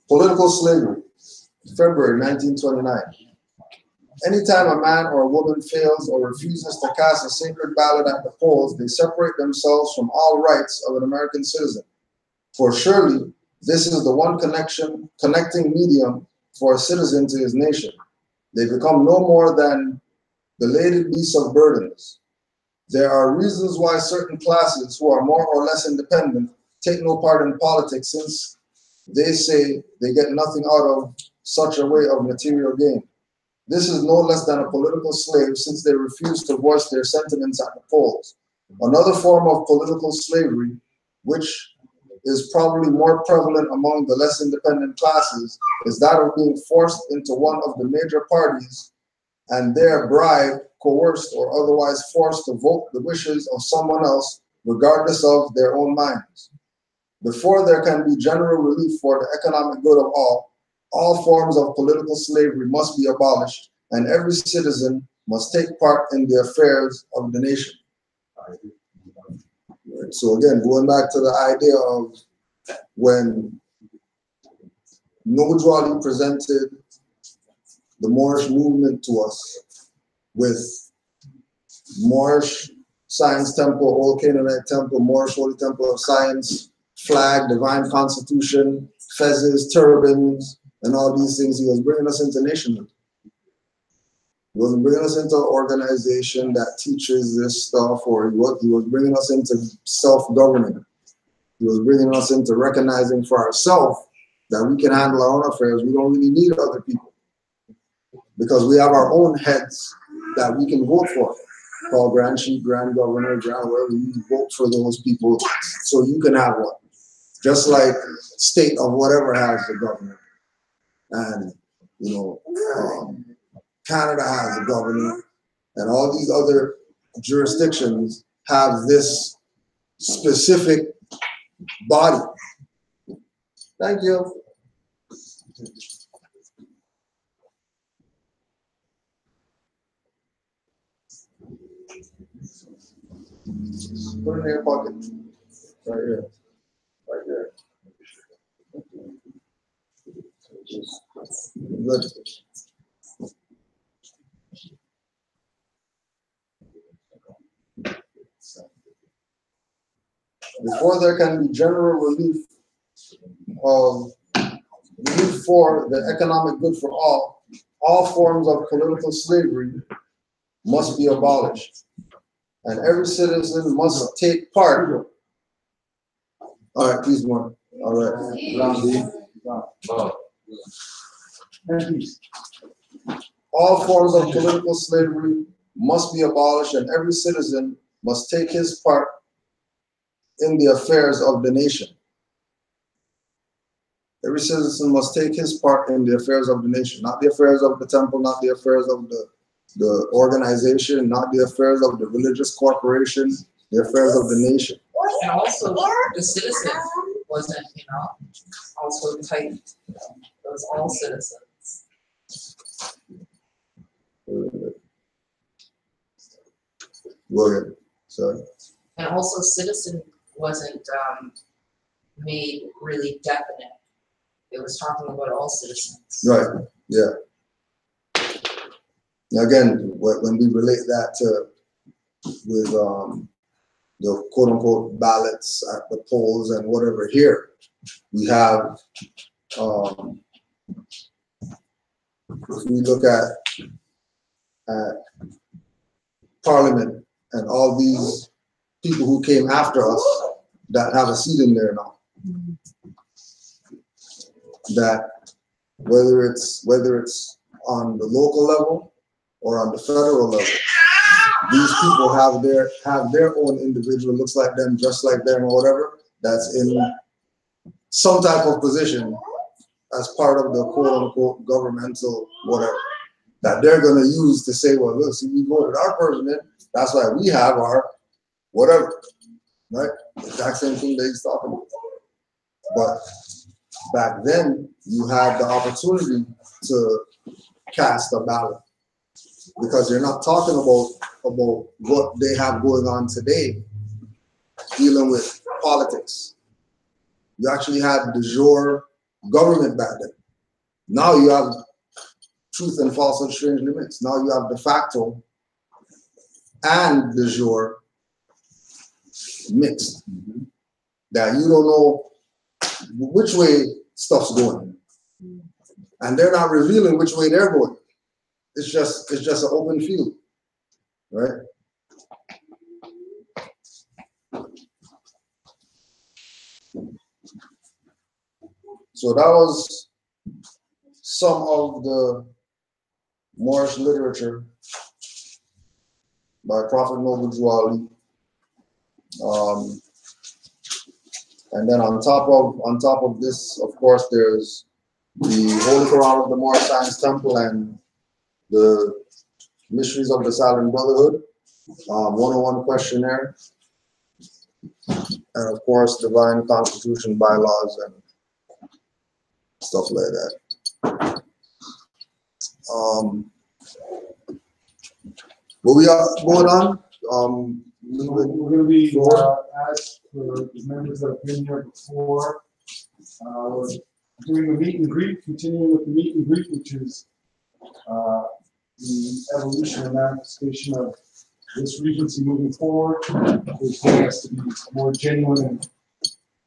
Political slavery, February 1929. Anytime a man or a woman fails or refuses to cast a sacred ballot at the polls, they separate themselves from all rights of an American citizen. For surely this is the one connecting medium for a citizen to his nation. They become no more than belated beasts of burdens. There are reasons why certain classes who are more or less independent take no part in politics, since they say they get nothing out of such a way of material gain. This is no less than a political slave, since they refuse to voice their sentiments at the polls. Another form of political slavery, which is probably more prevalent among the less independent classes, is that of being forced into one of the major parties and there bribed, coerced, or otherwise forced to vote the wishes of someone else, regardless of their own minds. Before there can be general relief for the economic good of all forms of political slavery must be abolished, and every citizen must take part in the affairs of the nation. Right. So again, going back to the idea of when Noble presented the Moorish movement to us with Moorish Science Temple, Old Canaanite Temple, Moorish Holy Temple of Science, flag, divine constitution, fezzes, turbans, and all these things, he was bringing us into nationhood. He wasn't bringing us into an organization that teaches this stuff, or he was bringing us into self-government. He was bringing us into recognizing for ourselves that we can handle our own affairs. We don't really need other people because we have our own heads that we can vote for, called Grand Chief, Grand Governor, wherever you vote for those people so you can have one. Just like state of whatever has the governor. And, Canada has a governor, and all these other jurisdictions have this specific body. Thank you. Put it in your pocket. Right here. Right there. Good. before there can be general relief for the economic good for all forms of political slavery must be abolished, and every citizen must take part. All right, please, more. All right, round D. All forms of political slavery must be abolished, and every citizen must take his part in the affairs of the nation. Every citizen must take his part in the affairs of the nation, not the affairs of the temple, not the affairs of the organization, not the affairs of the religious corporation, the affairs of the nation. And also, the citizen wasn't, also tight. It was all citizens. Go ahead. Sorry. And also, citizen wasn't made really definite. It was talking about all citizens. Right. Yeah. Now again, when we relate that to with the quote unquote ballots at the polls and whatever here, we have if we look at Parliament and all these people who came after us that have a seat in there now, that whether it's on the local level or on the federal level, these people have their own individual, looks like them, just like them, or whatever, that's in some type of position as part of the quote unquote governmental whatever, that they're going to use to say, well, look, see, we voted our person in, that's why we have our whatever, right? The exact same thing that he's talking about. But back then, you had the opportunity to cast a ballot, because you're not talking about what they have going on today, dealing with politics. You actually had de jure government back then. Now you have truth and falsehood strangely mixed. Now you have de facto and de jure mixed. That you don't know which way stuff's going. And they're not revealing which way they're going. It's just an open field, right? So that was some of the Moorish literature by Prophet Noble Juali. And then on top of this, of course, there's the Holy Quran of the Moorish Science Temple and the Mysteries of the Silent Brotherhood, 101 questionnaire, and of course, Divine Constitution, bylaws, and stuff like that. What we are going on? We're going to be asked for the members that have been here before. We're doing the meet and greet, continuing with the meet and greet, which is the evolution and manifestation of this Regency moving forward, which going us to be more genuine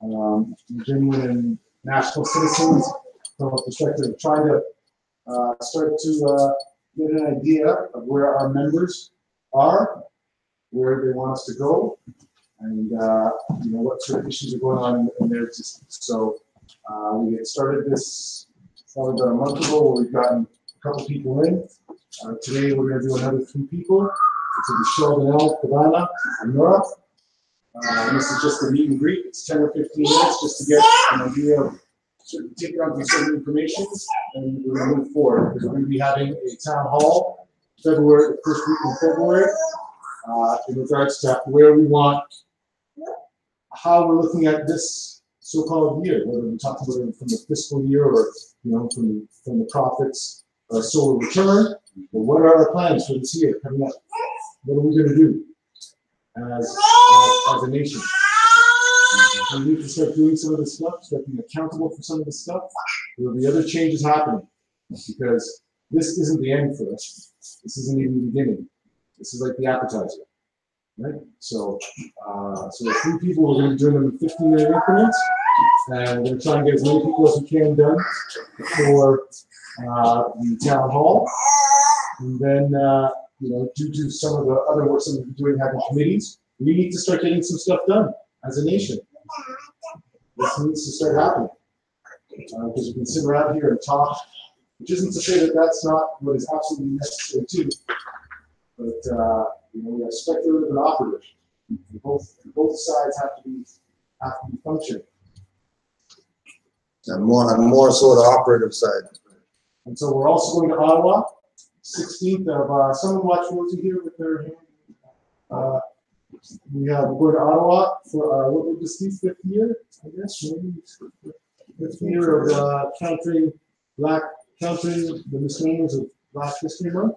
and national citizens from a perspective of trying to start to get an idea of where our members are, where they want us to go, and what sort of issues are going on in their existence. So we had started this probably about a month ago, where we've gotten a couple people in. Today we're going to do another 3 people. It's going to be Sheldon L, Cabana, and Nora. This is just a meet and greet. It's 10 or 15 minutes just to get an idea of taking on some information, and we're going to move forward, because we're going to be having a town hall February, the first week in February, in regards to where we want, how we're looking at this so-called year, whether we're talking about it from the fiscal year or from the profits solar return, or what are our plans for this year coming up? What are we going to do as a nation? We need to start doing some of this stuff, start being accountable for some of this stuff. There will be other changes happening, because this isn't the end for us. This isn't even the beginning. This is like the appetizer. right? So, so 3 people, we're gonna be doing them in 15-minute increments, and we're gonna try and get as many people as we can done for the town hall. And then, you know, due to some of the other work that we've been doing, having committees, we need to start getting some stuff done as a nation. This needs to start happening. Because we can sit around here and talk, which isn't to say that that's not what is absolutely necessary too. But you know, we have speculative and operative. Both sides have to be functioning. And more so the operative side. And so we're also going to Ottawa, 16th of someone watch Rosie here with their hand. We're going to Ottawa for what would this be, 5th year, I guess, maybe 5th year of countering the misdemeanors of Black History Month.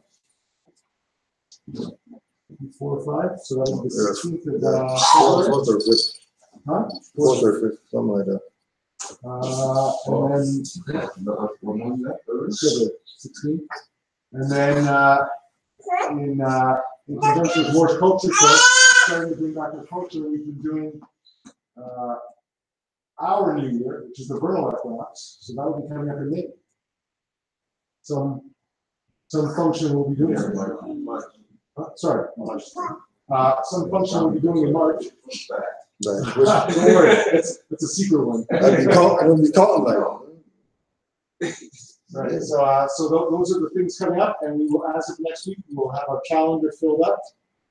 4 or 5, so that would be the 16th of Fourth or fifth. Huh? 4th or 5th, something like that. And then 16th. And then in conjunction with Moorish Culture Club, starting to bring back our culture, we've been doing our New Year, which is the vernal equinox. So that will be coming up in May. Some function we'll be doing. Sorry, March. Some function we'll be doing in March. Don't worry, it's a secret one. We'll be talking about it. Right, so those are the things coming up, and we will, as of next week, we will have our calendar filled up.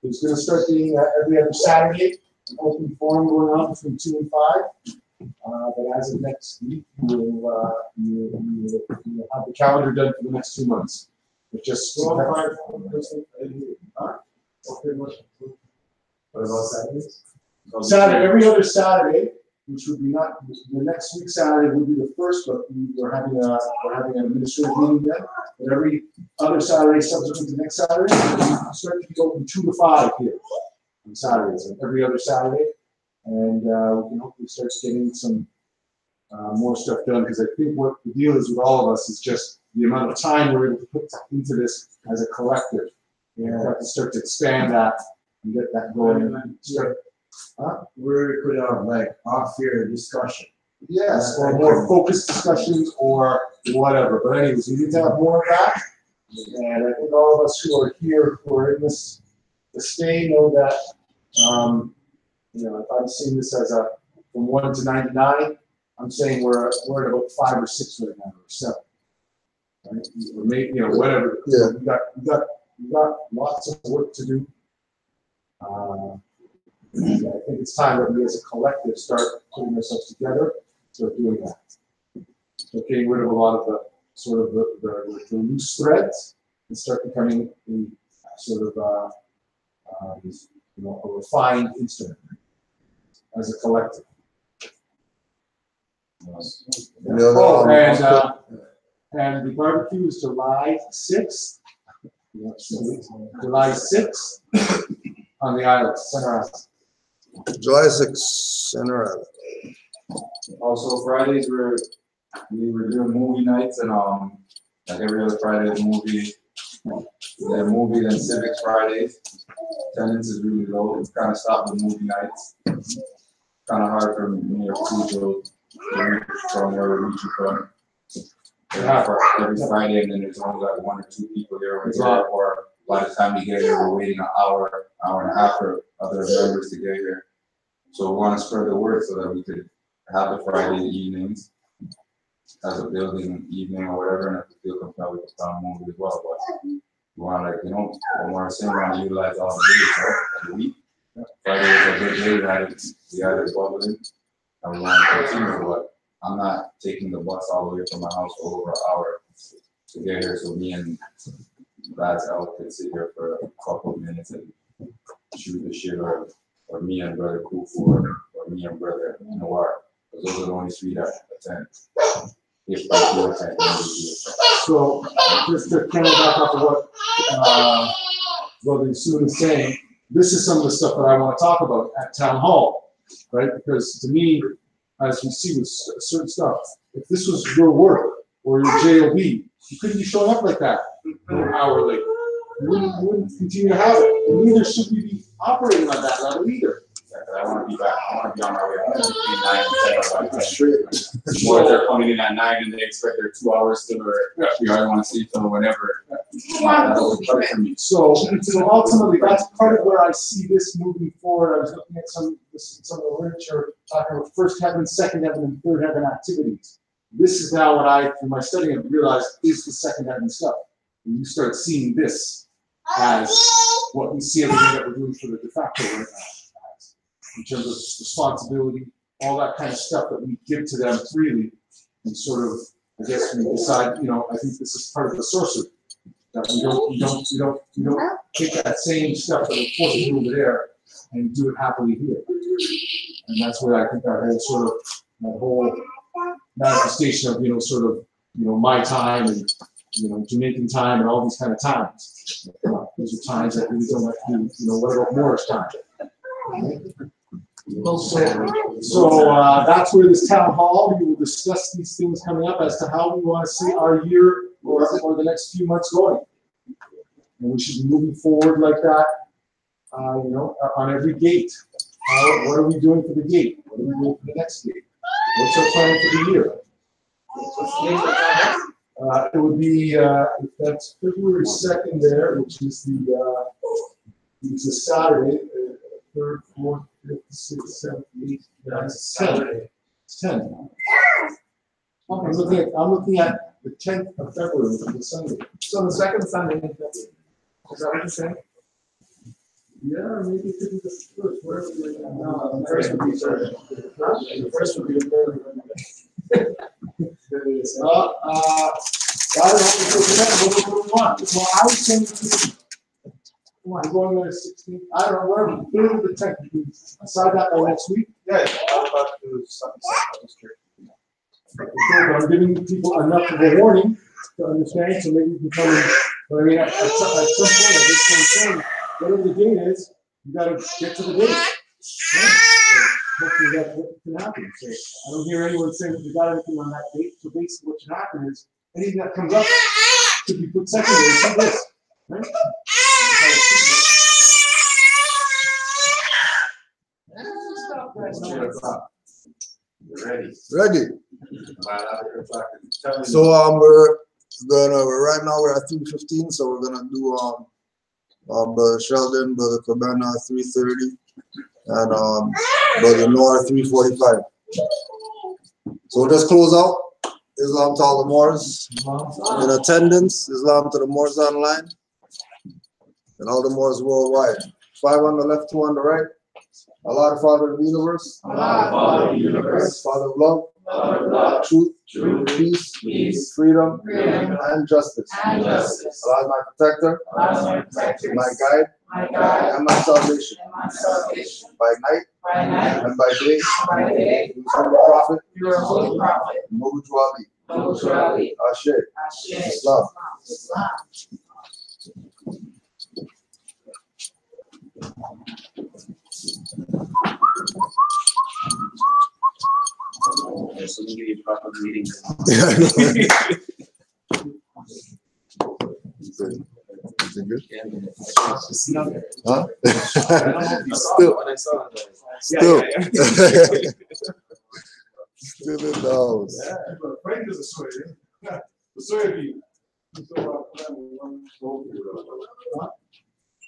There's going to start being every other Saturday, an open forum going on between 2 and 5. But as of next week, we will have the calendar done for the next 2 months. It's just What about Saturdays? Saturday, every other Saturday, which would be not the next week. Saturday would be the first, but we're having an administrative meeting then. But every other Saturday subsequent to next Saturday, we start to go from 2 to 5 here on Saturdays, and every other Saturday, and we can hopefully start getting some more stuff done. Because I think what the deal is with all of us is just the amount of time we're able to put into this as a collective. We have to start to expand that and get that going. Where we could have like off-year discussion. Yes, or more focused discussions or whatever. But anyways, we need to have more of that. And I think all of us who are here, who are in this stay, know that, you know, if I'm seeing this as a from 1 to 99, I'm saying we're at about 5 or 6 right now, or 7. Right? Or maybe, you know, whatever. Yeah. We got lots of work to do. I think it's time that we as a collective start putting ourselves together, start doing that. So getting rid of a lot of the sort of the loose threads and start becoming a sort of you know, a refined instrument as a collective. And the barbecue is July 6th. July 6th on the island, Center Island. July 6th, Center Island. Also Fridays we were doing movie nights, and like every other Friday is movie. Then movie, then civics Fridays. Attendance is really low. It's kind of stopped with movie nights. Kind of hard for me to reach from where we're reaching from. Every Friday, and then there's only like 1 or 2 people here, or by the time we get here, we're waiting an hour and a half for other members to get here. So we want to spread the word so that we could have the Friday evenings as a building evening or whatever, and if we feel compelled, we can start moving as well. But we want to, like, you know, we want to utilize all the days, right, of the week. Friday is a good day. We had it bubbling, and we want to continue. But I'm not taking the bus all the way from my house for over an hour to get here, so me and Lads out could sit here for a couple of minutes and shoot the shit, or me and Brother Kufu, or me and Brother Noir. Those are the only 3 that attend. If I do attend, so just to kind of back up to what Brother Soon is saying, this is some of the stuff that I want to talk about at Town Hall, right? Because to me, as we see with certain stuff, if this was your work or your JOB, you couldn't be showing up like that an hour late. You wouldn't continue to have it. And neither should we be operating on that level either. I want to be back. I want to be on my way home between 9 and 10 or like Straight. Or they're coming in at 9 and they expect their 2 hours still, or we already want to sleep till whenever. That was hard for me. So ultimately, that's part of where I see this moving forward. I was looking at some of the literature, talking about first heaven, second heaven, and third heaven activities. This is now what I, through my studying, have realized is the second heaven stuff. And you start seeing this as what we see everything that we're doing for the de facto right now, in terms of responsibility, all that kind of stuff that we give to them freely, and sort of, I guess, we decide, I think this is part of the sorcery. That you don't take that same stuff that we're forced to do over there and do it happily here. And that's where I think our whole sort of, that whole manifestation of, my time and, Jamaican time and all these kind of times. Those are times that really don't have to do, what about Moorish time? So that's where this town hall, we will discuss these things coming up as to how we want to see our year or the next few months going. And we should be moving forward like that, on every gate. What are we doing for the gate? What are we doing for the next gate? What's our plan for the year? It would be, that's February 2nd there, which is it's a Saturday, 3rd, 4th, 5th, 6th, 7th, 8th, 9th, 10th. It's 10. I'm looking at the 10th of February, which is a Sunday. So the second Sunday in February. Is that what you're saying? Yeah, maybe it could be the first. Wherever we're at. No, the first would be Thursday. The first would be a Thursday. I don't know what we want. Well, I was saying, I'm going on the 16th. I don't know, whatever, 3rd to the 10th. We decide that by next week. Yeah, I'm about to do something. I'm giving people enough of a warning to understand, so maybe we can come in. But I mean, at some point, at this point, whatever the date is, you gotta get to the date. Right? So hopefully that's what can happen. So I don't hear anyone saying that we got anything on that date. So basically what should happen is anything that comes up should be put secondary to this. Right? Ready. So right now we're at 3:15, so we're gonna do Brother Sheldon, Brother Cabana 3:30, and Brother Noah 3:45. So we'll just close out. Islam to all the Moors in attendance, Islam to the Moors online, and all the Moors worldwide. 5 on the left, 2 on the right. Allah, the Father of the universe. Allah, Father of the universe. Father of love. Truth. Peace. Freedom. And justice. Allah is my protector. My guide. And my salvation. By night. And by day. You are the prophet. Mobutu Ali. Ashe. Islam. So we give you proper greetings. Yeah, I know. Is it good? Huh? Still. Still. Still in the house. Yeah, but Frank is a soy. The soybean. Huh?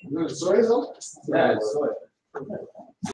Is it soy though? Yeah, it's soy.